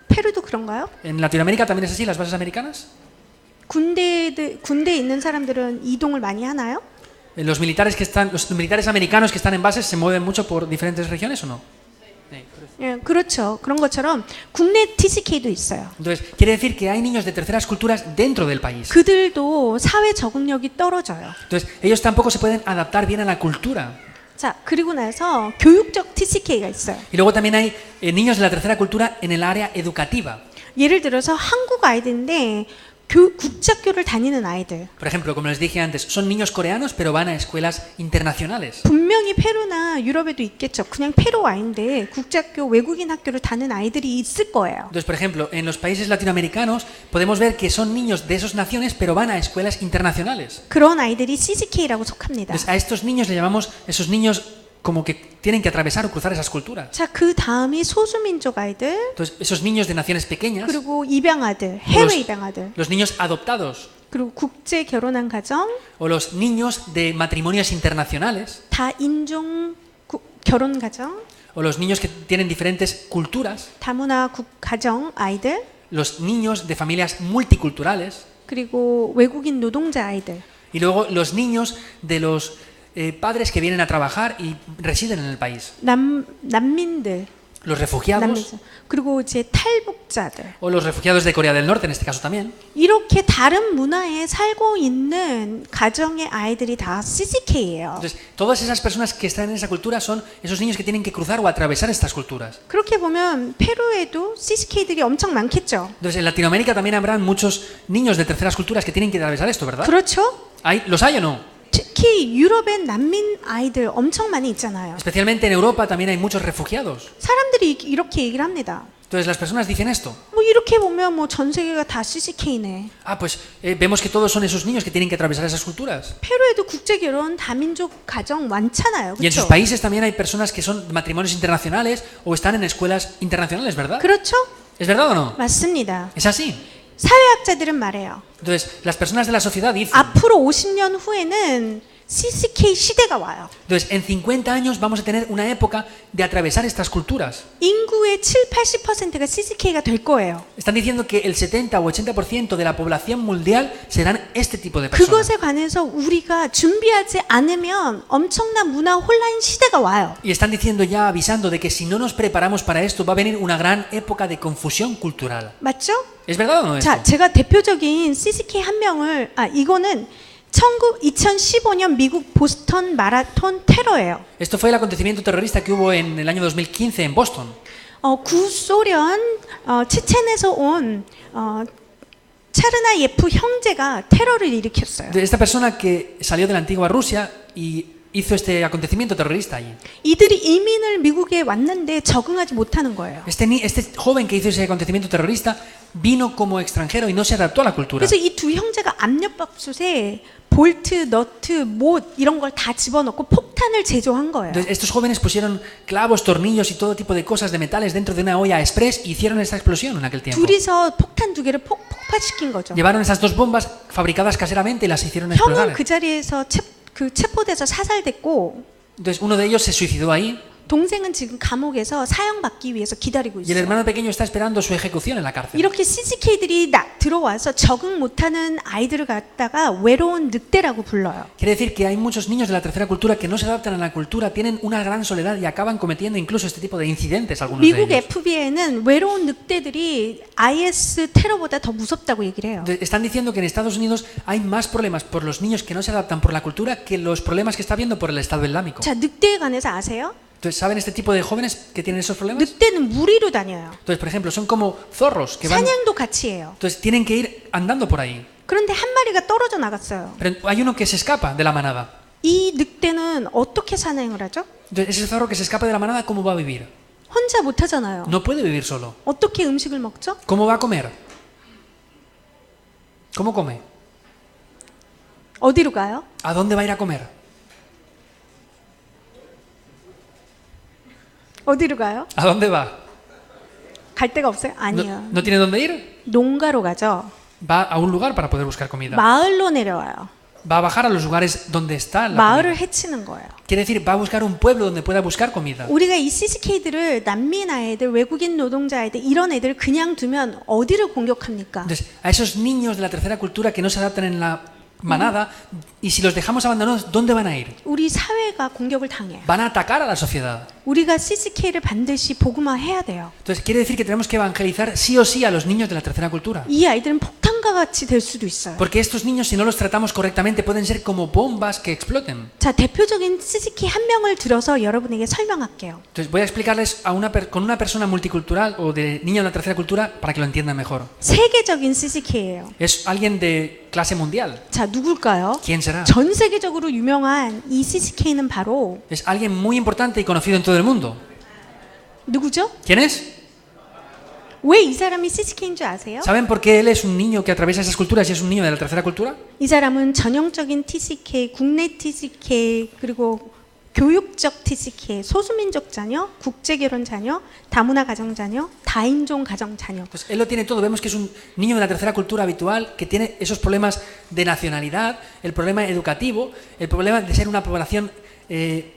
페루도 그런가요? ¿En Latinoamérica también es así, las bases americanas? 군대에 있는 사람들은 이동을 많이 하나요? ¿Los militares americanos que están en bases se mueven mucho por diferentes regiones o no? 예, 그렇죠. 그런 것처럼 국내 TCK도 있어요. Entonces, quiere decir que hay niños de terceras culturas dentro del país. 그들도 사회 적응력이 떨어져요. Entonces, ellos tampoco se pueden adaptar bien a la cultura. 자, 그리고 나서 교육적 TCK가 있어요. Y luego también hay niños de la tercera cultura en el área educativa. 예를 들어서 한국 아이들인데 국제학교를 다니는 아이들. Por ejemplo, como les dije antes, son niños coreanos pero van a escuelas internacionales. 분명히 페루나 유럽에도 있겠죠. 그냥 페루 아이인데 국제학교 외국인 학교를 다니는 아이들이 있을 거예요. Entonces, por ejemplo, en los países latinoamericanos podemos ver que son niños de esas naciones pero van a escuelas internacionales. 그런 아이들이 CCK라고 속합니다. Entonces, a estos niños le llamamos esos niños como que tienen que atravesar o cruzar esas culturas. 자, 그 다음이 소수민족 아이들, Entonces, esos niños de naciones pequeñas, 그리고 입양아들, 해외 입양아들, los niños adoptados 그리고 국제 결혼한 가정, o los niños de matrimonios internacionales 다인종 결혼 가정, o los niños que tienen diferentes culturas, 다문화 가정 아이들, los niños de familias multiculturales 그리고 외국인 노동자 아이들. y luego los niños de los padres que vienen a trabajar y residen en el país. 난민들, Los refugiados 그리고 이제 탈북자들. o los refugiados de Corea del Norte en este caso también. 이렇게 다른 문화에 살고 있는 가정의 아이들이 다 CCK예요. Entonces, todas esas personas que están en esa cultura son esos niños que tienen que cruzar o atravesar estas culturas. 그렇게 보면 페루에도 CCK들이 엄청 많겠죠. Entonces, en Latinoamérica también habrán muchos niños de terceras culturas que tienen que atravesar esto, ¿verdad? 그렇죠? ¿Los hay o no? 특히 유럽엔 난민 아이들 엄청 많이 있잖아요. Especialmente en Europa también hay muchos refugiados. 사람들이 이렇게 얘기를 합니다. Entonces las personas dicen esto. 뭐 이렇게 보면 뭐 전 세계가 다 CCK네. Pues vemos que todos son esos niños que tienen que atravesar esas culturas. 페루에도 국제 결혼 다민족 가정 많잖아요. Y en sus 그렇죠? países también hay personas que son matrimonios internacionales o están en escuelas internacionales, ¿verdad? 그렇죠? ¿Es verdad o no? 맞습니다. Es así. 사회학자들은 말해요. Entonces, las personas de la sociedad dicen, 앞으로 50년 후에는 CCK 시대가 와요. entonces, en 50 años vamos a tener una época de atravesar estas culturas. 인구의 7-80%가 CCK가 될 거예요. Están diciendo que el 70 o 80% de la población mundial serán este tipo de personas. 그것에 관해서 우리가 준비하지 않으면 엄청난 문화 혼란 시대가 와요. Y están diciendo ya, avisando de que si no nos preparamos para esto, va a venir una gran época de confusión cultural. 맞죠? ¿Es verdad o no esto? 자, 제가 대표적인 CCK 한 명을 이거는 2015년 미국 보스턴 마라톤 테러예요. Esto fue el acontecimiento terrorista que hubo en el año 2015 en Boston. 구소련 체첸에서 온 차르나예프 형제가 테러를 일으켰어요. De esta persona que salió de la antigua Rusia y hizo este acontecimiento terrorista allí. 이들이 이민을 미국에 왔는데 적응하지 못하는 거예요. Este joven que hizo ese acontecimiento terrorista vino como extranjero y no se adaptó a la cultura. 그래서 이 두 형제가 압력밥솥에 볼트, 너트, 못 이런 걸 다 집어넣고 폭탄을 제조한 거예요. Entonces, estos jóvenes pusieron clavos, tornillos y todo tipo de cosas de metales dentro de una olla express y hicieron esta explosión en aquel tiempo. 둘이서 폭탄 두 개를 폭파시킨 거죠. Llevaron esas dos bombas fabricadas caseramente y las hicieron 형은 explotar. 그 자리에서 체포돼서 사살됐고 Entonces uno de ellos se suicidó ahí 동생은 지금 감옥에서 사형받기 위해서 기다리고 y el 있어요. hermano pequeño está esperando su ejecución en la cárcel. 이렇게 CCK들이 들어와서 적응 못하는 아이들을 갖다가 외로운 늑대라고 불러요. Quiere decir que hay muchos niños de la tercera cultura que no se adaptan a la cultura, tienen una gran soledad y acaban cometiendo incluso este tipo de incidentes algunos de 미국 ellos. FBI는 외로운 늑대들이 IS 테러보다 더 무섭다고 얘기를 해요. Están diciendo que en Estados Unidos hay más problemas por los niños que no se adaptan por la cultura que los problemas que está habiendo por el Estado Islámico. 자, 늑대에 관해서 아세요? Entonces, ¿saben este tipo de jóvenes que tienen esos problemas? 늑대는 무리로 다녀요. Entonces, por ejemplo, son como zorros que van... 사냥도 같이 해요. Entonces, tienen que ir andando por ahí. 그런데 한 마리가 떨어져 나갔어요. Pero hay uno que se escapa de la manada. 이 늑대는 어떻게 사냥을 하죠? Entonces, ese zorro que se escapa de la manada, ¿cómo va a vivir? 혼자 못 하잖아요. No puede vivir solo. 어떻게 음식을 먹죠? ¿Cómo va a comer? ¿Cómo come? 어디로 가요? ¿A dónde va a ir a comer? 어디로 가요? ¿A dónde va? 갈 데가 없어요? ¿No, 아니요. no tiene dónde ir? 농가로 가죠. Va a un lugar para poder buscar comida. 마을로 내려와요. Va a bajar a los lugares donde está la 마을을 comida. 해치는 거예요. Quiere decir, va a buscar un pueblo donde pueda buscar comida. 우리가 이 CCK들을 난민 아이들, 외국인 노동자 아이들 이런 애들 그냥 두면 어디를 공격합니까? Entonces, a esos niños de la tercera cultura que no se adaptan en la manada, y si los dejamos abandonados, ¿dónde van a ir? 우리 사회가 공격을 당해요. Van a atacar a la sociedad. 우리가 CCK를 반드시 복음화해야 돼요. Entonces, quiere decir que tenemos que evangelizar sí o sí a los niños de la tercera cultura. 이 아이들은 폭탄과 같이 될 수도 있어요. Porque estos niños, si no los tratamos correctamente, pueden ser como bombas que exploten. 자, 대표적인 CCK 한 명을 들어서 여러분에게 설명할게요. Entonces, voy a explicarles con una persona multicultural o de niño de la tercera cultura para que lo entiendan mejor. 세계적인 CCK예요. Es alguien de clase mundial. 자, 누굴까요? ¿Quién será? 전 세계적으로 유명한 이 CCK는 바로 Es alguien muy importante y conocido en todo el mundo. 누구죠? ¿Quién es? 왜 이 사람이 CCK인 줄 아세요? ¿Saben por qué él es un niño que atraviesa esas culturas y es un niño de la tercera cultura? 이 사람은 전형적인 TCK, 국내 TCK, 그리고 교육적 TCK, 소수민족 자녀, 국제결혼 자녀, 다문화 가정 자녀, 다인종 가정 자녀. Pues él lo tiene todo. Vemos que es un niño de la tercera cultura habitual que tiene esos problemas de nacionalidad, el problema educativo, el problema de ser una población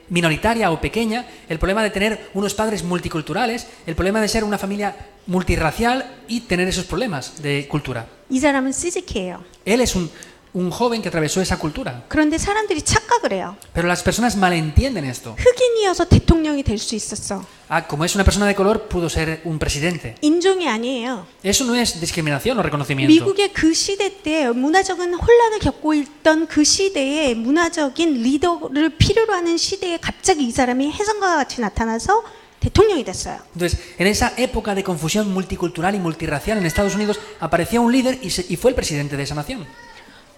minoritaria o pequeña, el problema de tener unos padres multiculturales, el problema de ser una familia multirracial y tener esos problemas de cultura. 이 사람은 CCK예요. Él es un joven que atravesó esa cultura. 그런데 사람들이 착각을 해요. Pero las personas malentienden esto. 흑인이어서 대통령이 될 수 있었어. Ah, como es una persona de color, pudo ser un presidente. 인종이 아니에요. Eso no es discriminación o reconocimiento. 미국의 그 시대 때 문화적인 혼란을 겪고 있던 그 시대에 문화적인 리더를 필요로 하는 시대에 갑자기 이 사람이 혜성과 같이 나타나서 대통령이 됐어요. Entonces, en esa época de confusión multicultural y multirracial en Estados Unidos, apareció un líder y fue el presidente de esa nación.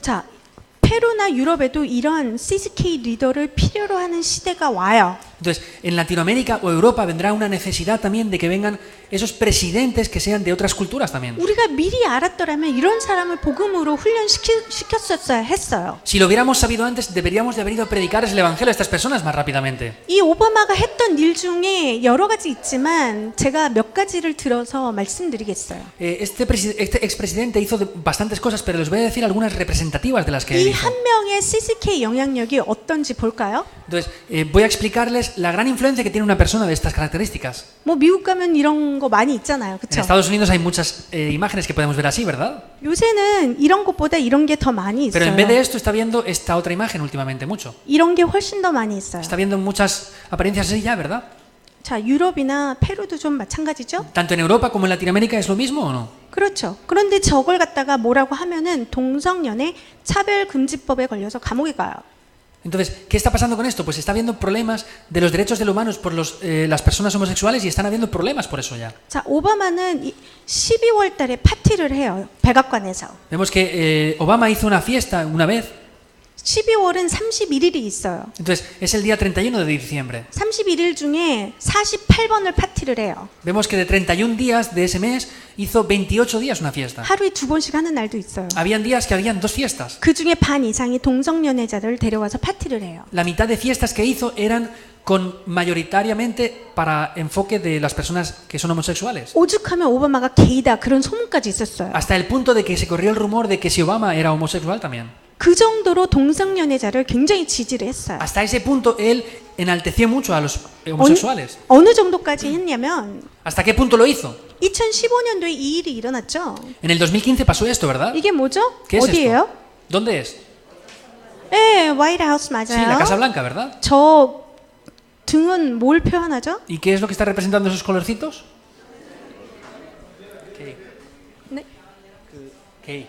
자, 페루나 유럽에도 이런 CCK 리더를 필요로 하는 시대가 와요. Entonces, en Latinoamérica o Europa vendrá una necesidad también de que vengan esos presidentes que sean de otras culturas también. 우리가 미리 알았더라면 이런 사람을 복음으로 훈련시켰었어야 했어요. Si lo hubiéramos sabido antes, deberíamos de haber ido a predicarles el evangelio a estas personas más rápidamente. 이 오바마가 했던 일 중에 여러 가지 있지만 제가 몇 가지를 들어서 말씀드리겠어요. Este expresidente hizo bastantes cosas, pero les voy a decir algunas representativas de las que él 이 hizo. 한 명의 CCK 영향력이 어떤지 볼까요? Entonces, voy a explicarles la gran influencia que tiene una persona de estas características. 뭐 미국 가면 이런 거 많이 있잖아요. En 그렇죠? Estados Unidos hay muchas imágenes que podemos ver así, ¿verdad? 요새는 이런 것보다 이런 게 더 많이 Pero 있어요. en vez de esto está viendo esta otra imagen últimamente mucho. 이런 게 훨씬 더 많이 있어요. Está viendo muchas apariencias así ya, ¿verdad? 자, 유럽이나 페루도 좀 마찬가지죠? Tanto en Europa como en Latinoamérica es lo mismo o no? 그렇죠. 그런데 저걸 갖다가 뭐라고 하면은 동성연애 차별금지법에 걸려서 감옥에 가요. Entonces, ¿qué está pasando con esto? Pues está habiendo problemas de los derechos de los humanos por las personas homosexuales y están habiendo problemas por eso ya. 자, 오바마는 12월 달에 파티를 해요. 백악관에서. Vemos que Obama hizo una fiesta una vez. 12월은 31일이 있어요. Entonces, es el día 31 de diciembre. 31일 중에 48번을 파티를 해요. Vemos que de 31 días de ese mes hizo 28 días una fiesta. 하루에 2번씩 하는 날도 있어요. Habían días que habían 2 fiestas. 그 중에 반 이상이 동성연애자들을 데려와서 파티를 해요. La mitad de fiestas que hizo eran mayoritariamente para enfoque de las personas que son homosexuales. 오죽하면 오바마가 게이다 그런 소문까지 있었어요. Hasta el punto de que se corrió el rumor de que si Obama era homosexual también. 그 정도로 동성연애자를 굉장히 지지를 했어요. Hasta ese punto él enalteció mucho a los homosexuales. 어느 정도까지 했냐면 ¿Hasta qué punto lo hizo? 2015년도에 이 일이 일어났죠. En el 2015 pasó esto, ¿verdad? 이게 뭐죠? ¿Qué es 어디예요? esto? ¿Dónde es? 네, 화이트하우스 맞아요. Sí, la Casa Blanca, ¿verdad? 저 등은 뭘 표현하죠? ¿Y qué es lo que está representando esos colorcitos? 네. Gay.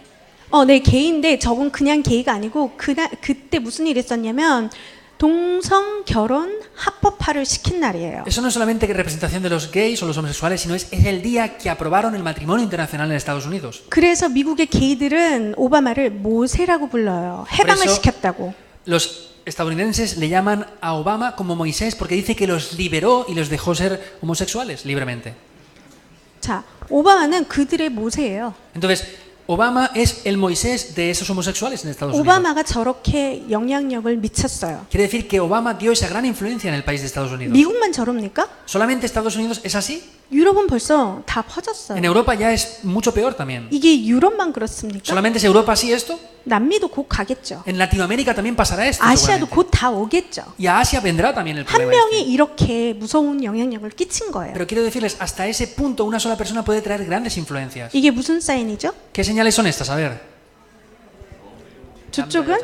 네, 게이인데 저건 그냥 게이가 아니고 그때 무슨 일이 있었냐면 동성 결혼 합법화를 시킨 날이에요. Eso no es solamente representación de los gays o los homosexuales, sino es el día que aprobaron el matrimonio internacional en Estados Unidos. 그래서 미국의 게이들은 오바마를 모세라고 불러요. 해방을 그래서- 시켰다고. Los estadounidenses le llaman a Obama como Moisés porque dice que los liberó y los dejó ser homosexuales libremente. 자, 오바마는 그들의 모세예요. Entonces, Obama es el Moisés de esos homosexuales en Estados Unidos. 오바마가 저렇게 영향력을 미쳤어요. Quiere decir que Obama dio esa gran influencia en el país de Estados Unidos. 미국만 저럽니까? ¿Solamente Estados Unidos es así? 유럽은 벌써 다 퍼졌어요. En Europa ya es mucho peor también. 이게 유럽만 그렇습니까? ¿Solamente es Europa así esto? 남미도 곧 가겠죠. En Latinoamérica también pasará esto. 아시아도 seguramente. 곧 다 오겠죠. Y a Asia vendrá también el 한 problema. 명이 este. 이렇게 무서운 영향력을 끼친 거예요. Pero quiero decirles, hasta ese punto una sola persona puede traer grandes influencias. 이게 무슨 사인이죠? ¿Qué señales son estas? A ver. 저쪽은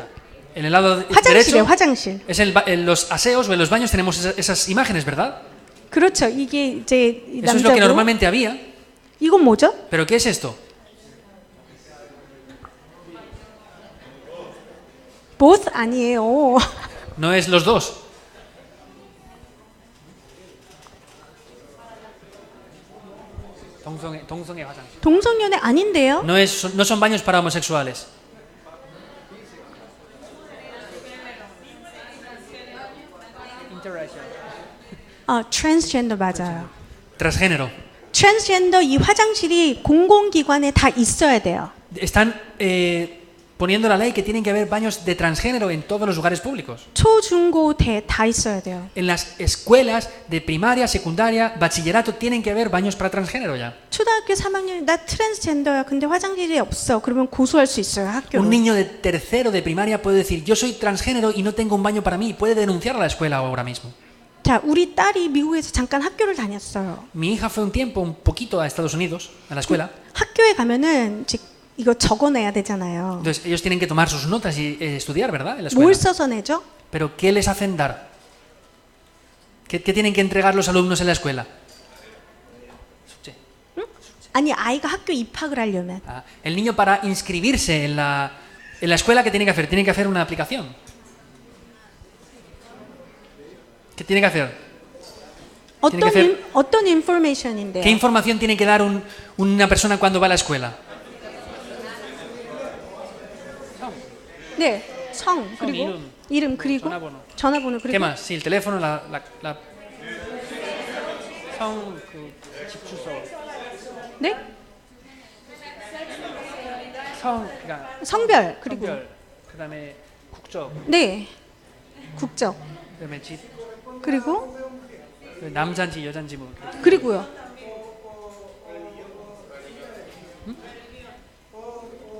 En el lado 화장실이에요, derecho 화장실. es en los aseos o en los baños tenemos esas imágenes, ¿verdad? 그렇죠. 이게 이제 Eso es lo que 남자고. normalmente había. 이건 뭐죠? ¿Pero qué es esto? both 아니에요. No es los dos. 동성연애 아닌데요? No son baños para homosexuales. 트랜스젠더 맞아요. Transgénero. 트랜스젠더 이 화장실이 공공기관에 다 있어야 돼요. Están poniendo la ley que tienen que haber baños de transgénero en todos los lugares públicos. 초, 중, 고, 대 다 있어야 돼요. En las escuelas de primaria, secundaria, bachillerato tienen que haber baños para transgénero ya. 초등학교 3학년 나 트랜스젠더야. 근데 화장실이 없어. 그러면 고소할 수 있어요, Un 학교로. niño de tercero de primaria puede decir, yo soy transgénero y no tengo un baño para mí, y puede denunciar a la escuela ahora mismo. 자, 우리 딸이 미국에서 잠깐 학교를 다녔어요. Mi hija fue un tiempo, un poquito a Estados Unidos, a la escuela. 학교에 가면은 이제 이거 적어내야 되잖아요. Entonces ellos tienen que tomar sus notas y estudiar, ¿verdad? En la escuela. 뭘 써서 내죠? Pero ¿qué les hacen dar? ¿Qué tienen que entregar los alumnos en la escuela? 아니, 아이가 학교 입학을 하려면 El niño para inscribirse en la escuela, ¿qué tiene que hacer? Tiene que hacer una aplicación. ¿Qué tiene que hacer? 어떤 que hacer- 어떤 인포메이션인데요? ¿Qué información tiene que dar una persona cuando va a la escuela? 네, 성 그리고 이름 그리고 전화번호 ¿Qué 그리고 más? Sí, el teléfono, 네, 그러니까 성별 그리고 그다음에 국적, 네, 국적 그다음에 집, 그리고 남자인지 여자인지 뭐. 그리고요.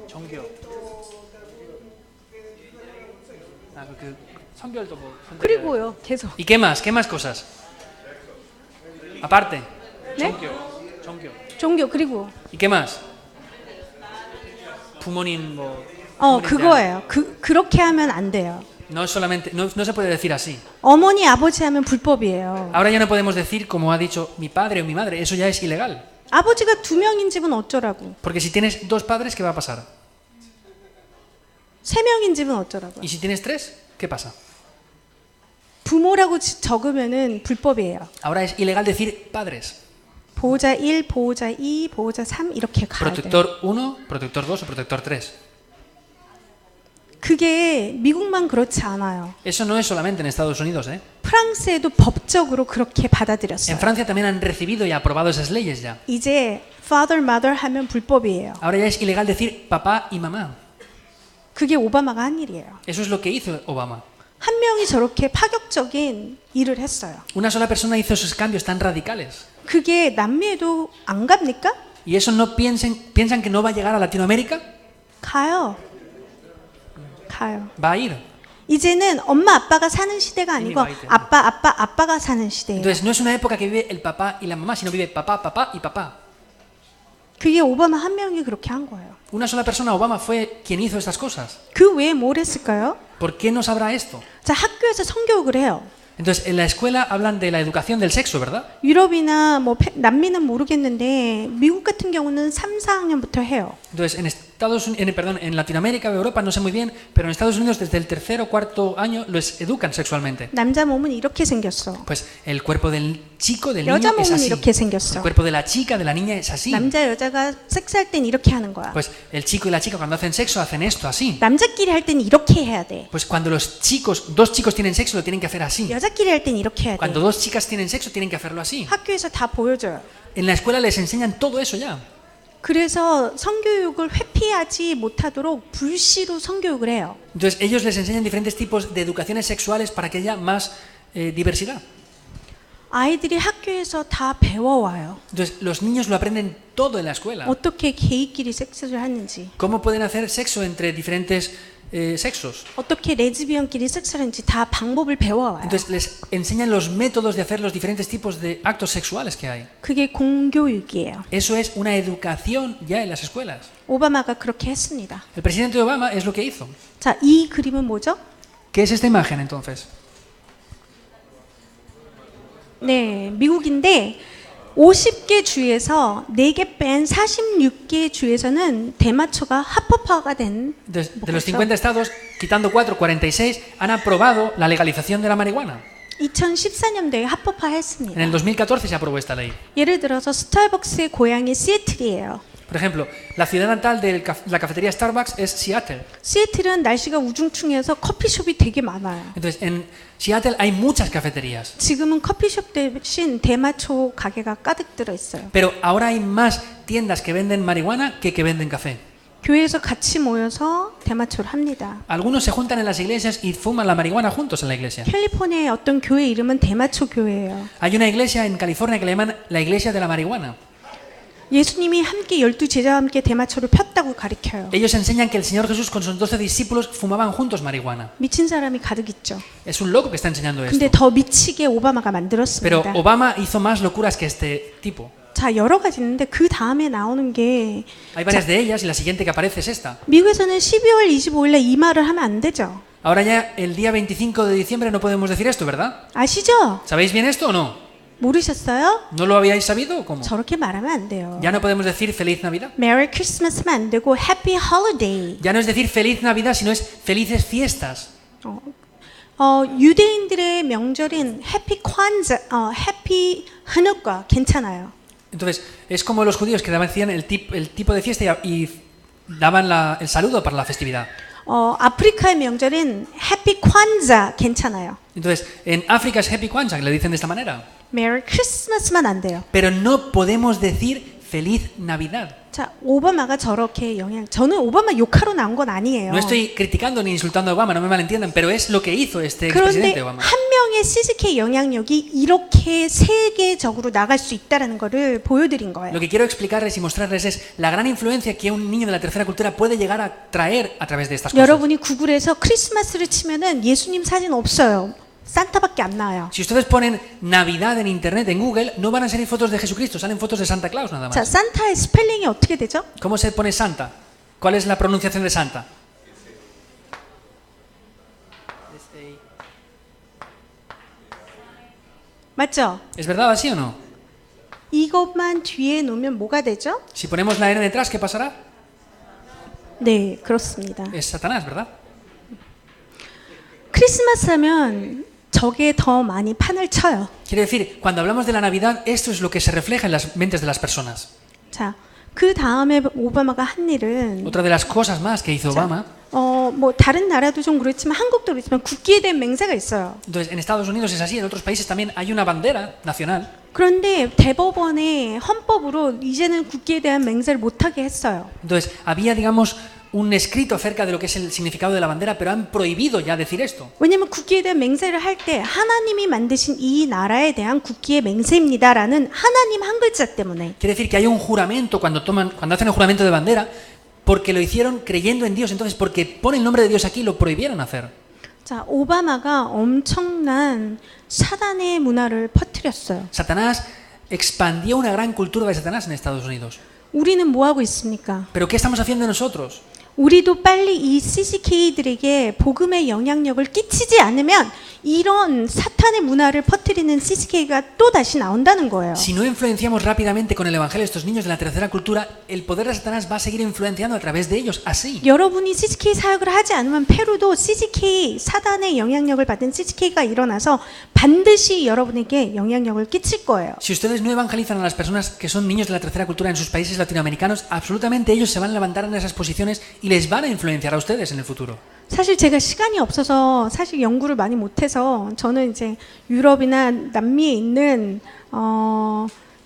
종교. 그 성별도 뭐. 그리고요. 계속. ¿Y qué más? ¿Qué más cosas? Aparte. 네? 종교. 종교 그리고 ¿Y qué más? 부모님 뭐. 그거예요. 그렇게 하면 안 돼요. No solamente, no se puede decir así. 어머니 아버지 하면 불법이에요. Ahora ya no podemos decir, como ha dicho mi padre o mi madre, eso ya es ilegal. 아버지가 2명인 집은 어쩌라고? Porque si tienes dos padres, ¿qué va a pasar? 3명인 집은 어쩌라고? ¿Y si tienes tres? ¿Qué pasa? 부모라고 적으면은 불법이에요. Ahora es ilegal decir padres. 보호자 1, 보호자 2, 보호자 3 이렇게 가야 돼요. Protector 1, protector 2 o protector 3. 그게 미국만 그렇지 않아요. Eso no es solamente en Estados Unidos, ¿eh? 프랑스에도 법적으로 그렇게 En 받아들였어요. Francia también han recibido y aprobado esas leyes ya. 이제 father, mother 하면 불법이에요. Ahora ya es ilegal decir papá y mamá. 그게 오바마가 한 일이에요. Eso es lo que hizo Obama. 한 명이 저렇게 파격적인 일을 했어요. Una sola persona hizo esos cambios tan radicales. 그게 남미에도 안 갑니까? ¿Y eso no piensan que no va a llegar a Latinoamérica? 가요. 가요. Va a ir. 이제는 엄마 아빠가 사는 시대가 아니고 아빠가 사는 시대예요. Entonces no es una época que vive el papá y la mamá, sino vive papá, papá y papá. 그게 오바마 한 명이 그렇게 한 거예요. Una sola persona, Obama, fue quien hizo estas cosas. 그 외에 뭘 했을까요? ¿Por qué no sabrá esto? 자, 학교에서 성교육을 해요. Entonces, en la escuela hablan de la educación del sexo, ¿verdad? 유럽이나 뭐 남미는 모르겠는데 미국 같은 경우는 3, 4학년부터 해요. Entonces, en en Latinoamérica o Europa, no sé muy bien, pero en Estados Unidos desde el tercer o cuarto año los educan sexualmente. 남자 몸은 이렇게 생겼어. Pues el cuerpo del chico, del niño 여자 es 몸은 así. 이렇게 El 생겼어. cuerpo de la chica, de la niña es así. 남자 여자가 섹스할 땐 이렇게 하는 거야. Pues el chico y la chica cuando hacen sexo hacen esto así. 남자끼리 할 땐 이렇게 해야 돼. Pues cuando los chicos, dos chicos tienen sexo lo tienen que hacer así. 여자끼리 할 땐 이렇게 해야 돼. Cuando dos chicas tienen sexo tienen que hacerlo así. 학교에서 다 보여줘요. En la escuela les enseñan todo eso ya. 그래서 성교육을 회피하지 못하도록 불시로 성교육을 해요. Entonces ellos les enseñan diferentes tipos de educaciones sexuales para que haya más diversidad. 아이들이 학교에서 다 배워와요. Entonces los niños lo aprenden todo en la escuela. 어떻게 게이끼리 섹스를 하는지, ¿Cómo pueden hacer sexo entre diferentes sexos? 어떻게 레즈비언끼리 섹스를 하는지 다 방법을 배워와요. Entonces les enseñan los métodos de hacer los diferentes tipos de actos sexuales que hay. 그게 공교육이에요. Eso es una educación ya en las escuelas. 오바마가 그렇게 했습니다. El presidente Obama es lo que hizo. 자, 이 그림은 뭐죠? ¿Qué es esta imagen entonces? 네, 미국인데 50개 주에서 4개 뺀 46개 주에서는 대마초가 합법화가 된 De los 50 estados, quitando 4, 46, han aprobado la legalización de la marihuana. 2014년도에 En 합법화했습니다. el 2014 se aprobó esta ley. 예를 들어서 스타벅스의 고향이 시애틀이에요. Por ejemplo, la ciudad natal de la cafetería Starbucks es Seattle. 시애틀은 날씨가 우중충해서 커피숍이 되게 많아요. Entonces, en Seattle hay muchas cafeterías. 지금은 커피숍 대신 대마초 가게가 가득 들어 있어요. Pero ahora hay más tiendas que venden marihuana que venden café. 교회에서 같이 모여서 대마초를 합니다. Algunos se juntan en las iglesias y fuman la marihuana juntos en la iglesia. 캘리포니아의 어떤 교회 이름은 대마초 교회예요. Hay una iglesia en California que le llaman la iglesia de la marihuana. 예수님이 함께 12제자와 함께 대마초를 폈다고 가르쳐요. Ellos enseñan que el Señor Jesús con sus 12 discípulos fumaban juntos marihuana. 미친 사람이 가득 있죠. Es un loco que está enseñando 근데 esto. 더 미치게 오바마가 Pero 만들었습니다. Obama hizo más locuras que este tipo. 자, 여러 가지 있는데 그 다음에 나오는 게 Hay varias de ellas y la siguiente que aparece es esta. 미국에서는 12월 25일에 이 말을 하면 안 되죠. Ahora ya el día 25 de diciembre no podemos decir esto, ¿verdad? 아시죠? ¿Sabéis bien esto o no? 모르셨어요? ¿No lo habíais sabido o cómo? 저렇게 말하면 안 돼요. Ya no podemos decir Feliz Navidad. Merry Christmas 하면 안 되고 Happy Holiday. Ya no es decir Feliz Navidad, sino es Felices Fiestas. 유대인들의 명절인 Happy Kwanzaa, Happy Hanukkah 괜찮아요. Entonces, es como los judíos que hacían el tipo de fiesta y daban el saludo para la festividad. 아프리카의 명절인 Happy Kwanzaa 괜찮아요. Entonces, en África es Happy Kwanzaa, que le dicen de esta manera. Merry Christmas만 안 돼요. Pero no podemos decir Feliz Navidad. 자, 오바마가 저렇게 저는 오바마 욕하러 나온 건 아니에요. No estoy criticando ni insultando a Obama, no me malentiendan, pero es lo que hizo este 그런데 expresidente Obama. 한 명의 CCK 영향력이 이렇게 세계적으로 나갈 수 있다라는 거를 보여드린 거예요. Lo que quiero explicarles y mostrarles es la gran influencia que un niño de la tercera cultura puede llegar a traer a través de estas cosas. 여러분이 구글에서 크리스마스를 치면은 예수님 사진 없어요. 산타밖에 안 나와요. Si ustedes ponen Navidad en internet, en Google, no van a salir fotos de Jesucristo, salen fotos de Santa Claus nada 자, más. 산타의 스펠링이 어떻게 되죠? ¿Cómo se pone Santa? ¿Cuál es la pronunciación de Santa? 맞죠? ¿Es verdad así o no? 이것만 뒤에 놓으면 뭐가 되죠? Si ponemos la N detrás, ¿qué pasará? 네, 그렇습니다. Es Satanás, ¿verdad? 크리스마스 하면 저게 더 많이 판을 쳐요. Quiere decir, cuando hablamos de la Navidad, esto es lo que se refleja en las mentes de las personas. 자, 그 다음에 오바마가 한 일은 Otra de las cosas más que hizo Obama, 뭐 다른 나라도 좀 그렇지만 한국도 그렇지만 국기에 대한 맹세가 있어요. entonces en Estados Unidos es así, en otros países también hay una bandera nacional. 그런데 대법원의 헌법으로 이제는 국기에 대한 맹세를 못하게 했어요. Entonces había, digamos, un escrito acerca de lo que es el significado de la bandera, pero han prohibido ya decir esto. 왜냐하면 국기에 대한 맹세를 할 때 하나님이 만드신 이 나라에 대한 국기의 맹세입니다라는 하나님 한 글자 때문에. Quiere decir que hay un juramento cuando hacen el juramento de bandera, porque lo hicieron creyendo en Dios. Entonces, porque pone el nombre de Dios aquí, lo prohibieron hacer. 자, 오바마가 엄청난 사단의 문화를 퍼뜨렸어요. Satanás expandió una gran cultura de Satanás en Estados Unidos. 우리는 뭐 하고 있습니까? ¿Pero qué estamos haciendo nosotros? 우리도 빨리 이 CCK들에게 복음의 영향력을 끼치지 않으면 이런 사탄의 문화를 퍼뜨리는 CCK가 또 다시 나온다는 거예요. Si no influenciamos rápidamente con el evangelio a estos niños de la tercera cultura, el poder de Satanás va a seguir influenciando a través de ellos así. 여러분이 CCK 사역을 하지 않으면 페루도 CCK 사단의 영향력을 받은 CCK가 일어나서 반드시 여러분에게 영향력을 끼칠 거예요. Si ustedes no evangelizan a las personas que son niños de la tercera cultura en sus países latinoamericanos, absolutamente ellos se van a levantar en esas posiciones y les van a influenciar a ustedes en el futuro. 사실 제가 시간이 없어서 사실 연구를 많이 못해서 저는 이제 유럽이나 남미에 있는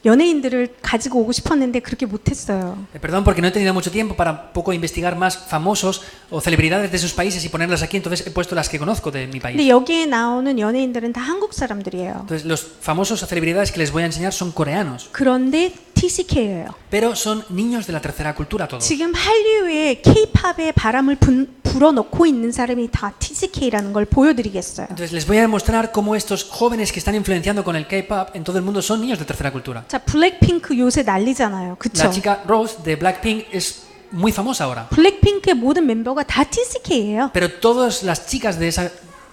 연예인들을 가지고 오고 싶었는데 그렇게 못했어요. Perdón porque no he tenido mucho tiempo para poco investigar más famosos o celebridades de sus países y ponerlas aquí, entonces he puesto las que conozco de mi país. 근데 여기에 나오는 연예인들은 다 한국 사람들이에요. Entonces los famosos o celebridades que les voy a enseñar son coreanos, 그런데 TCK예요. pero son niños de la tercera cultura todos. 지금 한류에 K-팝의 바람을 불어넣고 있는 사람이 다 TCK라는 걸 보여드리겠어요. Entonces les voy a demostrar cómo estos jóvenes que están influenciando con el K-pop en todo el mundo son niños de tercera cultura. 자, 블랙핑크 요새 난리잖아요. 그쵸? La chica Rose de Blackpink es muy famosa ahora, 블랙핑크의 모든 멤버가 다 TCK예요. pero todas las chicas de ese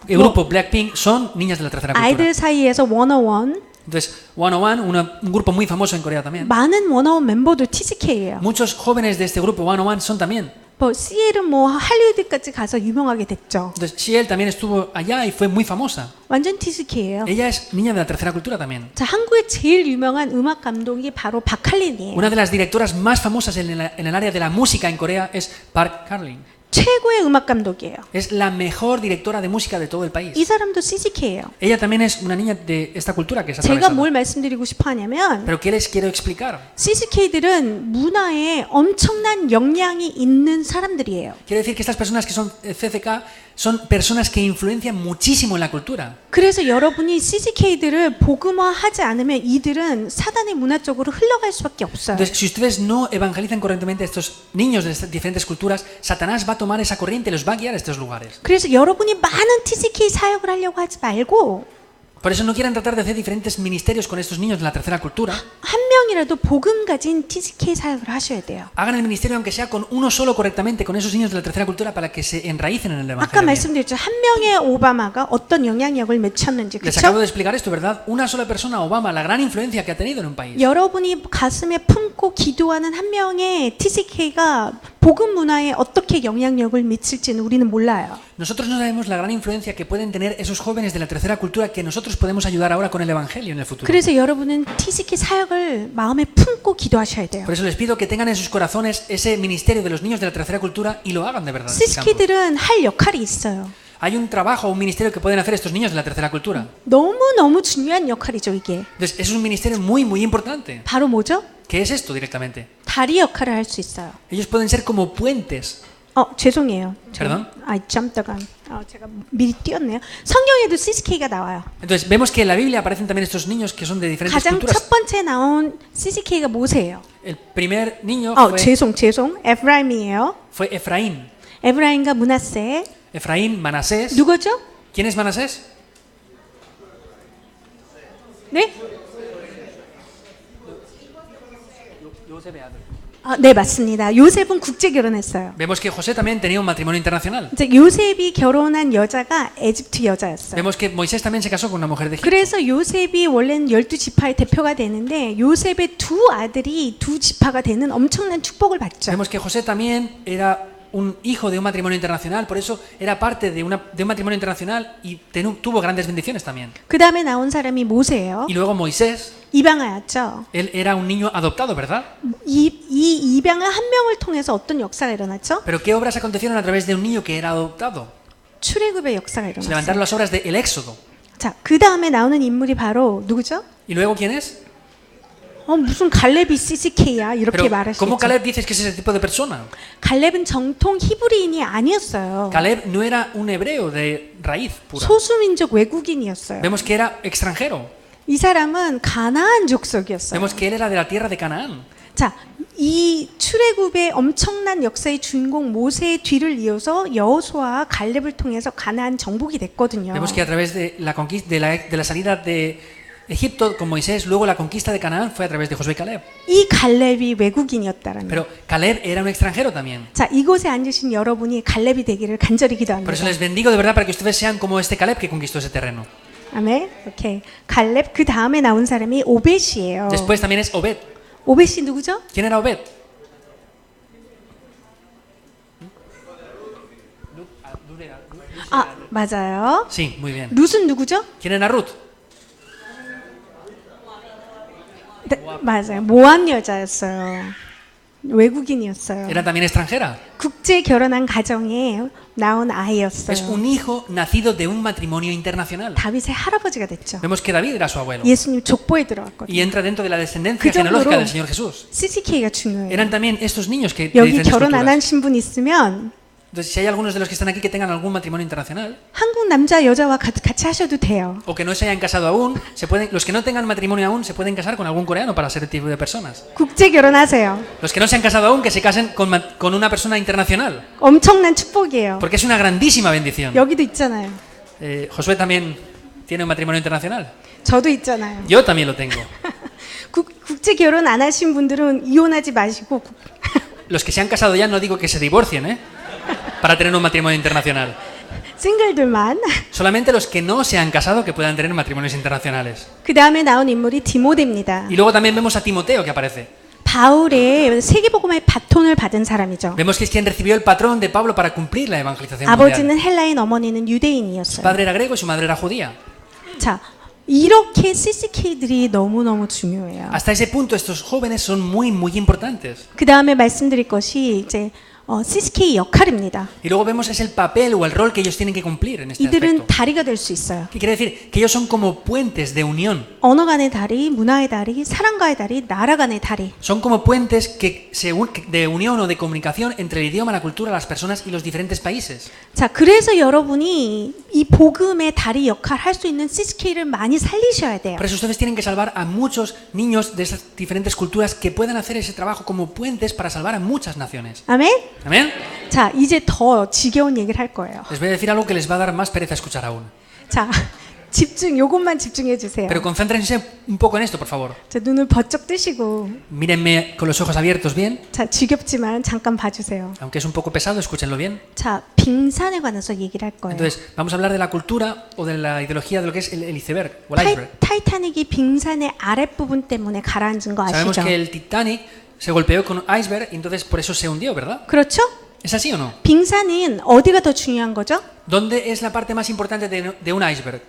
grupo Blackpink son niñas de la tercera cultura. 아이들 사이에서 101, Entonces, 101, un grupo muy famoso en Corea también. 많은 101 멤버들 TCK예요. Muchos jóvenes de este grupo 101 son también. 뭐 CL은 뭐 할리우드까지 가서 유명하게 됐죠. Entonces, Ciel también estuvo allá y fue muy famosa. 완전 TCK예요. Ella es niña de la tercera cultura también. 자, 한국의 제일 유명한 음악 감독이 바로 박할린이에요. Una de las directoras más famosas en el área de la música en Corea es Park Carlin. 최고의 음악 감독이에요. Es la mejor directora de música de todo el país. 이 사람도 CCK예요. Ella también es una niña de esta cultura que es 제가 atravesada. 뭘 말씀드리고 싶어 하냐면 Pero ¿qué les quiero explicar? CCK들은 문화에 엄청난 영향이 있는 사람들이에요. Quiero decir que estas personas que son CCK son personas que influencian muchísimo en la cultura. 그래서 여러분이 CCK들을 복음화하지 않으면 이들은 사단의 문화 쪽으로 흘러갈 수밖에 없어요. Entonces, si ustedes no evangelizan correctamente a estos niños de estas diferentes culturas, Satanás va a tomar esa corriente y los va a guiar a estos lugares. 그래서 여러분이 많은 TCK 사역을 하려고 하지 말고 Por eso no quieran tratar de hacer diferentes ministerios con estos niños de la tercera cultura. 한 명이라도 복음 가진 TCK 사역을 하셔야 돼요. Hagan el ministerio aunque sea con uno solo correctamente, con esos niños de la tercera cultura para que se enraicen en el 아까 evangelio. 말씀드렸죠. 한 명의 오바마가 어떤 영향력을 미쳤는지. Les acabo 그렇죠? de explicar esto, ¿verdad? Una sola persona, Obama, la gran influencia que ha tenido en un país. 여러분이 가슴에 품고 기도하는 한 명의 TCK가 복음 문화에 어떻게 영향력을 미칠지는 우리는 몰라요. Nosotros no sabemos la gran influencia que pueden tener esos jóvenes de la tercera cultura que nosotros podemos ayudar ahora con el evangelio en el futuro. 그래서 여러분은 TCK 사역을 마음에 품고 기도하셔야 돼요. Por eso les pido que tengan en sus corazones ese ministerio de los niños de la tercera cultura y lo hagan de verdad. en este campo. CCK들은 할 역할이 있어요. Hay un trabajo, un ministerio que pueden hacer estos niños de la tercera cultura. 너무너무 중요한 역할이죠, 이게. Entonces, es un ministerio muy, muy importante. 바로 뭐죠? ¿Qué es esto directamente? 다리 역할을 할 수 있어요. Ellos pueden ser como puentes. 죄송해요. Perdón? 잠깐만. 제가 미리 띄었네요. 성경에도 CCK가 나와요. Entonces, vemos que en la Biblia aparecen también estos niños que son de diferentes 가장 culturas. 첫 번째 나온 CCK가 모세예요. El primer niño 죄송. 에프라임이에요. fue Efraín. 에프라임과 므낫세. Efraín, Manasés. 누구죠? ¿Quién es Manasés? 네? 네, 맞습니다. 요셉은 국제 결혼했어요. Vemos que José también tenía un matrimonio internacional. 이제 요셉이 결혼한 여자가 에집트 여자였어요. Vemos que Moisés también se casó con una mujer de Egipto. 그래서 요셉이 원래는 12지파의 대표가 되는데 요셉의 두 아들이 두 지파가 되는 엄청난 축복을 받죠. Vemos que José también era un hijo de un matrimonio internacional, por eso era parte de un matrimonio internacional y tuvo grandes bendiciones también. 그 다음에 나온 사람이 모세예요. Y luego Moisés, 이방아였죠. él era un niño adoptado, ¿verdad? 이 입양아 한 명을 통해서 어떤 역사가 일어났죠? Pero ¿qué obras acontecieron a través de un niño que era adoptado? 출애굽의 역사가 Se 일어났어요. levantaron las obras del Éxodo. 자, 그 다음에 나오는 인물이 바로 누구죠? ¿Y luego quién es? 무슨 갈렙이 CCK야 이렇게 Pero 말할 수 ¿cómo 있죠. Caleb dices que es ese tipo de persona? 갈렙은 정통 히브리인이 아니었어요. Caleb no era un hebreo de raíz pura. 소수민족 외국인이었어요. Vemos que era extranjero. 이 사람은 가나안 족속이었어요. Vemos que él era de la tierra de Canaán. 자, 이 출애굽의 엄청난 역사의 주인공 모세의 뒤를 이어서 여호수아와 갈렙을 통해서 가나안 정복이 됐거든요. Vemos que a través de la conquista, de la salida de Egipto con Moisés, luego la conquista de Canaán fue a través de Josué y Caleb. 이 갈렙이 외국인이었다라는. Pero Caleb era un extranjero también. 자, 이곳에 앉으신 여러분이 갈렙이 되기를 간절히 Por 기도합니다. eso les bendigo de verdad para que ustedes sean como este Caleb que conquistó ese terreno. 아멘. 오케이. 갈렙 그 다음에 나온 사람이 오벳이에요. Después también es Obed. 오벳이 누구죠? ¿Quién era Obed? 아, 맞아요. Sí, muy bien. 룻은 누구죠? ¿Quién era Ruth? 네, 맞아요. 모압 여자였어요. 외국인이었어요. Era también extranjera. 국제 결혼한 가정에 나온 Es 아이였어요. un hijo nacido de un matrimonio internacional. 다윗의 할아버지가 됐죠. Vemos que David era su abuelo. 예수님 족보에 들어갔거든요. Y entra dentro de la descendencia 그 genealógica 정도로 del Señor Jesús. CCK가 중요해요. Eran también estos niños que de 여기 diferentes 결혼 안 culturas. 하신 분 있으면 Entonces, si hay algunos de los que están aquí que tengan algún matrimonio internacional 한국 남자 여자와 같이 하셔도 돼요. o que no se hayan casado aún, los que no tengan matrimonio aún se pueden casar con algún coreano para ser el tipo de personas. 국제 결혼하세요. Los que no se han casado aún, que se casen con una persona internacional, 엄청난 축복이에요. porque es una grandísima bendición. 여기도 있잖아요. Josué también tiene un matrimonio internacional. 저도 있잖아요. Yo también lo tengo. 국제 결혼 안 하신 분들은 이혼하지 마시고 Los que se han casado ya no digo que se divorcien, para tener un matrimonio internacional. 싱글들만. Solamente los que no se han casado que puedan tener matrimonios internacionales. 그 다음에 나온 인물이 디모데입니다. Y luego también vemos a Timoteo que aparece. 바울의 세계복음의 바톤을 받은 사람이죠. Vemos que es quien recibió el patrón de Pablo para cumplir la evangelización mundial. 아버지는 헬라인, 어머니는 Su 유대인이었어요. padre era griego y su madre era judía. 자, 이렇게 CCK들이 너무너무 중요해요. Hasta ese punto estos jóvenes son muy, muy importantes. 그 다음에 말씀드릴 것이 이제 CCK 역할입니다. Y luego vemos es el papel o el rol que ellos tienen que cumplir en este 이들은 aspecto. 다리가 될 수 있어요. ¿Qué quiere decir? Que ellos son como puentes de unión. 언어 간의 다리, 문화의 다리, 사랑과의 다리, 나라 간의 다리. Son como puentes de unión o de comunicación entre el idioma, la cultura, las personas y los diferentes países. 자, 그래서 여러분이 이 복음의 다리 역할 할 수 있는 CCK를 많이 살리셔야 돼요. Por eso ustedes tienen que salvar a muchos niños de esas diferentes culturas que puedan hacer ese trabajo como puentes para salvar a muchas naciones. 아멘? ¿Amén? 자, 이제 더 지겨운 얘기를 할 거예요. Les voy a decir algo que les va a dar más pereza escuchar aún. 자, 요것만 집중해 주세요. Pero concéntrense un poco en esto, por favor. 자, 눈을 번쩍 뜨시고, Mírenme con los ojos abiertos bien. 자, 지겹지만 잠깐 봐주세요. Aunque es un poco pesado, escúchenlo bien. 자, 빙산에 관해서 얘기를 할 거예요. Entonces, vamos a hablar de la cultura o de la ideología de lo que es el iceberg o el iceberg. 타이타닉이 빙산의 아랫부분 때문에 가라앉은 거 Sabemos 아시죠? que el Titanic se golpeó con un iceberg y entonces por eso se hundió, ¿verdad? 그렇죠? ¿Es así o no? 빙산은 어디가 더 중요한 거죠? ¿Dónde es la parte más importante de un iceberg?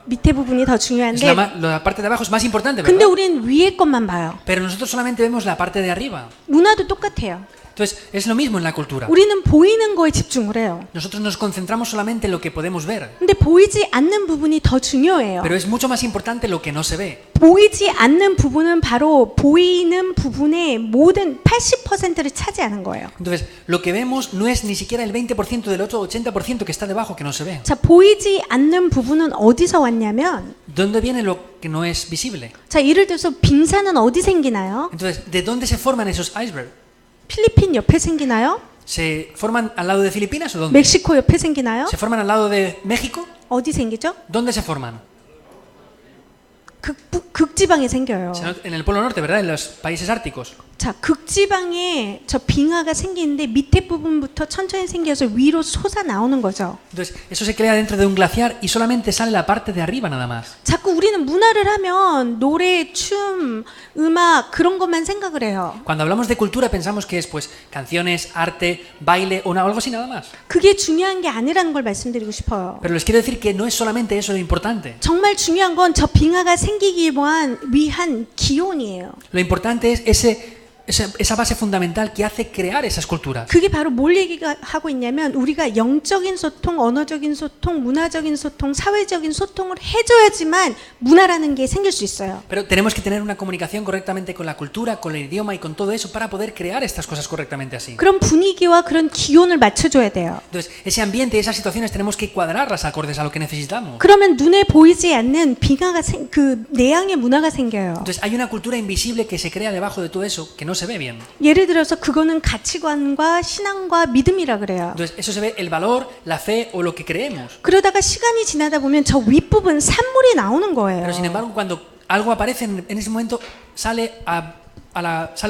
밑에 부분이 더 Es 중요한데 la parte de abajo es más importante, 근데 ¿verdad? 우리는 위에 것만 봐요. Pero nosotros solamente vemos la parte de arriba. 문화도 똑같아요. Entonces, es lo mismo en la cultura. 우리는 보이는 거에 집중을 해요. Nosotros nos concentramos solamente en lo que podemos ver. 근데 보이지 않는 부분이 더 중요해요. Pero es mucho más importante lo que no se ve. 보이지 않는 부분은 바로 보이는 부분의 모든 80%를 차지하는 거예요. Entonces, lo que vemos no es ni siquiera el 20% del otro 80% que está debajo que no se ve. 자, 보이지 않는 부분은 어디서 왔냐면 ¿Dónde viene lo que no es visible? 자, 예를 들어서 빙산은 어디 생기나요? Entonces, ¿de dónde se forman esos icebergs? 필리핀 옆에 생기나요? ¿Se forman al lado de Filipinas o dónde? 멕시코 옆에 생기나요? ¿Se forman al lado de México? 어디 생기죠? ¿Dónde se forman? 극지방에 생겨요. En el Polo Norte, ¿verdad? En los países árticos. 자, 극지방에 저 빙하가 생기는데 밑에 부분부터 천천히 생겨서 위로 솟아 나오는 거죠. Entonces, eso se crea dentro de un glaciar y solamente sale la parte de arriba nada más. 자꾸 우리는 문화를 하면 노래, 춤, 음악 그런 것만 생각을 해요. Cuando hablamos de cultura pensamos que es pues canciones, arte, baile o algo así nada más. 그게 중요한 게 아니라는 걸 말씀드리고 싶어요. Pero les quiero decir que no es solamente eso lo importante. 정말 중요한 건 저 빙하가 생기기 위한 기원이에요. Lo importante es esa base fundamental que hace crear esas culturas. 그게 바로 뭘 얘기하고 있냐면 우리가 영적인 소통, 언어적인 소통, 문화적인 소통, 사회적인 소통을 해줘야지만 문화라는 게 생길 수 있어요. Pero tenemos que tener una comunicación correctamente con la cultura, con el idioma y con todo eso para poder crear estas cosas correctamente así. 그런 분위기와 그런 기온을 맞춰줘야 돼요. Entonces, ese ambiente, esas situaciones tenemos que cuadrarlas acordes a lo que necesitamos. 그러면 눈에 보이지 않는 빙하가 그 내향의 문화가 생겨요. Entonces, hay una cultura invisible que se crea debajo de todo eso, que no se ve bien. 예를 들어서 그거는 가치관과 신앙과 믿음이라 그래요. Entonces, eso se ve el valor, la fe o lo que creemos. 그러다가 시간이 지나다 보면 저 윗부분 산물이 나오는 거예요. Pero sin embargo, cuando algo aparece en ese momento, sale a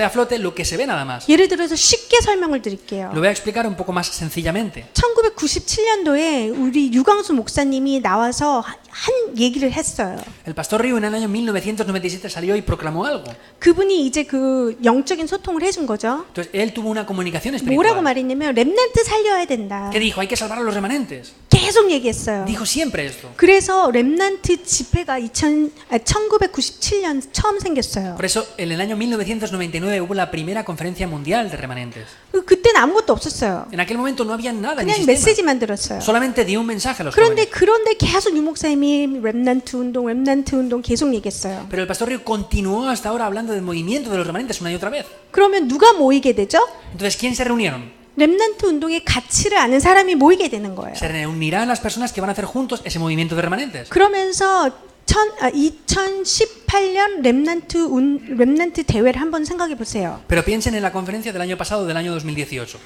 flote lo que se ve nada más. 예를 들어서 쉽게 설명을 드릴게요. Lo voy a explicar un poco más sencillamente. 1997년도에 우리 유광수 목사님이 나와서 한 얘기를 했어요. El pastor Ryu en el año 1997 salió y proclamó algo. 그분이 이제 그 영적인 소통을 해준 거죠. Entonces, él tuvo una comunicación 뭐라고 espiritual. 말했냐면 렘넌트 살려야 된다. ¿Qué dijo? Hay que salvar a los remanentes. 계속 얘기했어요. Dijo siempre esto. 그래서 렘넌트 집회가 1997년 처음 생겼어요. Por eso, en el año 1999 hubo la primera conferencia mundial de remanentes. 그때는 아무것도 없었어요. En aquel momento no había nada en el 그냥 sistema. 메시지만 들었어요. Solamente dio un mensaje a los 그런데 jóvenes. 계속 유 목사님이 렘넌트 운동 계속 얘기했어요. Pero el pastor Ryu continuó hasta ahora hablando del movimiento de los remanentes una y otra vez. 그러면 누가 모이게 되죠? Entonces, ¿quién se reunieron? 렘넌트 운동의 가치를 아는 사람이 모이게 되는 거예요. Se reunirán las personas que van a hacer juntos ese movimiento de remanentes. 그러면서 2018년 렘넌트 대회를 한번 생각해 보세요. Pero piensen en la conferencia del año pasado, del año 2018.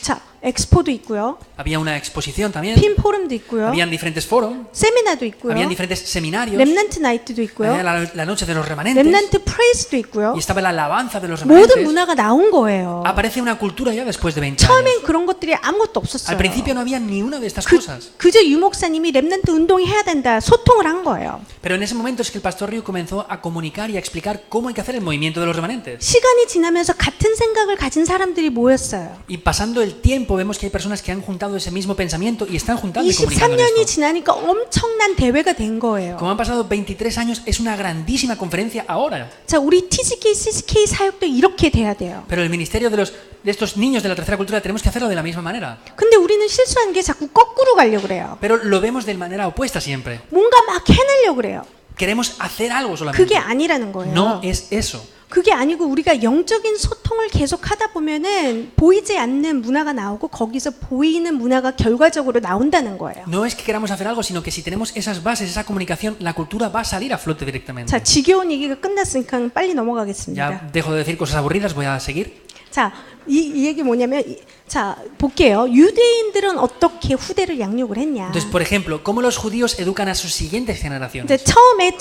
자, 엑스포도 있고요. Había una exposición también. 핀 포럼도 있고요. Habían diferentes foros. 세미나도 있고요. Habían diferentes seminarios. 렘넌트 나이트도 있고요. Había la noche de los remanentes. 렘넌트 프레이스도 있고요. Y estaba la alabanza de los 모든 remanentes. 문화가 나온 거예요. Aparece una cultura ya después de 20 años. 처음엔 그런 것들이 아무것도 없었어요. Al principio no había ni una de estas cosas. 그저 유 목사님이 렘넌트 운동해야 된다 소통을 한 거예요. Pero en ese momento es que el pastor Ryu comenzó a comunicar y a explicar cómo hay que hacer el movimiento de los remanentes. 시간이 지나면서 같은 생각을 가진 사람들이 모였어요. Y pasando el tiempo vemos que hay personas que han juntado ese mismo pensamiento y están juntando y comunicando 23년이 esto. 지나니까 엄청난 대회가 된 거예요. Como han pasado 23 años, es una grandísima conferencia ahora. 자, 우리 TGK, CCK 사역도 이렇게 돼야 돼요. Pero el ministerio de estos niños de la tercera cultura tenemos que hacerlo de la misma manera. 근데 우리는 실수하는 게 자꾸 거꾸로 가려고 그래요. Pero lo vemos de manera opuesta siempre. 뭔가 막 해내려고 그래요. Queremos hacer algo solamente. 그게 아니라는 거예요. No es eso. 그게 아니고 우리가 영적인 소통을 계속 하다 보면은 보이지 않는 문화가 나오고 거기서 보이는 문화가 결과적으로 나온다는 거예요. No es que queramos hacer algo, sino que si tenemos esas bases, esa comunicación, la cultura va a salir a flote directamente. 자, 지겨운 얘기가 끝났으니까 빨리 넘어가겠습니다. Ya dejo de decir cosas aburridas, voy a seguir. 자, 이 얘기 뭐냐면, 자, 볼게요. 유대인들은 어떻게 후대를 양육을 했냐. Entonces, por ejemplo, ¿cómo los judíos educan a sus siguientes generaciones? 이제 처음에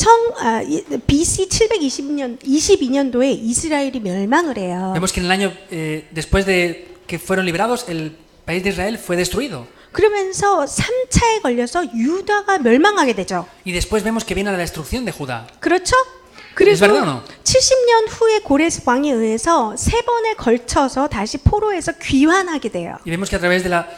BC 722년도에 이스라엘이 멸망을 해요. Vemos que en el año después de que fueron liberados, el país de Israel fue destruido. 그러면서 3차에 걸려서 유다가 멸망하게 되죠. Y después vemos que viene la destrucción de Judá. 그렇죠? 그래서 verdad o no? 70년 후에 고레스 왕에 의해서 3번에 걸쳐서 다시 포로에서 귀환하게 돼요. Y vemos que a través de la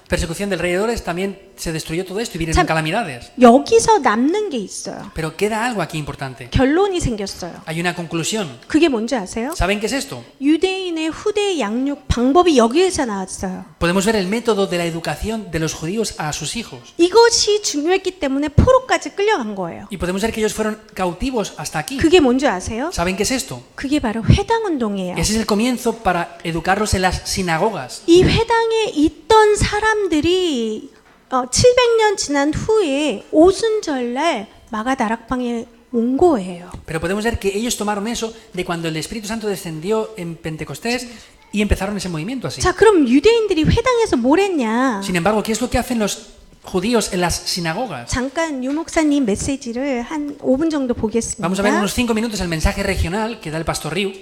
persecución del rey Herodes también se destruyó todo esto y vienen 참, calamidades. 여기서 남는 게 있어요. Pero queda algo aquí importante. 결론이 생겼어요. Hay una conclusión. 그게 뭔지 아세요? ¿Saben qué es esto? 유대인의 후대 양육 방법이 여기에서 나왔어요. Podemos ver el método de la educación de los judíos a sus hijos. 이것이 중요했기 때문에 포로까지 끌려간 거예요. Y podemos ver que ellos fueron cautivos hasta aquí. 그게 뭔지 아세요? ¿Saben qué es esto? 그게 바로 회당 운동이에요. Ese es el comienzo para educarlos en las sinagogas. 이 회당에 있던 사람들이 700년 지난 후에 오순절날 마가다락방에 온 거예요. Pero podemos ver que ellos tomaron eso de cuando el Espíritu Santo descendió en Pentecostés y empezaron ese movimiento así. 자, 그럼 유대인들이 회당에서 뭘 했냐? Sin embargo, ¿qué es lo que hacen los judíos en las sinagogas? 잠깐 유 목사님 메시지를 한 5분 정도 보겠습니다. Vamos a ver unos 5 minutos el mensaje regional que da el pastor Ryu.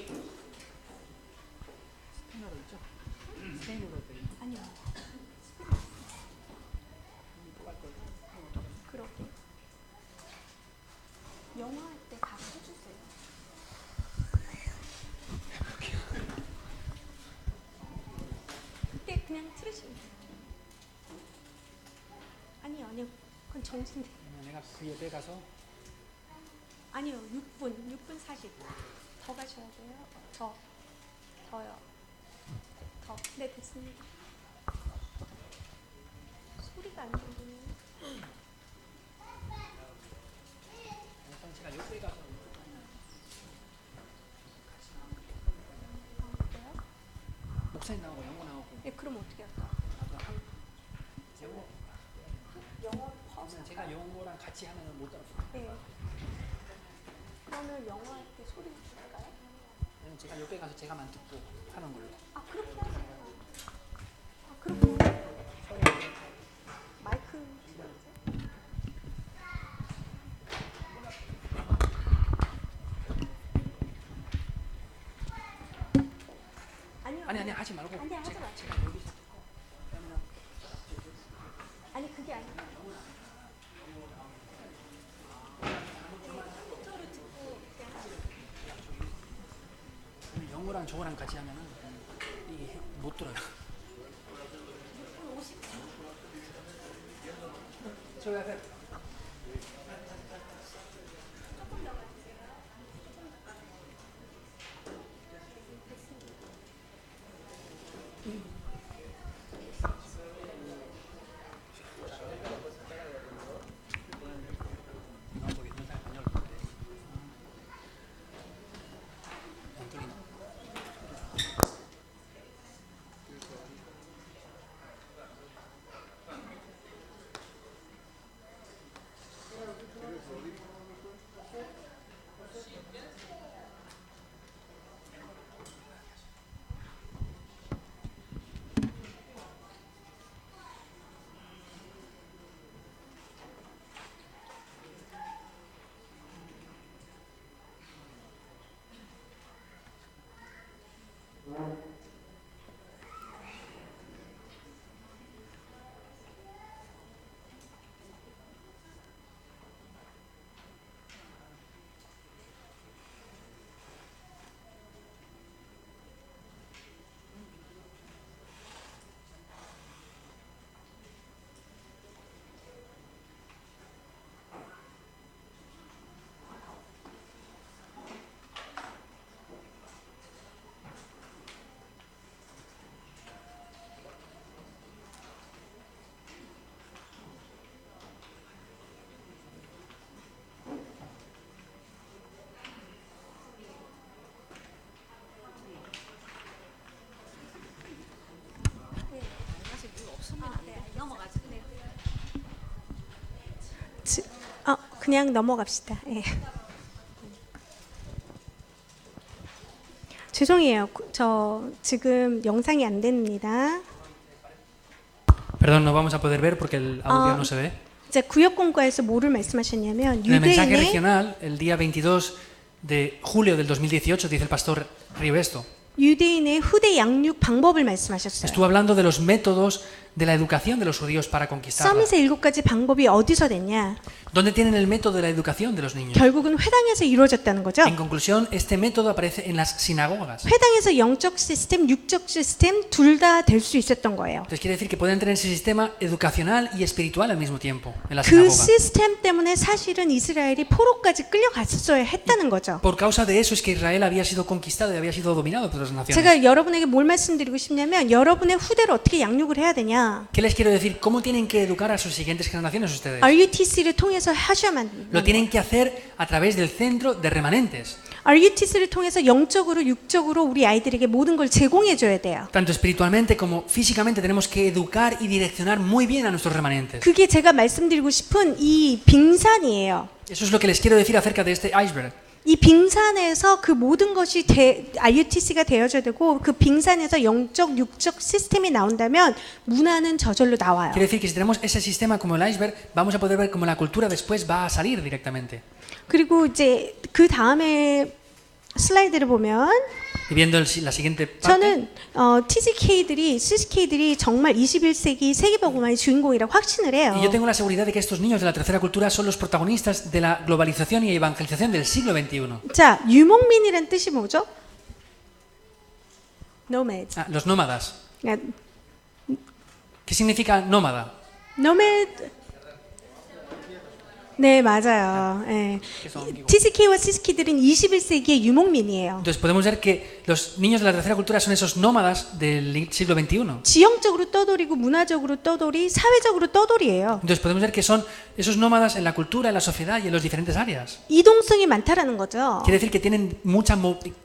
그냥 틀으시면 돼요. 아니요. 그건 정신대. 아니요. 6분 40. 더 가셔야 돼요. 더요. 더. 네, 됐습니다. 소리가 안 들리네요. 목사님 나오고 영어 나오고. 네, 그럼 어떻게 할까? 영어 퍼서. 제가 영어랑 같이 하면 못 알아요. 네. 그러면 영어 할 때 소리 줄까요? 네, 제가 옆에 가서 제가만 듣고 하는 걸로. 아 그렇게 하세요. 아 그렇게. 마이크. 아니요. 아니 하지 말고. 아니 하지 마. 제가 여기서 아니 그게 아니라. 영어랑 저거랑 같이 하면은 이게 못 들어요. 저기 앞에 그냥 넘어갑시다. 예. 죄송해요. 저 지금 영상이 안 됩니다. Perdón, no vamos a poder ver porque el audio Ah. no se ve. 이제 구역 공과에서 뭐를 말씀하셨냐면 En el mensaje 유대인의 regional, el día 22 de julio del 2018, dice el pastor Río esto. 유대인의 후대 양육 방법을 말씀하셨어요. Estuvo hablando de los métodos de la educación de los judíos para conquistarla. 서밋의 7가지 방법이 어디서 됐냐? ¿Dónde tienen el método de la educación de los niños? 결국은 회당에서 이루어졌다는 거죠. En conclusión, este método aparece en las sinagogas. 회당에서 영적 시스템, 육적 시스템 둘 다 될 수 있었던 거예요. Entonces quiere decir que pueden tener ese sistema educacional y espiritual al mismo tiempo en la 그 sinagoga. 시스템 때문에 사실은 이스라엘이 포로까지 끌려갔었어야 했다는 거죠. Por causa de eso es que Israel había sido conquistado y había sido dominado por otras naciones. 제가 여러분에게 뭘 말씀드리고 싶냐면 여러분의 후대를 어떻게 양육을 해야 되냐? ¿Qué les quiero decir? ¿Cómo tienen que educar a sus siguientes generaciones ustedes? RUTC를 통해서 하셔야만 Lo tienen que hacer a través del centro de remanentes. RUTC를 통해서 영적으로 육적으로 우리 아이들에게 모든 걸 제공해 줘야 돼요. Tanto espiritualmente como físicamente tenemos que educar y direccionar muy bien a nuestros remanentes. 그게 제가 말씀드리고 싶은 이 빙산이에요. Eso es lo que les quiero decir acerca de este iceberg. 이 빙산에서 그 모든 것이 RUTC가 되어져야 되고 그 빙산에서 영적, 육적 시스템이 나온다면 문화는 저절로 나와요. Quiere decir que si tenemos ese sistema como el iceberg, vamos a poder ver cómo la cultura después va a salir directamente. 그리고 이제 그 다음에 슬라이드를 보면 Y viendo la siguiente parte, 저는 TCK들이, CCK들이 정말 21세기 세계복음화의 주인공이라고 확신을 해요. y yo tengo la seguridad de que estos niños de la tercera cultura son los protagonistas de la globalización y evangelización del siglo XXI. 자, 유목민이란 뜻이 뭐죠? Nomads. Ah, los nómadas. 그러니까 ¿Qué significa nómada? nomad. 네, 맞아요. 예. TCK와 CCK들은 21세기의 유목민이에요. Entonces podemos ver que los niños de la tercera cultura son esos nómadas del siglo XXI. 지형적으로 떠돌이고 문화적으로 떠돌이, 사회적으로 떠돌이에요. Entonces podemos ver que son esos nómadas en la cultura, en la sociedad y en las diferentes áreas. 이동성이 많다라는 거죠. Quiere decir que tienen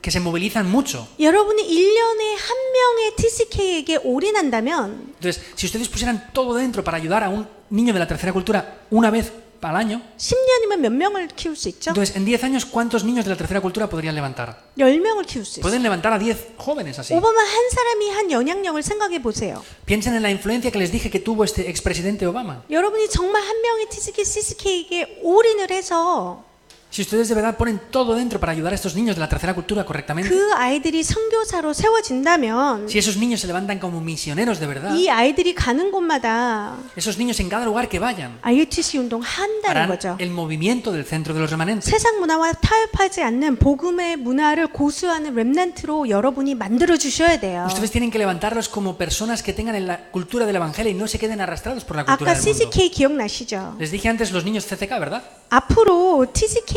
que se movilizan mucho. 여러분이 1년에 한 명의 TCK에게 올인한다면 Entonces, si ustedes pusieran todo dentro para ayudar a un niño de la tercera cultura una vez al año, 10년이면 몇 명을 키울 수 있죠? entonces en 10 años, ¿cuántos niños de la tercera cultura podrían levantar? 10명을 키울 수 있어요. Pueden levantar a 10 jóvenes así. 오바마 한 사람이 한 영향력을 생각해 보세요. Piensen en la influencia que les dije que tuvo este expresidente Obama. 여러분이 정말 한 명의 TCK, CCK에게 올인을 해서 Si ustedes de verdad ponen todo dentro para ayudar a estos niños de la tercera cultura correctamente, 그 아이들이 선교사로 세워진다면 si esos niños se levantan como misioneros de verdad, 이 아이들이 가는 곳마다 esos niños en cada lugar que vayan IUTC 운동 한다는 harán 거죠. el movimiento del centro de los remanentes. 세상 문화와 타협하지 않는 복음의 문화를 고수하는 렘넌트로 여러분이 만들어 주셔야 돼요. Ustedes tienen que levantarlos como personas que tengan la cultura del evangelio y no se queden arrastrados por la cultura 아까 del mundo. CCK 기억나시죠? Les dije antes los niños CCK, ¿verdad? 앞으로 TCK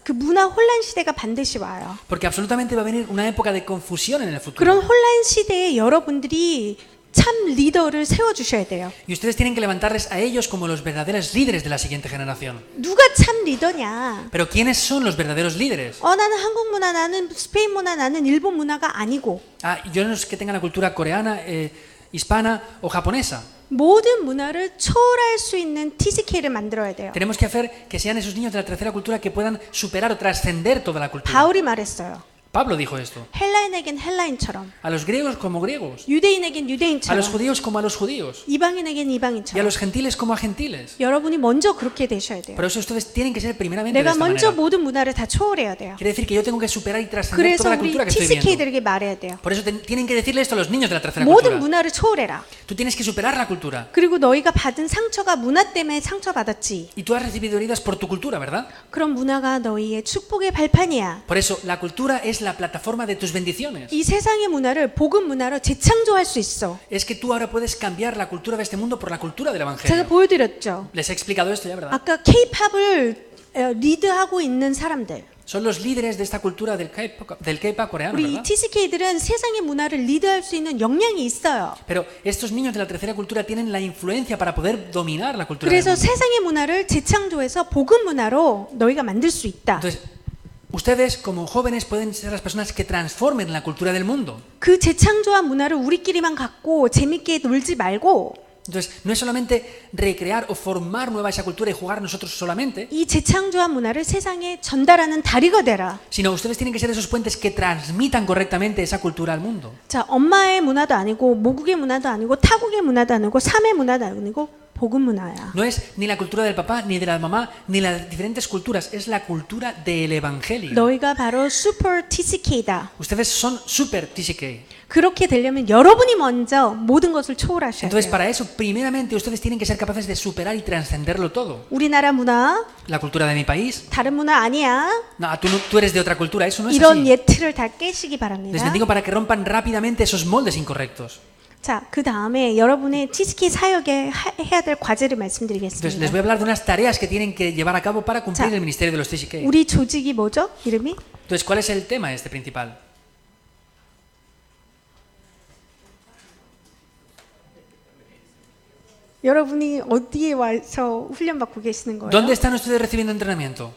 그 문화 혼란 시대가 반드시 와요. Porque absolutamente va a venir una época de confusión en el futuro. 그런 혼란 시대에 여러분들이 참 리더를 세워 주셔야 돼요. Y ustedes tienen que levantarles a ellos como los verdaderos líderes de la siguiente generación. 누가 참 리더냐? Pero ¿quiénes son los verdaderos líderes? 나는 한국 문화, 나는 스페인 문화, 나는 일본 문화가 아니고 Yo no es que tengan la cultura coreana, hispana o japonesa. 모든 문화를 초월할 수 있는 TCK를 만들어야 돼요. Tenemos que hacer que sean esos niños de la tercera cultura que puedan superar o trascender toda la cultura. 바울이 말했어요. Pablo dijo esto. 헬라인에겐 헬라인처럼, A los griegos como griegos, 유대인에겐 a 유대인처럼, los judíos como a los judíos, 이방인에겐 y a 이방인처럼. los gentiles como a gentiles. 여러분이 먼저 그렇게 되셔야 돼요. Por eso ustedes tienen que ser primeramente de 내가 esta 먼저 manera. 모든 문화를 다 초월해야 돼요. Quiere decir que yo tengo que superar y trascender 그래서 toda la 우리 cultura que estoy viendo. TCK들에게 말해야 돼요. Por eso tienen que decirle esto a los niños de la tercera 모든 cultura. 문화를 초월해라. Tú tienes que superar la cultura. 그리고 너희가 받은 상처가 문화 때문에 상처받았지. Y tú has recibido heridas por tu cultura, ¿verdad? 그런 문화가 너희의 축복의 발판이야. Por eso la cultura es la plataforma de tus bendiciones. 이 세상의 문화를 복음 문화로 재창조할 수 있어. Es que tú ahora puedes cambiar la cultura de este mundo por la cultura del 제가 evangelio. 보여드렸죠. Les he explicado esto ya, ¿verdad? 아까 K-팝을 리드하고 있는 사람들. Son los líderes de esta cultura del K-pop coreano, 우리 ¿verdad? TCK들은 세상의 문화를 리드할 수 있는 역량이 있어요. Pero estos niños de la tercera cultura tienen la influencia para poder dominar la cultura del 그래서 mundo. 세상의 문화를 재창조해서 복음 문화로 너희가 만들 수 있다. Entonces, ustedes como jóvenes pueden ser las personas que transformen la cultura del mundo. 그 재창조한 문화를 우리끼리만 갖고 재밌게 놀지 말고 Entonces, no es solamente recrear o formar nueva esa cultura y jugar nosotros solamente, 이 재창조한 문화를 세상에 전달하는 다리가 되라. sino ustedes tienen que ser esos puentes que transmitan correctamente esa cultura al mundo. 자, 엄마의 문화도 아니고 모국의 문화도 아니고 타국의 문화도 아니고 삼의 문화도 아니고 복음 문화야. No es ni la cultura del papá, ni de la mamá, ni las diferentes culturas, es la cultura del evangelio. 너희가 바로 슈퍼 TCK다. Ustedes son super TCK. 그렇게 되려면 여러분이 먼저 모든 것을 초월하셔야 Entonces, 돼요. para eso, primeramente, ustedes tienen que ser capaces de superar y trascenderlo todo. 우리나라 문화 La cultura de mi país. 다른 문화 아니야. No, tú eres de otra cultura, eso no es 이런 así. 예틀을 다 깨시기 Les 바랍니다. bendigo para que rompan rápidamente esos moldes incorrectos. 자, 그 다음에 여러분의 TCK 사역에 해야 될 과제를 Entonces, les 말씀드리겠습니다. voy a hablar de unas tareas que tienen que llevar a cabo para cumplir 자, el ministerio de los TCK. 우리 조직이 뭐죠? 이름이? Entonces, ¿cuál es el tema este principal? 여러분이 어디에 와서 훈련 받고 계시는 거예요? ¿Dónde están ustedes recibiendo entrenamiento?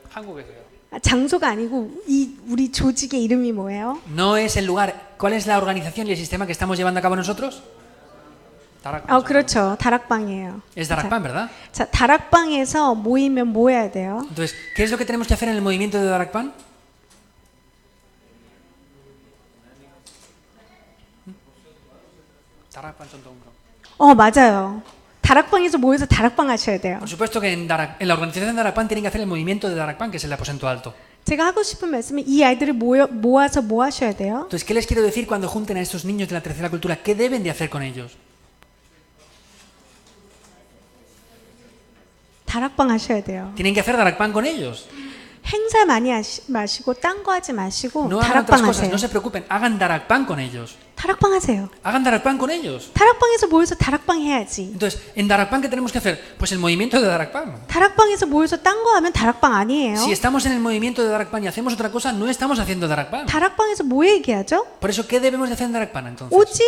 한국에서요. 장소가 아니고 이 우리 조직의 이름이 뭐예요? No es el lugar. ¿Cuál es la organización y el sistema que estamos llevando a cabo nosotros? 다락방. 그렇죠. 다락방이에요. Es Darakpan, ¿verdad? 자, 다락방에서 모이면 뭐 해야 돼요? Entonces, ¿qué es lo que tenemos que hacer en el movimiento de Darakpan? Darakpan son todo un grupo. 맞아요. 다락방에서 모여서 다락방 하셔야 돼요. Por supuesto que en la organización de Darakpan tienen que hacer el movimiento de Darakpan, que es el aposento alto. 제가 하고 싶은 말씀은 이 아이들을 모아서 뭐 하셔야 돼요? Entonces, ¿qué les quiero decir cuando junten a estos niños de la tercera cultura? ¿Qué deben de hacer con ellos? 다락방 하셔야 돼요. Tienen que hacer Darakpan con ellos. 행사 많이 마시고 딴 거 하지 마시고 No hagan otras 다락방 cosas, 하세요. no se preocupen, hagan Darakpan con ellos. 다락방 하세요. Hagan Darakpan con ellos. 다락방에서 모여서 다락방 해야지. Entonces, en Darakpan, ¿qué tenemos que hacer? Pues el movimiento de Darakpan. 다락방에서 모여서 딴 거 하면 다락방 아니에요. Si estamos en el movimiento de Darakpan y hacemos otra cosa, no estamos haciendo Darakpan. 다락방에서 뭐 얘기하죠? Por eso, ¿qué debemos de hacer en Darakpan entonces? 오직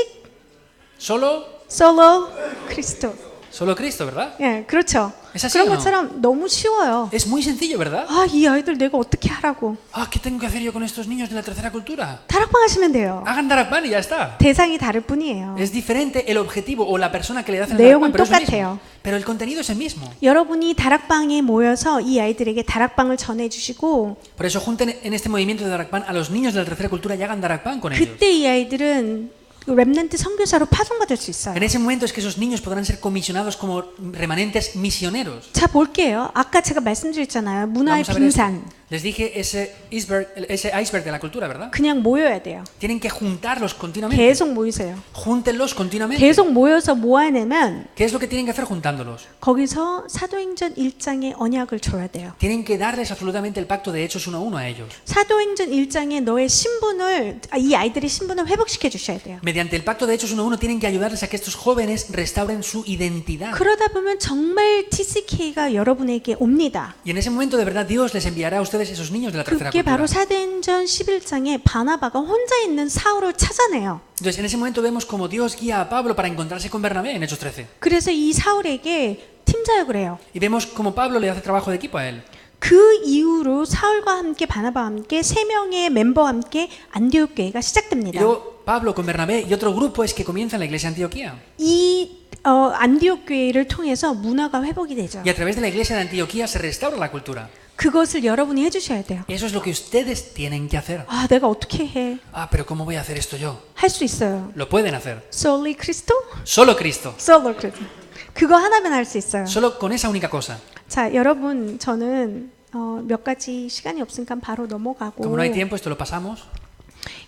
Solo 솔로 그리스도. Solo Cristo, ¿verdad? 예, 그렇죠. Es así 그런 o no? 것처럼 너무 쉬워요. Es muy sencillo, ¿verdad? 아, 이 아이들 내가 어떻게 하라고. Ah, ¿qué tengo que hacer yo con estos niños de la tercera cultura? 다락방 하시면 돼요. Hagan Darakpan y ya está. 대상이 다를 뿐이에요. Es diferente el objetivo o la persona que le hace el 내용은 Darakpan, pero es el 똑같아요. mismo. Pero el contenido es el mismo. 여러분이 다락방에 모여서 이 아이들에게 다락방을 전해주시고 Por eso junten en este movimiento de Darakpan a los niños de la tercera cultura y hagan Darakpan con ellos. 그때 이 아이들은 렘넌트 선교사로 파송받을 수 있어요. En ese momento es que esos niños podrán ser comisionados como remanentes misioneros. 자, 볼게요. 아까 제가 말씀드렸잖아요. 문화의 Vamos a ver esto. 빙산. Les dije ese iceberg de la cultura, ¿verdad? 그냥 모여야 돼요. Tienen que juntarlos continuamente. 계속 모이세요. Júntenlos continuamente. 계속 모여서 모아내면 ¿Qué es lo que tienen que hacer juntándolos? 거기서 사도행전 1장의 언약을 줘야 돼요. Tienen que darles absolutamente el pacto de Hechos 1:1 a ellos. 사도행전 1장에 너의 신분을 이 아이들의 신분을 회복시켜 주셔야 돼요. Mediante el pacto de Hechos 1:1 tienen que ayudarles a que estos jóvenes restauren su identidad. 그러다 보면 정말 TCK가 여러분에게 옵니다. Y en ese momento de verdad Dios les enviará a ustedes esos niños de la tercera 그게 바로 cultura. 사도행전 11장에 바나바가 혼자 있는 사울을 찾아내요. Entonces en ese momento vemos como Dios guía a Pablo para encontrarse con Bernabé en Hechos 13. 그래서 이 사울에게 팀사역을 해요. Y vemos como Pablo le hace trabajo de equipo a él. 그 이후로 사울과 함께 바나바와 함께 세 명의 멤버와 함께 안디옥 교회가 Y 시작됩니다. luego Pablo con Bernabé y otro grupo es que comienza en la iglesia de Antioquía. 이 안디옥 교회를 통해서 문화가 회복이 되죠. Y a través de la iglesia de Antioquía se restaura la cultura. 그것을 여러분이 해주셔야 돼요. Y eso es lo que ustedes tienen que hacer. 아, 내가 어떻게 해? Ah, pero ¿cómo voy a hacer esto yo? 할 수 있어요. Lo pueden hacer. 솔리 크리스토? Solo Cristo. 솔로 크리스토. 그거 하나면 할 수 있어요. Solo con esa única cosa. 자, 여러분, 저는 몇 가지 시간이 없으니까 바로 넘어가고 Como no hay tiempo, esto lo pasamos.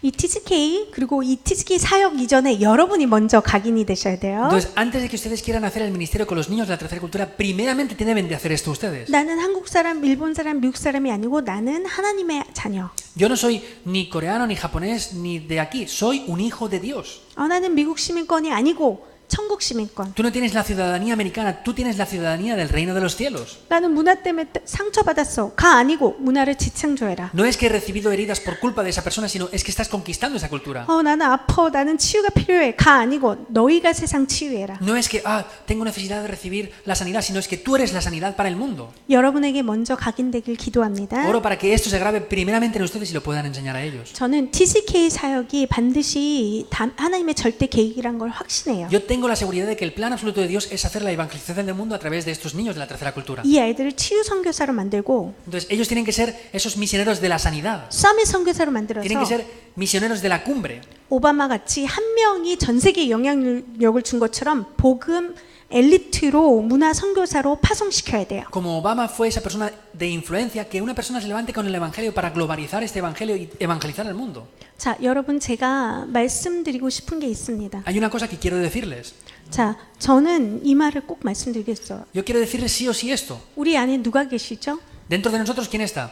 이 TCK 그리고 이 TCK 사역 이전에 여러분이 먼저 각인이 되셔야 돼요. Entonces, antes de que ustedes quieran hacer el ministerio con los niños de la tercera cultura, primeramente deben de hacer esto ustedes. 나는 한국 사람, 일본 사람, 미국 사람이 아니고 나는 하나님의 자녀. Yo no soy ni coreano, ni japonés, ni de aquí. Soy un hijo de Dios. 나는 미국 시민권이 아니고 천국 시민권. Tú no tienes la ciudadanía americana, tú tienes la ciudadanía del reino de los cielos. 나는 문화 때문에 상처받았어. 가 아니고 문화를 지창조해라. No es que he recibido heridas por culpa de esa persona, sino es que estás conquistando esa cultura. 나는 아파. 나는 치유가 필요해. 가 아니고 너희가 세상 치유해라. No es que, tengo necesidad de recibir la sanidad, sino es que tú eres la sanidad para el mundo. 여러분에게 먼저 각인되길 기도합니다. Oro para que esto se grabe primeramente en ustedes y lo puedan enseñar a ellos. 저는 TCK 사역이 반드시 하나님의 절대 계획이란 걸 확신해요. Yo tengo la seguridad de que el plan absoluto de Dios es hacer la evangelización del mundo a través de estos niños de la tercera cultura. 이 아이들을 치유 선교사로 만들고 Entonces, ellos tienen que ser esos misioneros de la sanidad. 서밋 선교사로 Tienen que 만들어서 ser misioneros de la cumbre. 오바마 같이 한 명이 전 세계에 영향력을 준 것처럼 복음 엘리트로 문화 선교사로 파송시켜야 돼요. Como Obama fue esa persona de influencia, que una persona se levante con el evangelio para globalizar este evangelio y evangelizar el mundo. 자, 여러분 제가 말씀드리고 싶은 게 있습니다. Hay una cosa que quiero decirles. 자, 저는 이 말을 꼭 말씀드리겠어요. Yo quiero decirles sí o sí esto. 우리 안에 누가 계시죠? Dentro de nosotros, ¿quién está?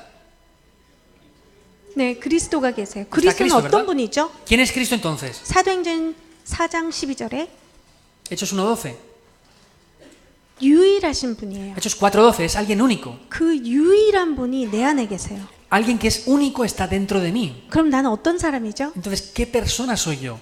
네, 그리스도가 계세요. 그리스도는 Cristo, 어떤 ¿verdad? 분이죠? ¿Quién es Cristo entonces? 사도행전 4장 12절에 Hechos 1:12. 유일하신 분이에요. Hechos 4:12 es alguien único. 그 유일한 분이 내 안에 계세요. Alguien que es único está dentro de mí. 그럼 나는 어떤 사람이죠? Entonces, ¿qué persona soy yo?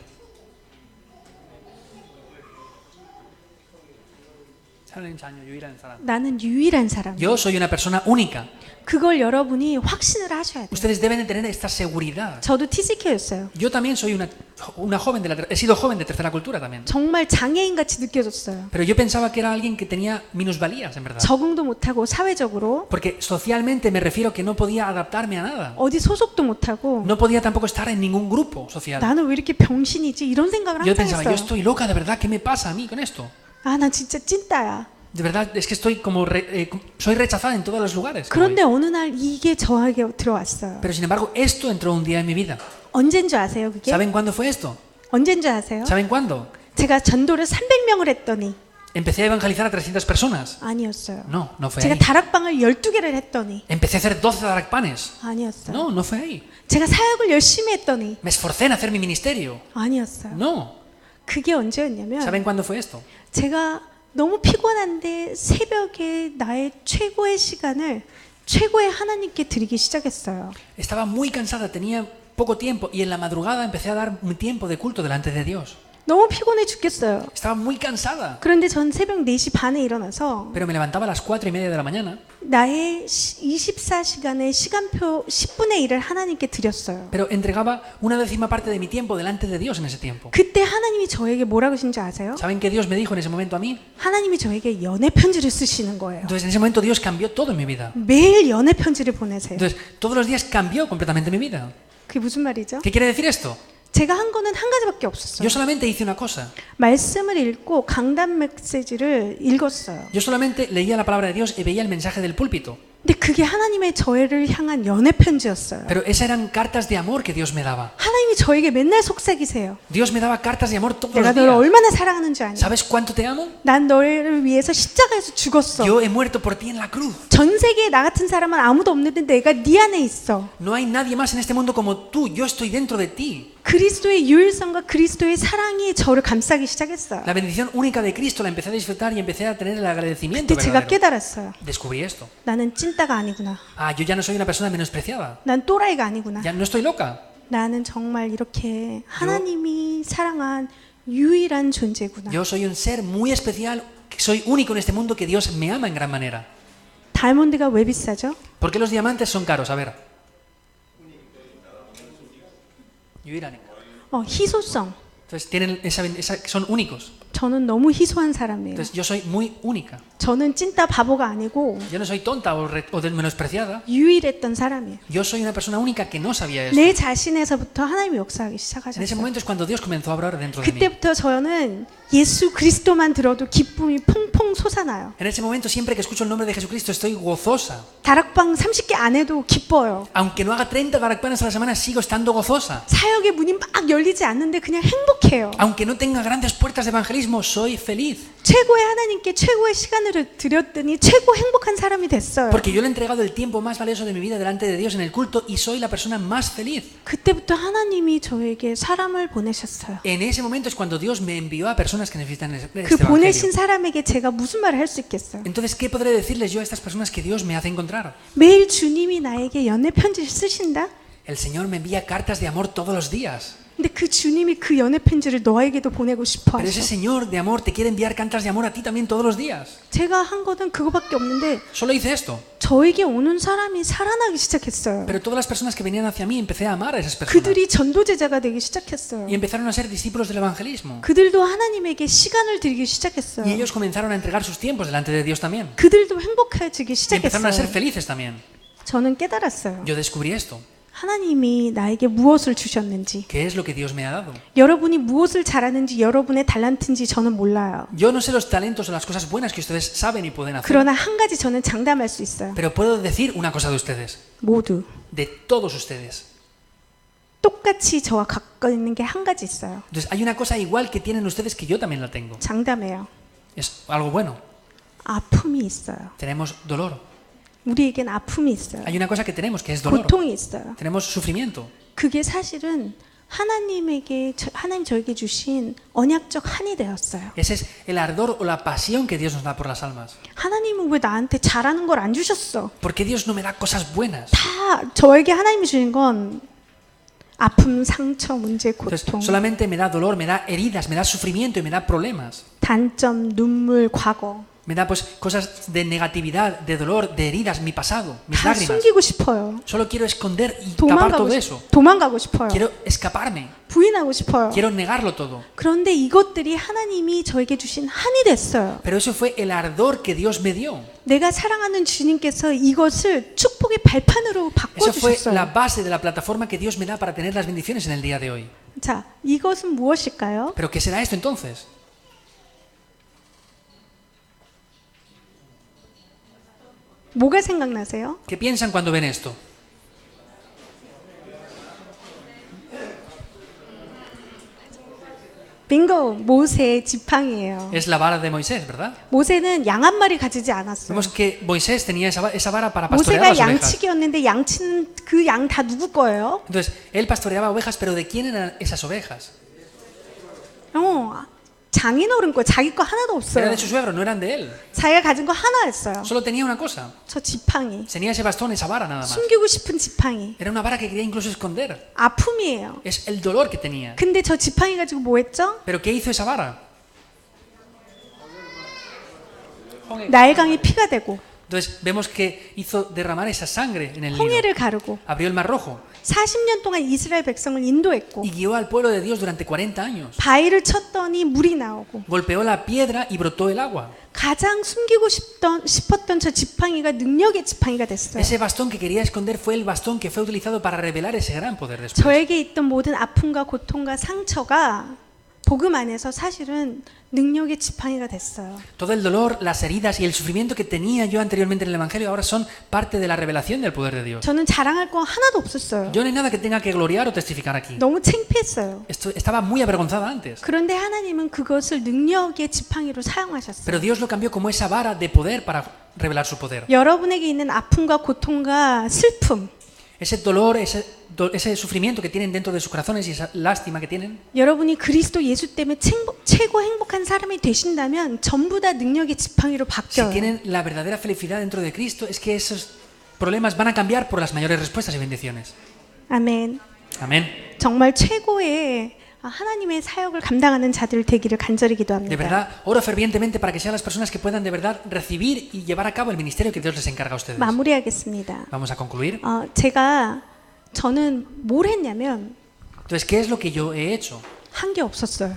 나는 유일한 사람. Yo soy una persona única. 그걸 여러분이 확신을 하셔야 돼요. Ustedes deben de tener esta seguridad. 저도 TCK였어요. Yo también soy una joven he sido joven de tercera cultura también. 정말 장애인 같이 느껴졌어요. Pero yo pensaba que era alguien que tenía minusvalías, en verdad. 적응도 못하고 사회적으로 Porque socialmente me refiero que no podía adaptarme a nada. 어디 소속도 못하고 No podía tampoco estar en ningún grupo social. 나는 왜 이렇게 병신이지 이런 생각을 Yo 항상 pensaba, yo 했어요. estoy loca, de verdad, ¿qué me pasa a mí con esto? 아, 나 진짜 찐따야. De verdad, es que estoy como soy rechazada en todos los lugares. 그런데 어느 날 이게 저에게 들어왔어요. Pero sin embargo, esto entró un día en mi vida. 언제인 줄 아세요, 그게? ¿Saben cuándo fue esto? 언제인 줄 아세요? ¿Saben cuándo? 제가 전도를 300명을 했더니 Empecé a evangelizar a 300 personas. 아니었어요. No, no fue 제가 ahí. 다락방을 12개를 했더니 Empecé a hacer 12 darakpanes. 아니었어요. No, no fue ahí. 제가 사역을 열심히 했더니 Me esforcé en hacer mi ministerio. 아니었어요. No. 그게 언제였냐면 ¿Saben cuándo fue esto? 제가 너무 피곤한데 새벽에 나의 최고의 시간을 최고의 하나님께 드리기 시작했어요. Estaba muy cansada, tenía poco tiempo y en la madrugada empecé a dar mi tiempo de culto delante de Dios. 너무 피곤해 죽겠어요. Estaba muy cansada. 그런데 전 새벽 4시 반에 일어나서 Pero me levantaba a las 4:30 de la mañana. 나의 24시간의 시간표 10분의 1을 하나님께 드렸어요. Pero entregaba una décima parte de mi tiempo delante de Dios en ese tiempo. 그때 하나님이 저에게 뭐라고 하신지 아세요? ¿Saben qué Dios me dijo en ese momento a mí? 하나님이 저에게 연애 편지를 쓰시는 거예요. Entonces en ese momento Dios cambió todo en mi vida. 매일 연애 편지를 보내세요. Entonces todos los días cambió completamente mi vida. 그게 무슨 말이죠? ¿Qué quiere decir esto? 제가 한 거는 한 가지밖에 없었어요. Yo solamente hice una cosa. 말씀을 읽고 강단 메시지를 읽었어요. Yo solamente leía la palabra de Dios y veía el mensaje del púlpito. 근데 그게 하나님의 저를 향한 연애 편지였어요. Pero esas eran cartas de amor que Dios me daba. 하나님이 저에게 맨날 속삭이세요. Dios me daba cartas de amor todos 내가 los 너를 días. 얼마나 사랑하는 줄 아니? ¿Sabes cuánto te amo? 난 너를 위해서 십자가에서 죽었어. Yo he muerto por ti en la cruz. 전 세계에 나 같은 사람은 아무도 없는데 내가 네 안에 있어. No hay nadie más en este mundo como tú. Yo estoy dentro de ti. 그리스도의 유일성과 그리스도의 사랑이 저를 감싸기 시작했어요. La bendición única de Cristo la empecé a disfrutar y empecé a tener el agradecimiento 그때 제가 verdadero. 깨달았어요. Descubrí esto. 나는 찐따가 아니구나. Ah, yo ya no soy una persona menospreciada. 난 또라이가 아니구나. Ya no estoy loca. 나는 정말 이렇게 하나님이 사랑한 유일한 존재구나. Yo soy un ser muy especial. Soy único en este mundo que Dios me ama en gran manera. 다이아몬드가 왜 비싸죠? ¿Por qué los diamantes son caros? A ver. 희소성. Entonces tienen son únicos. 저는 너무 희소한 사람이에요. Entonces yo soy muy única. 저는 찐따 바보가 아니고 Yo no soy tonta o menospreciada. 유일했던 사람이에요. Yo soy una persona única que no sabía eso. 내 자신에서부터 하나님이 역사하기 En ese 시작하셨어요. momento es cuando Dios comenzó a obrar dentro de mí. 그때부터 저는 예수 그리스도만 들어도 기쁨이 퐁퐁 솟아나요. En ese momento, siempre que escucho el nombre de Jesucristo, estoy gozosa. 다락방 30개 안 해도 기뻐요. Aunque no haga 30 darakpanes a la semana, sigo estando gozosa. 사역의 문이 막 열리지 않는데 그냥 행복해요. Aunque no tenga grandes puertas de evangelismo, soy feliz. 최고의 하나님께 최고의 시간을 드렸더니 최고 행복한 사람이 됐어요. Porque yo le he entregado el tiempo más valioso de mi vida delante de Dios en el culto y soy la persona más feliz. 그때부터 하나님이 저에게 사람을 보내셨어요. En ese momento es cuando Dios me envió a personas que necesitan este 그 evangelio. 보내신 사람에게 제가 무슨 말을 할 수 있겠어요? Entonces, ¿qué podré decirles yo a estas personas que Dios me hace encontrar? 매일 주님이 나에게 연애 편지를 쓰신다? El Señor me envía cartas de amor todos los días. 근데 그 주님이 그 연애 편지를 너에게도 보내고 싶어 Pero ese 하셔. Señor de amor te quiere enviar cartas de amor a ti también todos los días. 제가 한 거는 그거밖에 없는데 Solo hice esto. 저에게 오는 사람이 살아나기 시작했어요. Pero todas las personas que venían hacia mí empecé a amar a esas personas. 그들이 전도제자가 되기 시작했어요. Y empezaron a ser discípulos del evangelismo. 그들도 하나님에게 시간을 드리기 Y 시작했어요. ellos comenzaron a entregar sus tiempos delante de Dios también. 그들도 행복해지기 Y empezaron a ser 시작했어요. felices también. 저는 깨달았어요. Yo descubrí esto. 하나님이 나에게 무엇을 주셨는지, ¿Qué es lo que Dios me ha dado? 여러분이 무엇을 잘하는지, 여러분의 달란트인지 저는 몰라요. Yo no sé los talentos o las cosas buenas que ustedes saben y pueden hacer. 그러나 한 가지 저는 장담할 수 있어요. Pero puedo decir una cosa de ustedes. 모두 De todos ustedes. 똑같이 저와 갖고 있는 게 한 가지 있어요. Entonces hay una cosa igual que tienen ustedes que yo también la tengo. 장담해요. Es algo bueno. 아픔이 있어요. Tenemos dolor. 우리에겐 아픔이 있어요. Hay una cosa que tenemos que es dolor. 고통이 있어요. Tenemos sufrimiento. 그게 사실은 하나님 저에게 주신 언약적 한이 되었어요. Ese es el ardor o la pasión que Dios nos da por las almas. 하나님은 왜 나한테 잘하는 걸 안 주셨어? ¿Por qué Dios no me da cosas buenas? 다 저에게 하나님이 주신 건 아픔, 상처, 문제, Entonces, 고통, solamente me da dolor, me da heridas, me da sufrimiento y me da problemas. 단점, 눈물, 과거. Me da pues cosas de negatividad, de dolor, de heridas, mi pasado, mis 다 lágrimas. 숨기고 싶어요. Solo quiero esconder y tapar todo eso. 도망가고 싶어요. Quiero escaparme. 부인하고 싶어요. Quiero negarlo todo. 그런데 이것들이 하나님이 저에게 주신 한이 됐어요. Pero eso fue el ardor que Dios me dio. 내가 사랑하는 주님께서 이것을 축복의 발판으로 Eso fue la 바꿔주셨어요. base de la plataforma que Dios me da para tener las bendiciones en el día de hoy. 자, 이것은 무엇일까요? ¿Pero qué será esto entonces? 뭐가 생각나세요? ¿Qué piensan cuando ven esto? 빙고, 모세의 지팡이에요. Es la vara de Moisés, ¿verdad? 모세는 양 한 마리 가지지 않았어요. Vemos que Moisés tenía esa vara para pastorear 모세가 las ovejas. 양치기였는데 양치는 그 양 다 누구 거예요? Entonces, él pastoreaba ovejas, pero ¿de quién eran esas ovejas? 장인어른 거, 자기 거 하나도 Era 없어요. de su suegro, no eran de él. 자기가 가진 거 하나였어요. Solo tenía una cosa. 저 지팡이. Tenía ese bastón, esa vara nada más. 숨기고 싶은 지팡이. Era una vara que quería incluso esconder. 아픔이에요. Es el dolor que tenía. 근데 저 지팡이 가지고 뭐 했죠? ¿Pero qué hizo esa vara? 나일강에 피가 되고 Entonces vemos que hizo derramar esa sangre en el Nilo. 홍해를 가르고 Abrió el Mar Rojo 40년 동안 이스라엘 백성을 인도했고 y guió al pueblo de Dios durante 40 años. 바위를 쳤더니 물이 나오고 Golpeó la piedra y brotó el agua. 가장 숨기고 싶었던 저 지팡이가 능력의 지팡이가 됐어요. Ese bastón que quería esconder fue el bastón que fue utilizado para revelar ese gran poder después. 저에게 있던 모든 아픔과 고통과 상처가 복음 안에서 사실은 능력의 지팡이가 됐어요. Todo el dolor, las heridas y el sufrimiento que tenía yo anteriormente en el Evangelio ahora son parte de la revelación del poder de Dios. 저는 자랑할 거 하나도 없었어요. Yo no hay nada que tenga que gloriar o testificar aquí. 너무 창피했어요. Estaba muy avergonzada antes. 그런데 하나님은 그것을 능력의 지팡이로 사용하셨어요. Pero Dios lo cambió como esa vara de poder para revelar su poder. 여러분에게 있는 아픔과 고통과 슬픔, Ese dolor, ese sufrimiento que tienen dentro de sus corazones y esa lástima que tienen, 여러분이 그리스도 예수 때문에 최고 행복한 사람이 되신다면 전부 다 능력의 지팡이로 si 바뀌어요. tienen la verdadera felicidad dentro de Cristo, es que esos problemas van a cambiar por las mayores respuestas y bendiciones. 아멘. Amén. 정말 최고의 하나님의 사역을 감당하는 자들 되기를 간절히 De 기도합니다. verdad, oro fervientemente para que sean las personas que puedan de verdad recibir y llevar a cabo el ministerio que Dios les encarga a ustedes. 마무리하겠습니다. Vamos a concluir. 저는 뭘 했냐면 Entonces, ¿qué es lo que yo he hecho? 한 게 없었어요.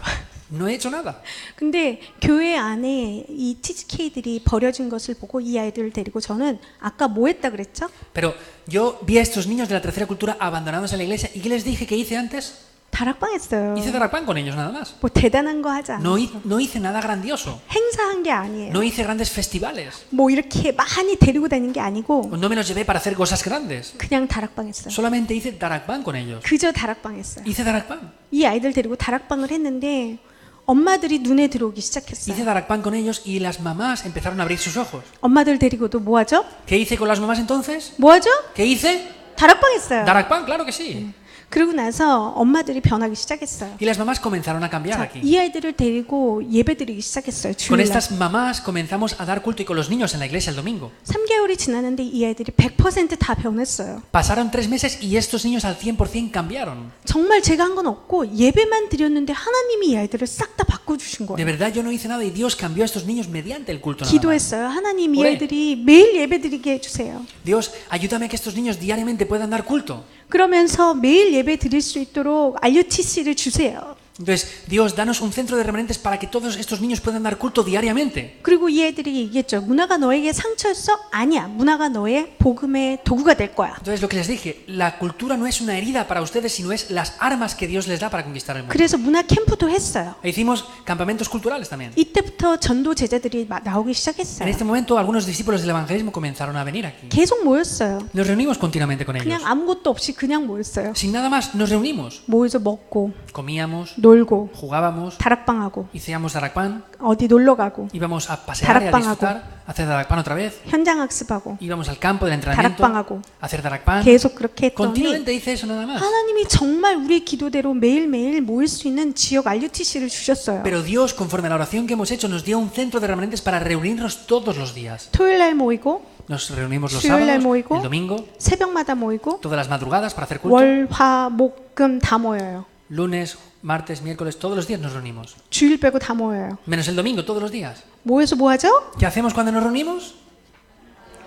No he hecho nada. 근데 교회 안에 이 TGK들이 버려진 것을 보고 이 아이들을 데리고 저는 아까 뭐 했다 그랬죠? Pero yo vi a estos niños de la tercera cultura abandonados en la iglesia. ¿Y qué les dije que hice antes? 다락방 했어요. Hice darapán con ellos, nada más. 뭐 대단한 거 하지 않았어요. No hice nada grandioso. 행사한 게 아니에요. No hice grandes festivales. 뭐 이렇게 많이 데리고 다닌 게 아니고 No me los llevé para hacer cosas grandes. 그냥 다락방 했어요. Solamente hice darakpan con ellos. 그저 다락방 했어요. Hice darakpan. 이 아이들 데리고 다락방을 했는데 엄마들이 눈에 들어오기 시작했어요. Hice darakpan con ellos y las mamás empezaron a abrir sus ojos. 엄마들 데리고도 뭐 하죠? ¿Qué hice con las mamás entonces? 뭐 하죠? ¿Qué hice? 다락방 했어요. Darakpan, claro que sí. 그러고 나서 엄마들이 변하기 시작했어요. Y las mamás comenzaron a cambiar 자, aquí. 이 아이들을 데리고 예배드리기 시작했어요. Con 주일날. estas mamás comenzamos a dar culto y con los niños en la iglesia el domingo. 3개월이 지났는데 이 아이들이 100% 변했어요. Pasaron 3 meses y estos niños al 100% cambiaron. 정말 제가 한 건 없고 예배만 드렸는데 하나님이 이 아이들을 싹 다 바꿔주신 De 거예요. verdad yo no hice nada y Dios cambió a estos niños mediante el culto nada más. 기도했어요. 하나님 이 오래. 아이들이 매일 예배드리게 해주세요. Dios, ayúdame a que estos niños diariamente puedan dar culto. 그러면서 매일 예배 드릴 수 있도록 RUTC를 주세요. Entonces, Dios, danos un centro de remanentes para que todos estos niños puedan dar culto diariamente. 그리고 이 애들이 얘기했죠. 문화가 너에게 상처였어? 아니야. 문화가 너의 복음의 도구가 될 거야. Entonces, lo que les dije, la cultura no es una herida para ustedes, sino es las armas que Dios les da para conquistar el mundo. 그래서 문화 캠프도 했어요. E hicimos campamentos culturales también. 이때부터 전도 제자들이 나오기 En 시작했어요. este momento, algunos discípulos del evangelismo comenzaron a venir aquí. 계속 모였어요. Nos reunimos continuamente con ellos. 그냥 아무것도 없이 그냥 모였어요. Sin nada más, nos reunimos. 모여서 먹고 Comíamos, 놀고 jugábamos, 다락방하고 hacíamos darakpan, 어디 놀러 가고 íbamos a pasear y a 다락방하고. disfrutar, a hacer darakpan otra vez, 현장 학습하고 íbamos al campo del entrenamiento, 다락방하고 a hacer darakpan. 계속 그렇게 했더니 Continuamente hice eso nada más. 하나님이 정말 우리의 기도대로 매일매일 모일 수 있는 지역 RUTC를 주셨어요. Pero Dios, conforme a la oración que hemos hecho, nos dio un centro de remanentes para reunirnos todos los días. 토요일 날 모이고 Nos reunimos los 수요일 날 sábados, 모이고 el domingo, 새벽마다 모이고 todas las madrugadas para hacer culto. 월, 화, 목, 금 다 모여요. Lunes, martes, miércoles, todos los días nos reunimos. 주일 빼고 다 모여요. Menos el domingo, todos los días. 모여서 뭐 하죠? ¿Qué hacemos cuando nos reunimos?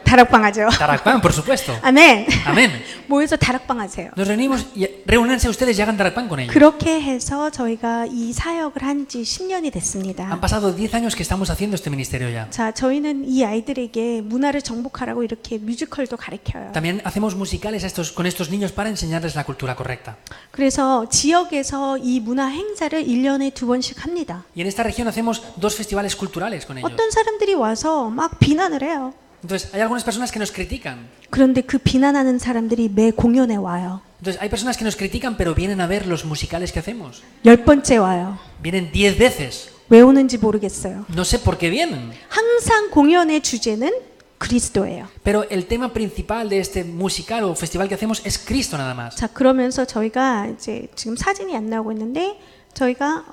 다락방 하죠. Darakpan, por supuesto. 아멘. Amén. 모여서 다락방 하세요. Nos reunimos y reúnanse ustedes y hagan darakpan con ellos. 그렇게 해서 저희가 이 사역을 한 지 10년이 Han 됐습니다. pasado 10 años que estamos haciendo este ministerio ya. 자, 저희는 이 아이들에게 문화를 정복하라고 이렇게 뮤지컬도 가르쳐요. También hacemos musicales con estos niños para enseñarles la cultura correcta. 그래서 지역에서 이 문화 행사를 1년에 2번씩 합니다. Y en esta región hacemos 2 festivales culturales con ellos. 어떤 사람들이 와서 막 비난을 해요. Entonces, hay algunas personas que nos critican. 그런데 그 비난하는 사람들이 매 공연에 와요. Entonces, hay personas que nos critican, pero vienen a ver los musicales que hacemos. 10번째 와요. Vienen 10 veces. 왜 오는지 모르겠어요. No sé por qué vienen. 항상 공연의 주제는 그리스도예요. Pero el tema principal de este musical o festival que hacemos es Cristo nada más. 자, 그러면서 저희가 이제 지금 사진이 안 나오고 있는데 저희가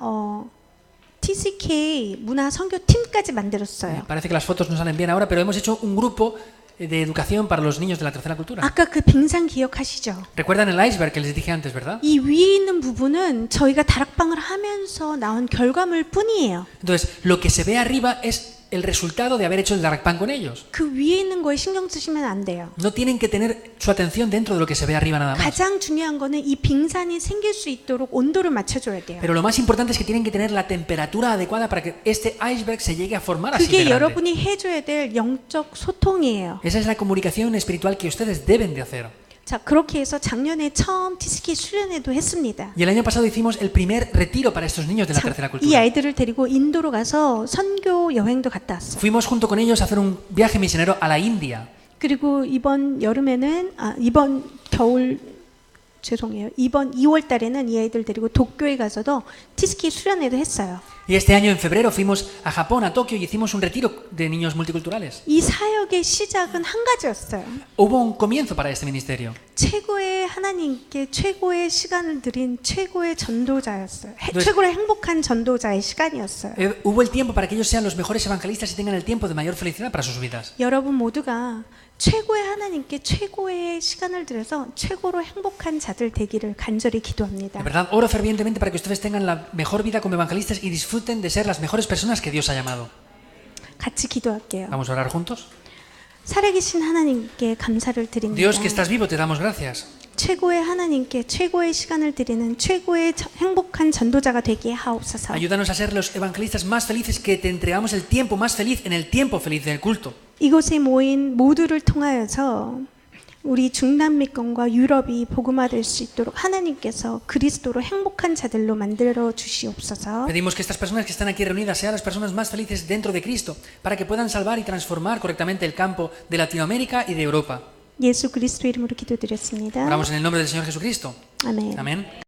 TCK 문화 선교팀까지 만들었어요. Parece que las fotos no salen bien ahora, pero hemos hecho un grupo de educación para los niños de la tercera cultura. 아까 그 빙상 기억하시죠? ¿Recuerdan el iceberg que les dije antes, verdad? 이 위에 있는 부분은 저희가 다락방을 하면서 나온 결과물 뿐이에요. Entonces, lo que se ve arriba es el resultado de haber hecho el Darakpan con ellos. 그 위에 있는 거에 신경 쓰시면 안 돼요. No tienen que tener su atención dentro de lo que se ve arriba nada más. 가장 중요한 거는 이 빙산이 생길 수 있도록 온도를 맞춰줘야 돼요. Pero lo más importante es que tienen que tener la temperatura adecuada para que este iceberg se llegue a formar así de 그게 grande. 여러분이 해줘야 될 영적 소통이에요. Esa es la comunicación espiritual que ustedes deben de hacer. 자, 그렇게 해서 작년에 처음 TCK 수련회도 했습니다. Y el año pasado hicimos el primer retiro para estos niños de la tercera 이 cultura. 아이들을 데리고 인도로 가서 선교 여행도 갔다 왔어요. Fuimos junto con ellos a hacer un viaje misionero a la India. 그리고 이번 여름에는 이번 겨울 죄송해요. 이번 2월 달에는 이 아이들 데리고 도쿄에 가서도 TCK 수련회도 했어요. Y este año en febrero fuimos a Japón, a Tokio, y hicimos un retiro de niños multiculturales. 이 사역의 시작은 한 가지였어요. Hubo un comienzo para este ministerio. 최고의 하나님께 최고의 시간을 드린 최고의 전도자였어요. Entonces, 최고로 행복한 전도자의 시간이었어요. Hubo el tiempo para que ellos sean los mejores evangelistas y tengan el tiempo de mayor felicidad para sus vidas. 여러분 모두가 최고의 하나님께 최고의 시간을 들여서 최고로 행복한 자들 되기를 간절히 기도합니다. De verdad, oro fervientemente para que ustedes tengan la mejor vida como evangelistas y disfruten de ser las mejores personas que Dios ha llamado. 같이 기도할게요. Vamos a orar juntos. 살아계신 하나님께 감사를 드립니다. Dios, que estás vivo, te damos gracias. 최고의 하나님께 최고의 시간을 드리는 최고의 행복한 전도자가 되게 하옵소서. Ayúdanos a ser los evangelistas más felices, que te entregamos el tiempo más feliz en el tiempo feliz del culto. 이곳에 모인 모두를 통하여서 우리 중남미권과 유럽이 복음화될 수 있도록 하나님께서 그리스도로 행복한 자들로 만들어 주시옵소서. Pedimos que estas personas que están aquí reunidas sean las personas más felices dentro de Cristo, para que puedan salvar y transformar correctamente el campo de Latinoamérica y de Europa. 예수 그리스도 이름으로 기도드렸습니다. Oramos en el nombre del Señor Jesucristo. 아멘. Amén.